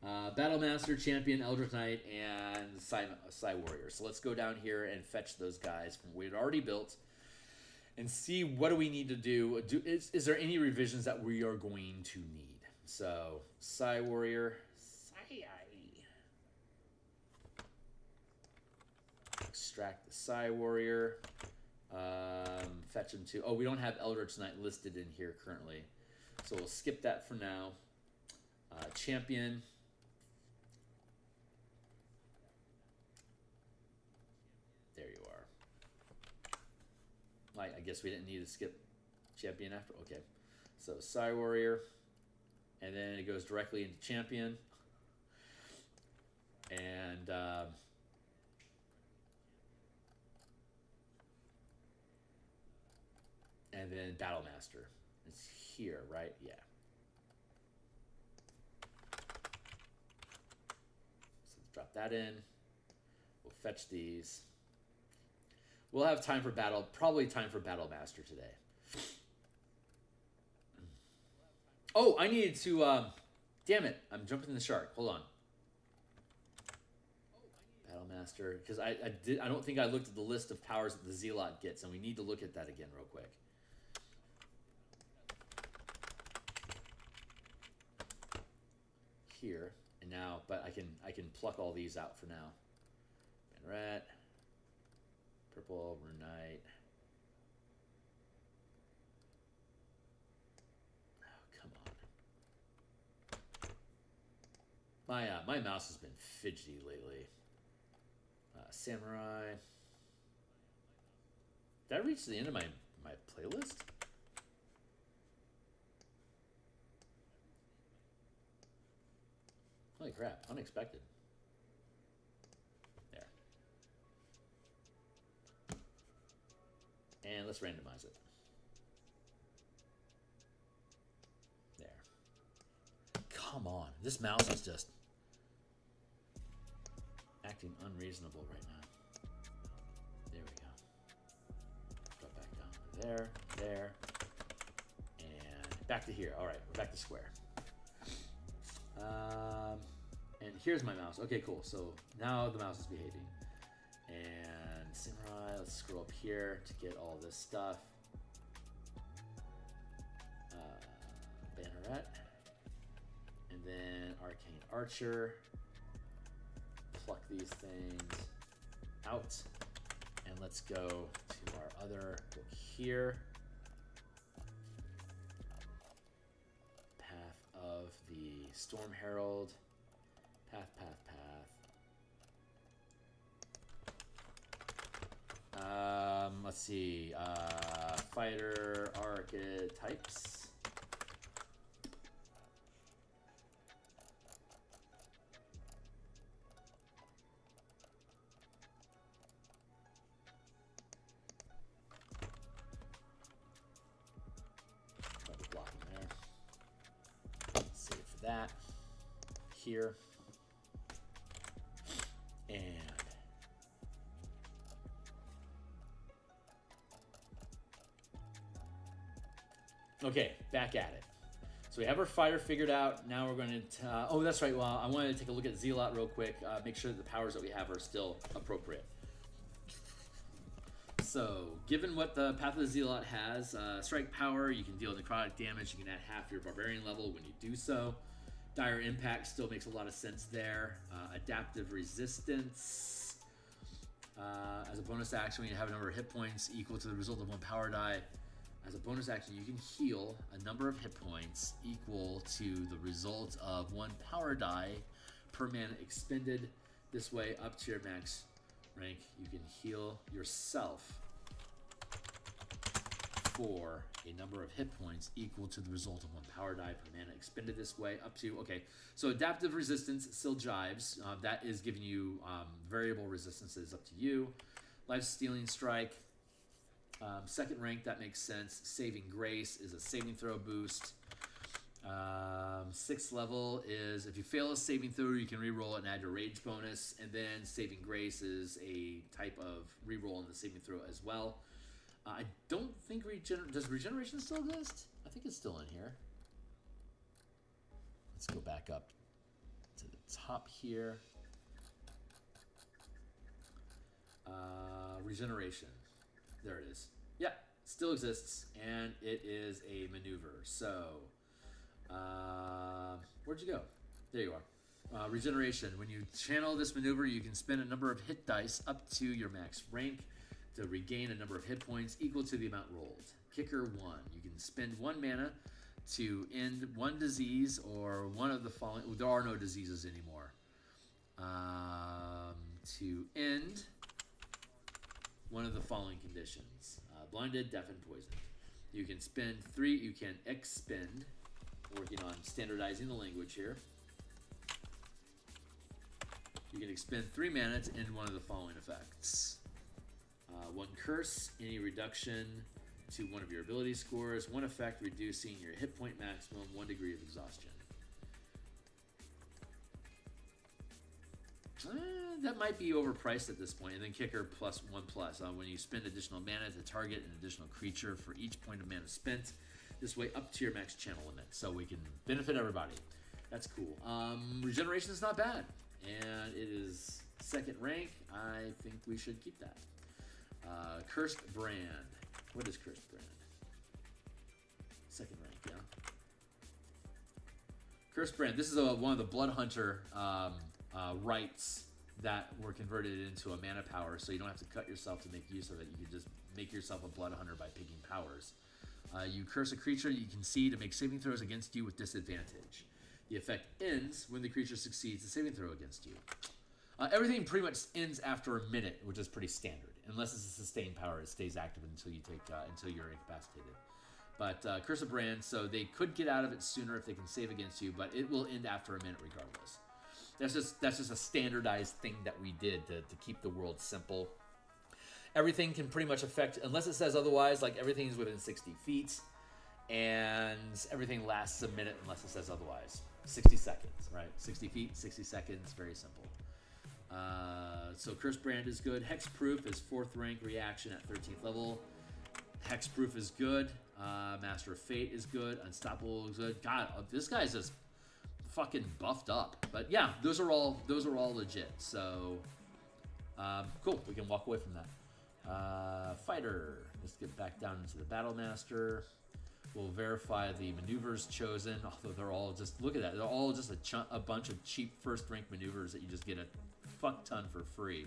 Battlemaster, Champion, Eldritch Knight, and Psy Warrior. So let's go down here and fetch those guys from what we had already built. and see what do we need to do. Is there any revisions that we are going to need? So, Psy Warrior. Extract the Psy Warrior. Fetch him to... Oh, we don't have Eldritch Knight listed in here currently. So we'll skip that for now. Champion. There you are. I guess we didn't need to skip Champion after. Okay. So Psy Warrior. And then it goes directly into Champion. And... and then Battle Master. It's here, right? Yeah. So let's drop that in. We'll fetch these. We'll have time for battle, probably time for Battle Master today. Oh, I needed to, damn it. I'm jumping the shark. Hold on. Battle Master, because I don't think I looked at the list of powers that the Zealot gets, and we need to look at that again real quick. Here and now, but I can pluck all these out for now. Rat, purple, Rune Knight. Oh, come on. My mouse has been fidgety lately. Samurai. Did I reach the end of my playlist? Holy crap, unexpected. There. And let's randomize it. There. Come on, this mouse is just acting unreasonable right now. There we go. Drop back down there, and back to here. All right, we're back to square. And here's my mouse. Okay, cool. So now the mouse is behaving. And Samurai, let's scroll up here to get all this stuff. Banneret. And then Arcane Archer. Pluck these things out. And let's go to our other book here. Path of the Storm Herald. Path. Let's see. Fighter archetypes. Try to block them there. Save for that. Here. And okay, back at it. So we have our fighter figured out. Now we're going to... oh, that's right. Well, I wanted to take a look at Zealot real quick. Make sure that the powers that we have are still appropriate. So, given what the Path of the Zealot has, strike power, you can deal necrotic damage. You can add half your barbarian level when you do so. Dire Impact still makes a lot of sense there. Adaptive Resistance. As a bonus action, when you have a number of hit points equal to the result of one power die, as a bonus action, you can heal a number of hit points equal to the result of one power die per mana expended. This way, up to your max rank, you can heal yourself for a number of hit points equal to the result of one power die per mana expended this way up to, okay, so adaptive resistance still jives. That is giving you variable resistances up to you. Life Stealing Strike, second rank, that makes sense. Saving Grace is a saving throw boost. 6th level is if you fail a saving throw, you can reroll it and add your rage bonus. And then Saving Grace is a type of reroll in the saving throw as well. I don't think does regeneration still exist? I think it's still in here. Let's go back up to the top here. Regeneration. There it is. Yeah, still exists, and it is a maneuver. So, where'd you go? There you are. Regeneration. When you channel this maneuver, you can spend a number of hit dice up to your max rank to regain a number of hit points equal to the amount rolled. Kicker 1. You can spend 1 mana to end 1 disease or one of the following. There are no diseases anymore. To end one of the following conditions: blinded, deafened, poisoned. You can spend 3. You can expend. Working on standardizing the language here. You can expend 3 mana to end one of the following effects: 1 curse, any reduction to one of your ability scores, 1 effect reducing your hit point maximum, 1 degree of exhaustion. That might be overpriced at this point. And then kicker plus 1+. When you spend additional mana to target an additional creature for each point of mana spent, this way up to your max channel limit. So we can benefit everybody. That's cool. Regeneration is not bad. And it is 2nd rank. I think we should keep that. Cursed Brand. What is Cursed Brand? 2nd rank, yeah. Cursed Brand. This is one of the Blood Hunter rights that were converted into a mana power, so you don't have to cut yourself to make use of it. You can just make yourself a Blood Hunter by picking powers. You curse a creature you can see to make saving throws against you with disadvantage. The effect ends when the creature succeeds a saving throw against you. Everything pretty much ends after a minute, which is pretty standard. Unless it's a sustained power, it stays active until you until you're incapacitated. But Curse of Brand, so they could get out of it sooner if they can save against you, but it will end after a minute regardless. That's just a standardized thing that we did to keep the world simple. Everything can pretty much affect, unless it says otherwise, like everything is within 60 feet, and everything lasts a minute unless it says otherwise. 60 seconds, right? 60 feet, 60 seconds, very simple. So Curse Brand is good. Hexproof is 4th rank reaction at 13th level. Hexproof is good. Master of Fate is good. Unstoppable is good. God, this guy's just fucking buffed up. But yeah, those are all legit. So cool. We can walk away from that. Fighter. Let's get back down into the Battle Master. We'll verify the maneuvers chosen. Although they're all just, look at that. They're all just a bunch of cheap 1st rank maneuvers that you just get a fuck ton for free.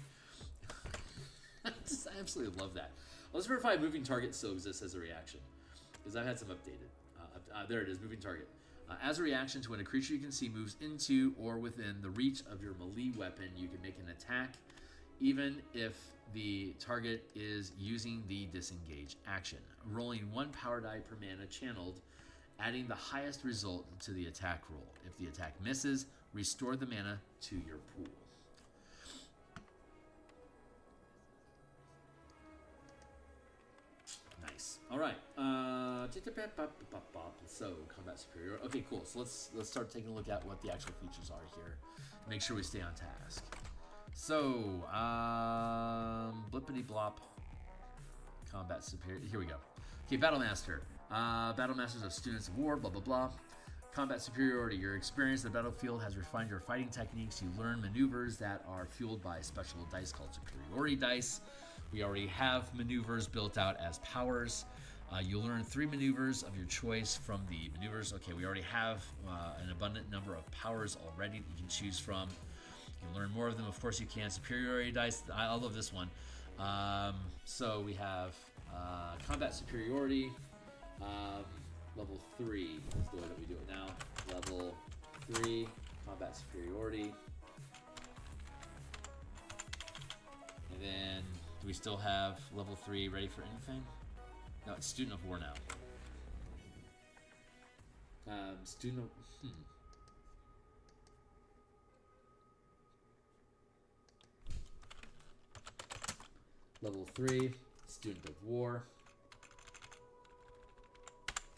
I absolutely love that. Let's verify moving target still exists as a reaction, because I've had some updated. There it is, moving target. As a reaction to when a creature you can see moves into or within the reach of your melee weapon, you can make an attack, even if the target is using the disengage action. Rolling 1 power die per mana channeled, adding the highest result to the attack roll. If the attack misses, restore the mana to your pool. Nice. All right. So combat superior. Okay, cool. So let's start taking a look at what the actual features are here. Make sure we stay on task. So blippity blop. Combat superior. Here we go. Okay, Battle Master. Battle Masters are students of war. Blah blah blah. Combat superiority. Your experience in the battlefield has refined your fighting techniques. You learn maneuvers that are fueled by special dice called superiority dice. We already have maneuvers built out as powers. You'll learn 3 maneuvers of your choice from the maneuvers. Okay, we already have an abundant number of powers already that you can choose from. You can learn more of them. Of course you can. Superiority dice. I love this one. So we have combat superiority. Level 3 is the way that we do it now. Level 3, combat superiority. And then, do we still have level 3 ready for anything? No, it's Student of War now. Student of... Level 3, Student of War.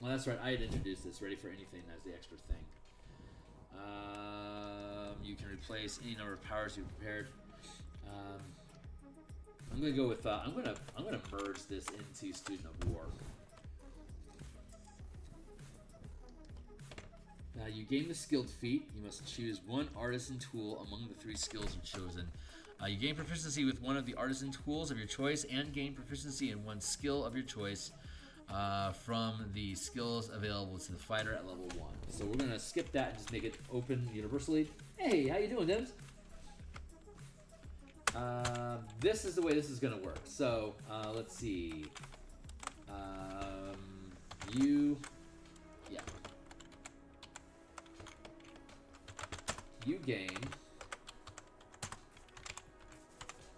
Well, that's right. I had introduced this. Ready for anything as the extra thing. You can replace any number of powers you've prepared. I'm gonna go with. I'm gonna merge this into Student of War. You gain the skilled feat. You must choose 1 artisan tool among the 3 skills you've chosen. You gain proficiency with one of the artisan tools of your choice and gain proficiency in one skill of your choice from the skills available to the fighter at level 1. So we're going to skip that and just make it open universally. Hey, how you doing, Dems? This is the way this is going to work. So let's see. You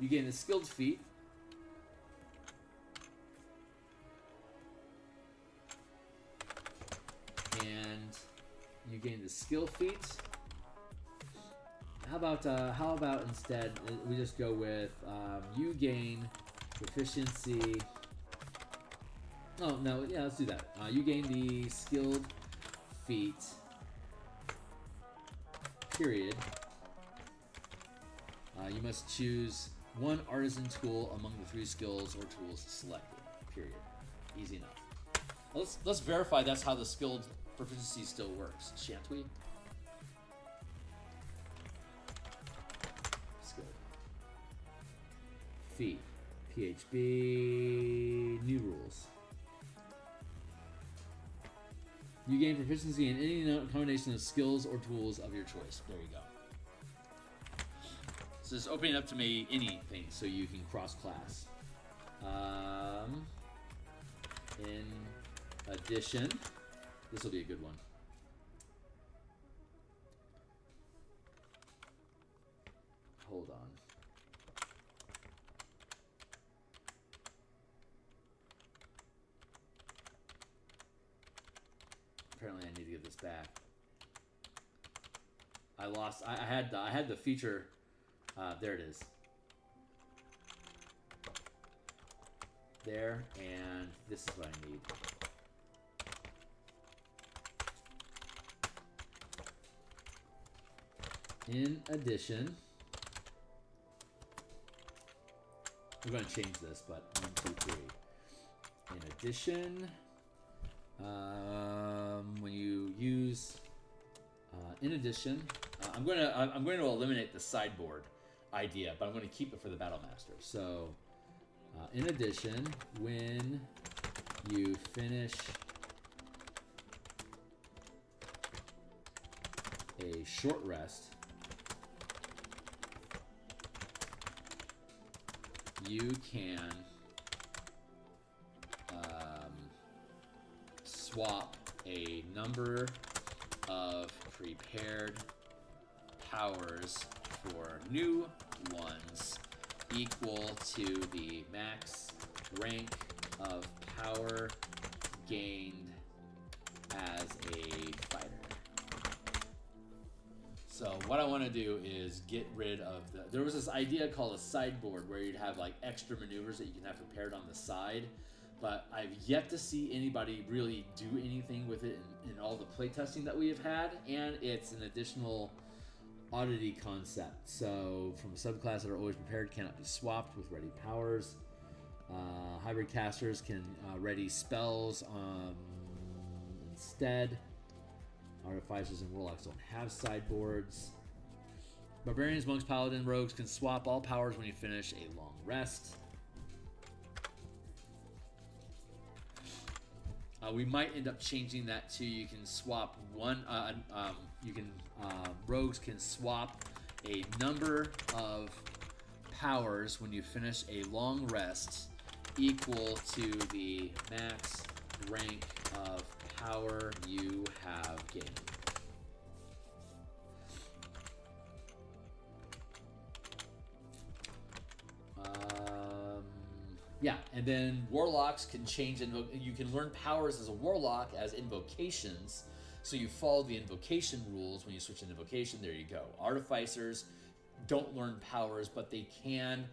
gain the skilled feat. And you gain the skill feat. How about instead we just go with you gain proficiency. Oh no, yeah, let's do that. You gain the skilled feat. Period. You must choose one artisan tool among the 3 skills or tools selected. Period. Easy enough. Let's verify that's how the skilled proficiency still works, shan't we? Skilled. Feat. PHB. New rules. You gain proficiency in any combination of skills or tools of your choice. There you go. So it's opening up to me anything, so you can cross-class. In addition, this will be a good one. Hold on. Apparently I need to get this back. I had the feature, there it is. There, and this is what I need. In addition, we're going to change this, but 1, 2, 3. In addition, when you use, in addition, I'm going to eliminate the sideboard idea, but I'm going to keep it for the Battle Master. So, in addition, when you finish a short rest, you can swap a number of prepared powers for new ones equal to the max rank of power gained as a fighter. So what I want to do is get rid of there was this idea called a sideboard where you'd have like extra maneuvers that you can have prepared on the side, but I've yet to see anybody really do anything with it in all the playtesting that we have had, and it's an additional oddity concept. So from subclasses that are always prepared cannot be swapped with ready powers. Hybrid casters can ready spells instead. Artificers and Warlocks don't have sideboards. Barbarians, monks, paladin, rogues can swap all powers when you finish a long rest. We might end up changing that to you can swap one. Rogues can swap a number of powers when you finish a long rest equal to the max rank of power you have gained. Yeah, and then warlocks can change. You can learn powers as a warlock as invocations. So you follow the invocation rules when you switch an invocation. There you go. Artificers don't learn powers, but they can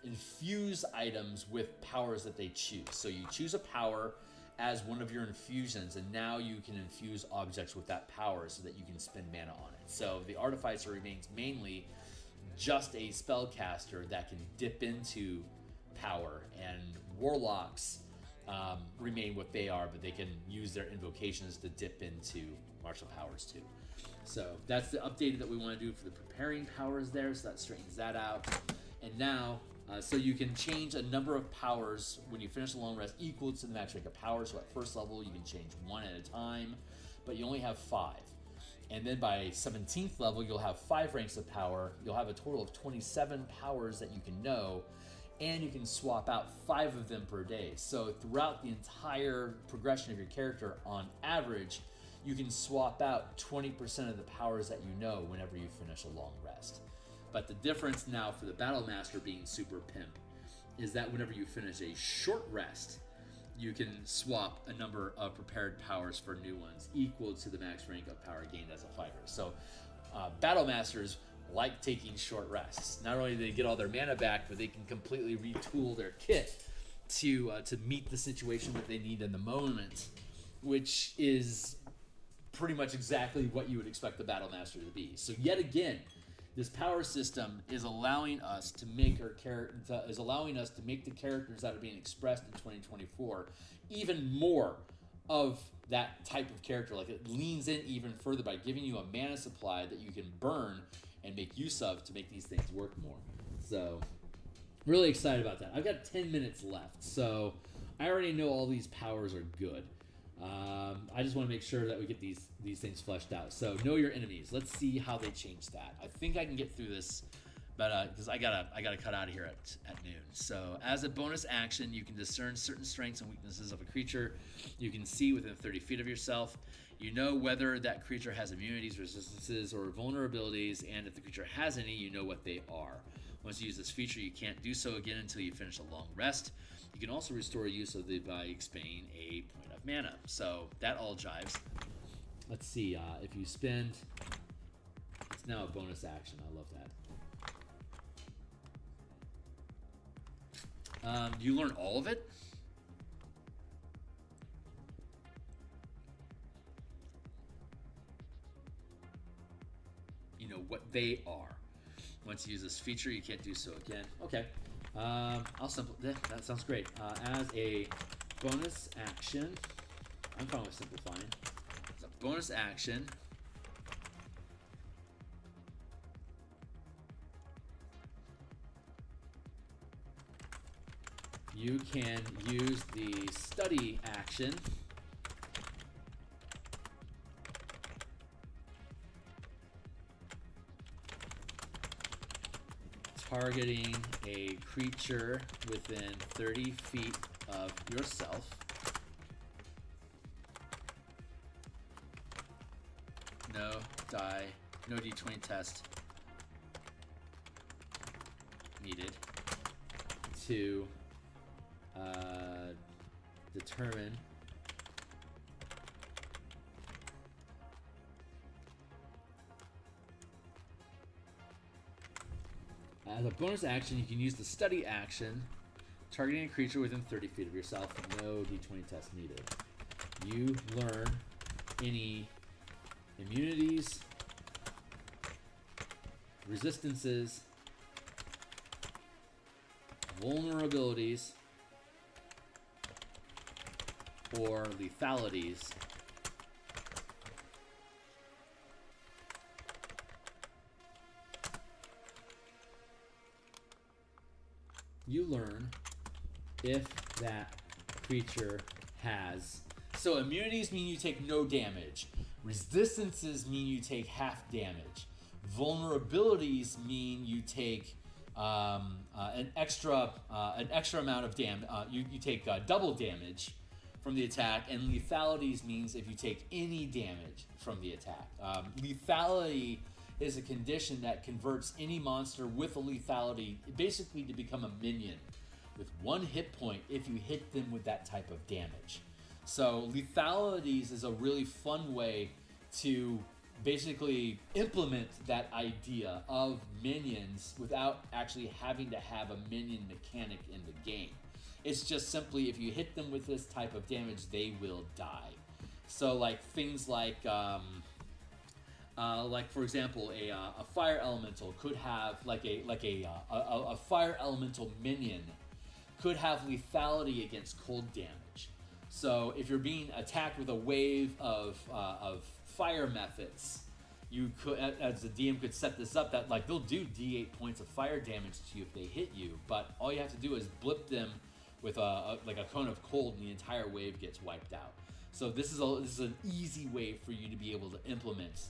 infuse items with powers that they choose. So you choose a power as one of your infusions, and now you can infuse objects with that power so that you can spend mana on it. So the artificer remains mainly just a spellcaster that can dip into power, and warlocks remain what they are, but they can use their invocations to dip into martial powers too. So that's the update that we want to do for the preparing powers there, so that straightens that out. And now, so you can change a number of powers when you finish a long rest equal to the max rank of power. So at first level, you can change 1 at a time, but you only have 5. And then by 17th level, you'll have 5 ranks of power. You'll have a total of 27 powers that you can know, and you can swap out 5 of them per day. So throughout the entire progression of your character, on average, you can swap out 20% of the powers that you know whenever you finish a long rest. But the difference now for the Battle Master being Super Pimp is that whenever you finish a short rest, you can swap a number of prepared powers for new ones equal to the max rank of power gained as a fighter. So Battle Masters like taking short rests. Not only do they get all their mana back, but they can completely retool their kit to meet the situation that they need in the moment, which is pretty much exactly what you would expect the Battle Master to be. So yet again, this power system is allowing us to make the characters that are being expressed in 2024 even more of that type of character. Like, it leans in even further by giving you a mana supply that you can burn and make use of to make these things work more. So really excited about that. I've got 10 minutes left, so I already know all these powers are good. I just want to make sure that we get these things fleshed out. So know your enemies. Let's see how they change that. I think I can get through this, but because I gotta cut out of here at noon. So as a bonus action, you can discern certain strengths and weaknesses of a creature. You can see within 30 feet of yourself. You know whether that creature has immunities, resistances, or vulnerabilities, and if the creature has any, you know what they are. Once you use this feature, you can't do so again until you finish a long rest. You can also restore use of it by expending a point of mana. So that all jives. Let's see, if you spend, it's now a bonus action. I love that. Do you learn all of it? You know what they are. Once you use this feature, you can't do so again. Okay. I'll simplify. That sounds great. As a bonus action, I'm fine with simplifying. As a bonus action, you can use the study action targeting a creature within 30 feet of yourself. No D20 test needed to determine as a bonus action. You can use the study action targeting a creature within 30 feet of yourself. No D20 test needed. You learn any immunities, resistances, vulnerabilities, or lethalities you learn if that creature has. So immunities mean you take no damage. Resistances mean you take half damage. Vulnerabilities mean you take an extra amount of damage. You take double damage from the attack, and lethalities means if you take any damage from the attack. Lethality is a condition that converts any monster with a lethality basically to become a minion with 1 hit point if you hit them with that type of damage. So lethalities is a really fun way to basically implement that idea of minions without actually having to have a minion mechanic in the game. It's just simply if you hit them with this type of damage, they will die. So like things like for example, a fire elemental could have a fire elemental minion could have lethality against cold damage. So if you're being attacked with a wave of fire methods, you could, as the DM, could set this up that like they'll do D8 points of fire damage to you if they hit you, but all you have to do is blip them with like a cone of cold, and the entire wave gets wiped out. So this is an easy way for you to be able to implement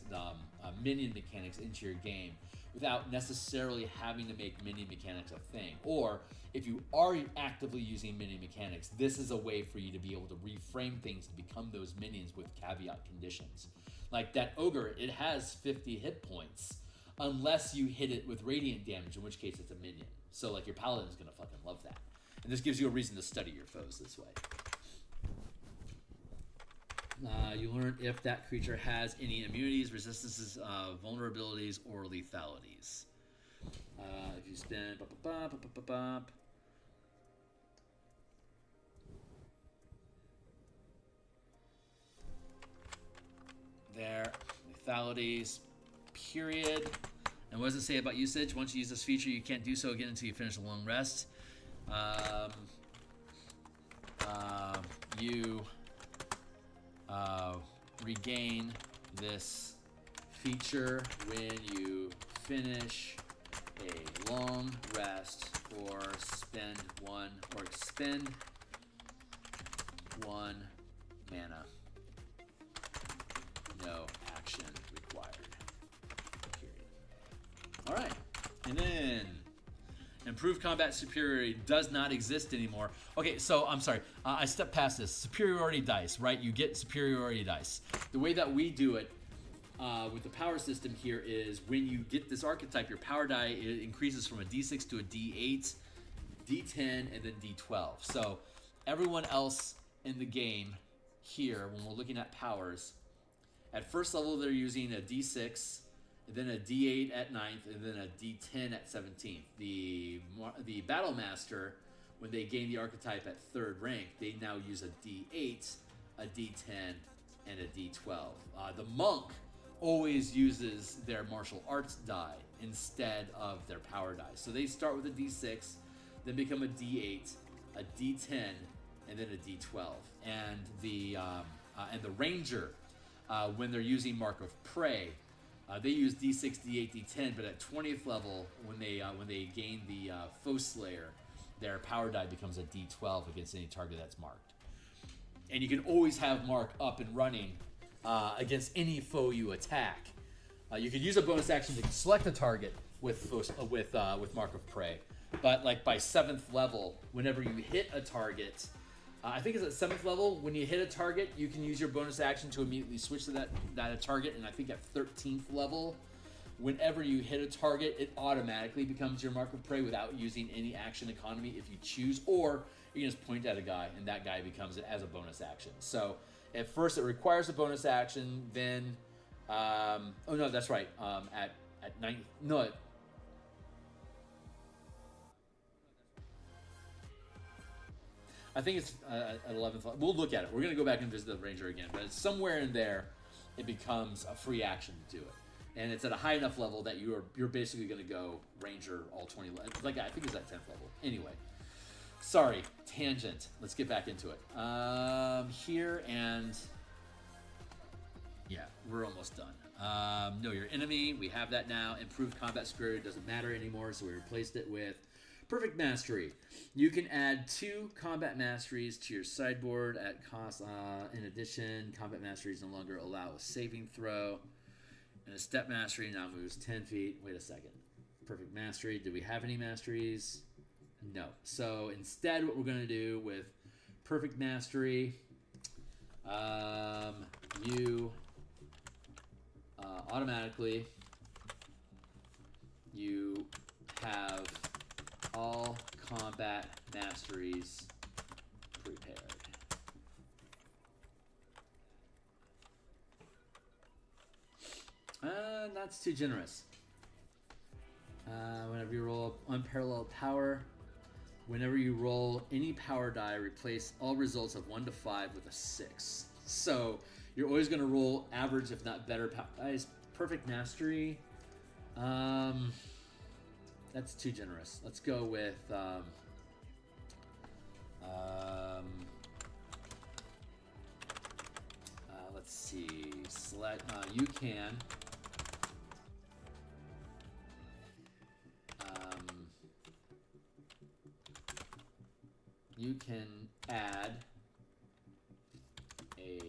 minion mechanics into your game without necessarily having to make minion mechanics a thing. Or if you are actively using minion mechanics, this is a way for you to be able to reframe things to become those minions with caveat conditions. Like that ogre, it has 50 hit points unless you hit it with radiant damage, in which case it's a minion. So like your paladin is gonna fucking love that. And this gives you a reason to study your foes this way. You learn if that creature has any immunities, resistances, vulnerabilities, or lethalities. If you spend... There. Lethalities. Period. And what does it say about usage? Once you use this feature, you can't do so again until you finish a long rest. You regain this feature when you finish a long rest or expend one mana. No action required. Period. All right, and then improved combat superiority does not exist anymore. Okay, so I'm sorry, I stepped past this. Superiority dice, right? You get superiority dice. The way that we do it with the power system here is when you get this archetype, your power die, it increases from a D6 to a D8, D10, and then D12. So everyone else in the game here, when we're looking at powers, at first level they're using a D6, and then a D8 at 9th, and then a D10 at 17th. The Battle Master, when they gain the archetype at 3rd rank, they now use a D8, a D10, and a D12. The Monk always uses their martial arts die instead of their power die. So they start with a D6, then become a D8, a D10, and then a D12. And the Ranger, when they're using Mark of Prey, they use D6, D8, D10, but at 20th level, when they gain the Foe Slayer, their power die becomes a D12 against any target that's marked. And you can always have Mark up and running against any foe you attack. You could use a bonus action to select a target with Mark of Prey, but like by 7th level, whenever you hit a target, I think it's at 7th level, when you hit a target, you can use your bonus action to immediately switch to that target, and I think at 13th level, whenever you hit a target, it automatically becomes your Mark of Prey without using any action economy if you choose, or you can just point at a guy, and that guy becomes it as a bonus action. So at first it requires a bonus action, then, oh no, that's right, at 9th, no, I think it's at 11th level. We'll look at it. We're going to go back and visit the Ranger again. But it's somewhere in there, it becomes a free action to do it. And it's at a high enough level that you're basically going to go Ranger all 20 levels. Like, I think it's at 10th level. Anyway. Sorry. Tangent. Let's get back into it. Here and... Yeah, we're almost done. Know your enemy. We have that now. Improved combat superiority doesn't matter anymore, so we replaced it with... Perfect Mastery. You can add 2 combat masteries to your sideboard at cost. In addition, combat masteries no longer allow a saving throw. And a step mastery now moves 10 feet. Wait a second. Perfect Mastery. Do we have any masteries? No. So instead, what we're going to do with Perfect Mastery, you automatically, you have all combat masteries prepared. That's too generous. Whenever you roll unparalleled power, whenever you roll any power die, replace all results of 1 to 5 with a 6. So you're always going to roll average, if not better, power dice. Perfect Mastery. That's too generous. Let's go with let's see. Select. You can you can add a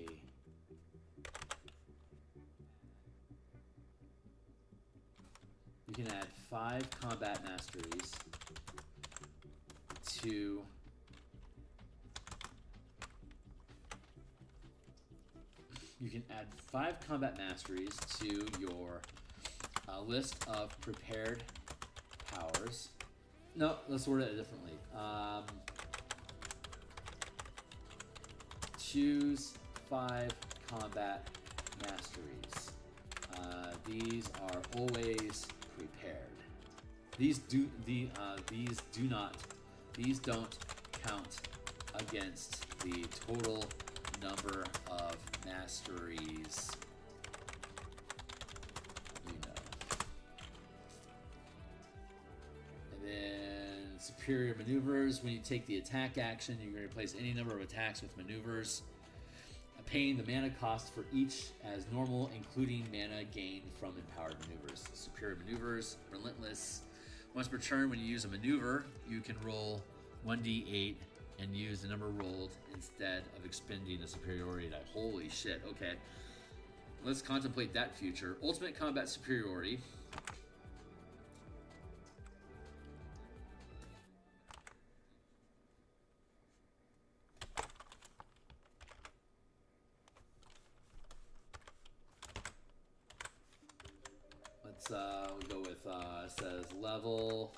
you can add 5 combat masteries to your list of prepared powers. No, let's word it differently. Choose 5 combat masteries. These are always prepared. These don't count against the total number of masteries. You know. And then superior maneuvers. When you take the attack action, you can replace any number of attacks with maneuvers, paying the mana cost for each as normal, including mana gained from empowered maneuvers. Superior maneuvers, relentless. Once per turn, when you use a maneuver, you can roll 1d8 and use the number rolled instead of expending a superiority die. Holy shit, okay. Let's contemplate that future. Ultimate combat superiority. We'll go with, it says level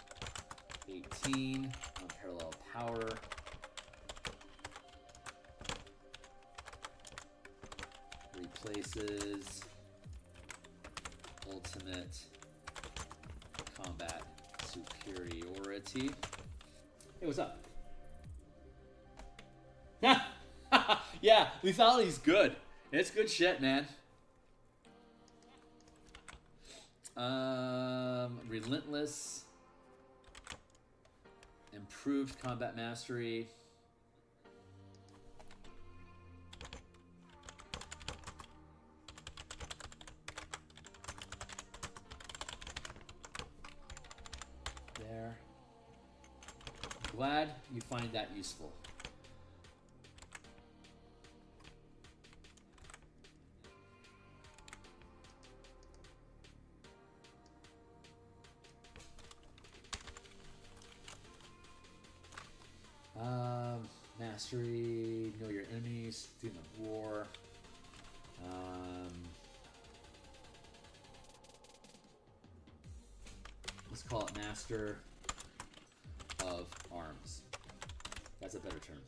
18, unparalleled power. Replaces ultimate combat superiority. Hey, what's up? Yeah, lethality's good. It's good shit, man. Relentless, improved combat mastery, there. Glad you find that useful. Mastery, know your enemies, student of war. Let's call it Master of Arms. That's a better term.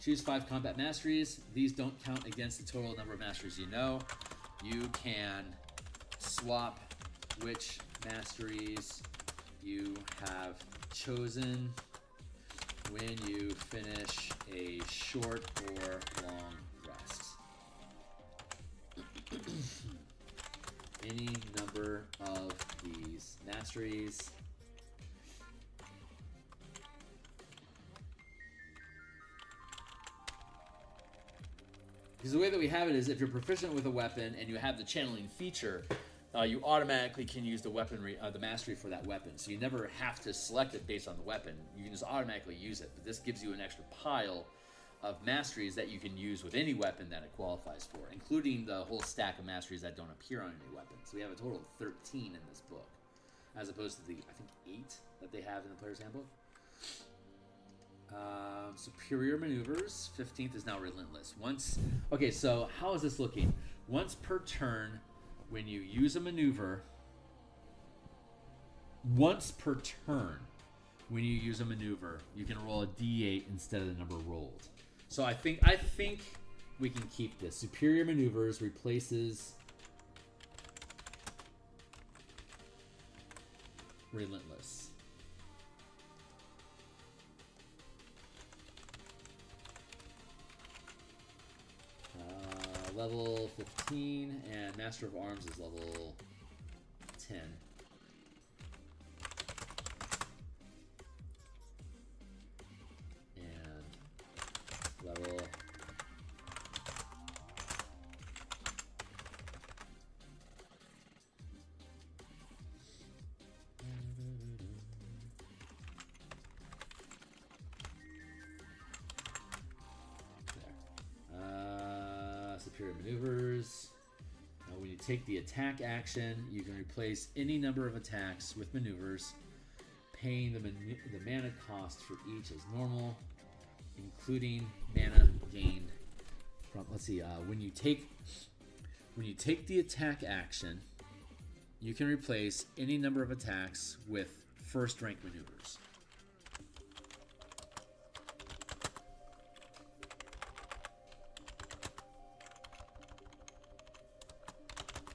Choose 5 combat masteries. These don't count against the total number of masteries you know. You can swap which masteries you have chosen when you finish a short or long rest. Any number of these masteries. Because the way that we have it is if you're proficient with a weapon and you have the channeling feature, you automatically can use the weaponry, the mastery for that weapon. So you never have to select it based on the weapon. You can just automatically use it. But this gives you an extra pile of masteries that you can use with any weapon that it qualifies for, including the whole stack of masteries that don't appear on any weapon. So we have a total of 13 in this book, as opposed to the, I think, 8 that they have in the Player's Handbook. Superior maneuvers. 15th is now relentless. Okay, so how is this looking? Once per turn, when you use a maneuver, you can roll a d8 instead of the number rolled. So I think we can keep this. Superior maneuvers replaces relentless. Level 15, and Master of Arms is level 10. And level... period maneuvers. When you take the attack action, you can replace any number of attacks with maneuvers, paying the mana cost for each as normal, including mana gained from. Let's see. When you take the attack action, you can replace any number of attacks with first rank maneuvers.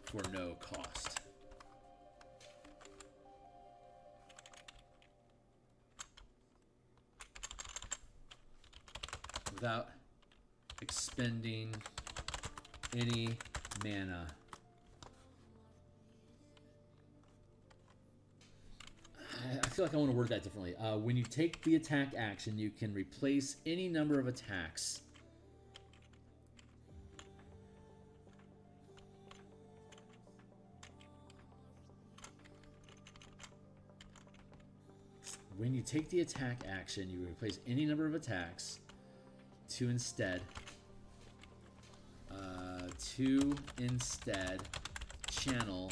For no cost. Without expending any mana. I feel like I want to word that differently. When you take the attack action, you can replace any number of attacks When you take the attack action, you replace any number of attacks to instead channel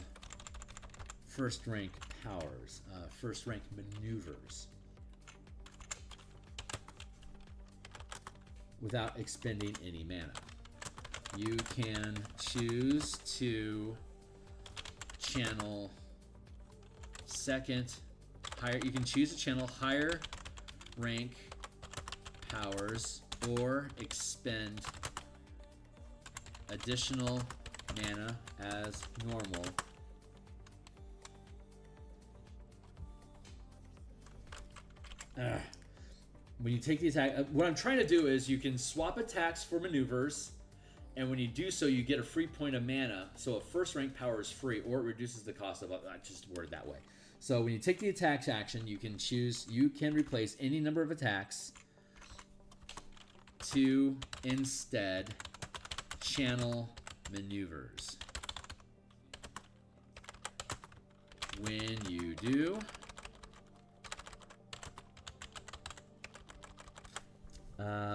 first rank powers, first rank maneuvers, without expending any mana. You can choose to channel you can choose to channel higher rank powers or expend additional mana as normal when you take the attack. What I'm trying to do is you can swap attacks for maneuvers, and when you do so, you get a free point of mana. So a first rank power is free, or it reduces the cost of. I just worded that way. So when you take the attack action, you can replace any number of attacks to instead channel maneuvers. When you do,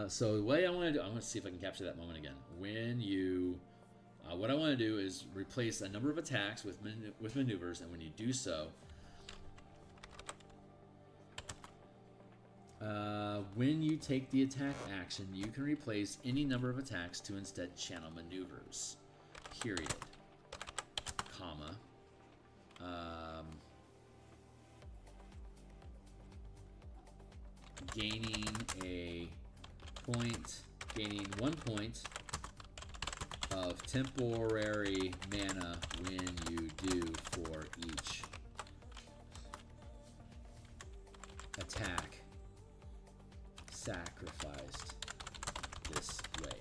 so the way I want to do, I'm going to see if I can capture that moment again. When you, what I want to do is replace a number of attacks with maneuvers, and when you do so, when you take the attack action, you can replace any number of attacks to instead channel maneuvers. Period. Comma. Gaining 1 point of temporary mana when you do for each attack sacrificed this way.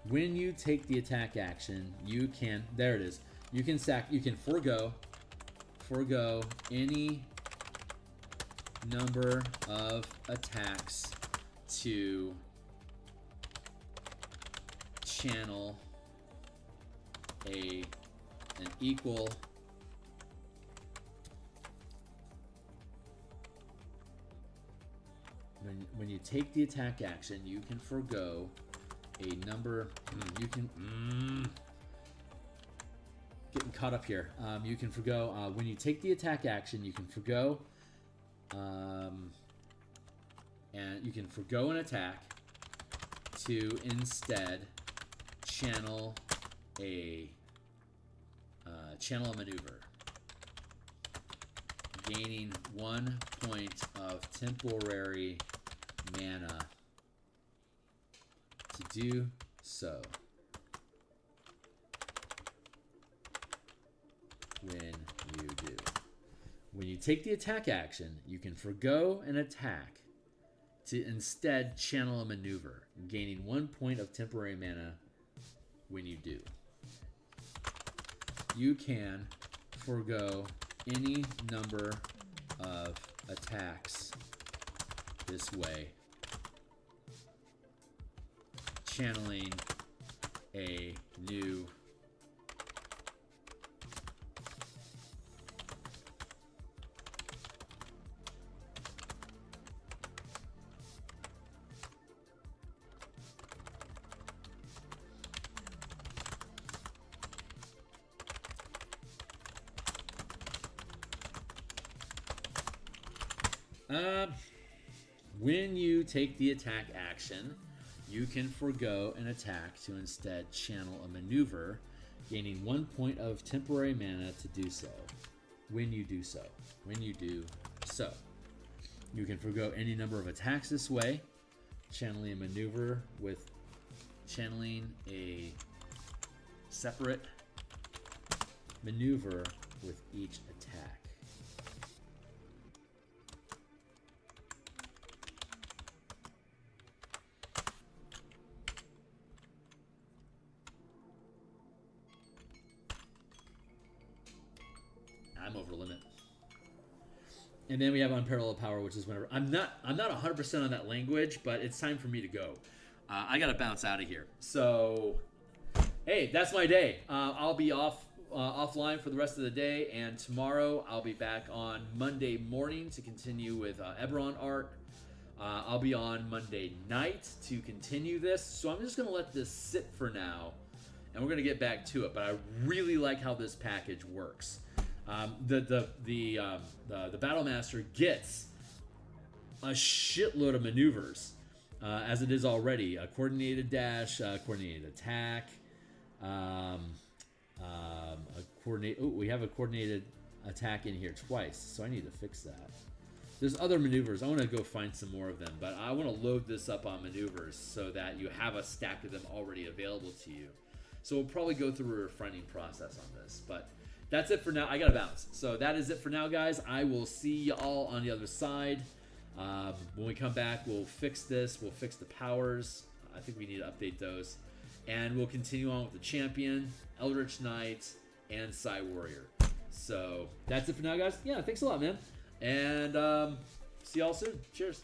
When you take the attack action, you can, there it is, you can forego any number of attacks to channel an equal when you take the attack action, you can forego a number. Getting caught up here. You can forgo when you take the attack action. You can forgo, and you can forgo an attack to instead channel a maneuver, gaining 1 point of temporary mana to do so. When you take the attack action, you can forgo an attack to instead channel a maneuver, gaining 1 point of temporary mana when you do. You can forgo any number of attacks this way, channeling a new When you take the attack action, you can forego an attack to instead channel a maneuver, gaining 1 point of temporary mana to do so. When you do so. You can forego any number of attacks this way, channeling a maneuver with channeling a separate maneuver with each attack. I'm over limit. And then we have Unparalleled Power, which is whenever I'm not 100% on that language, but it's time for me to go. I gotta bounce out of here. So, hey, that's my day. I'll be offline for the rest of the day, and tomorrow I'll be back on Monday morning to continue with Eberron art. I'll be on Monday night to continue this. So I'm just gonna let this sit for now, and we're gonna get back to it. But I really like how this package works. The Battle Master gets a shitload of maneuvers, as it is already. A coordinated dash, coordinated attack, we have a coordinated attack in here twice, so I need to fix that. There's other maneuvers. I want to go find some more of them, but I want to load this up on maneuvers so that you have a stack of them already available to you. So we'll probably go through a refining process on this, but that's it for now. I gotta bounce. So that is it for now, guys. I will see you all on the other side. When we come back, we'll fix this. We'll fix the powers. I think we need to update those. And we'll continue on with the champion, Eldritch Knight, and Psy Warrior. So that's it for now, guys. Yeah, thanks a lot, man. And see y'all soon. Cheers.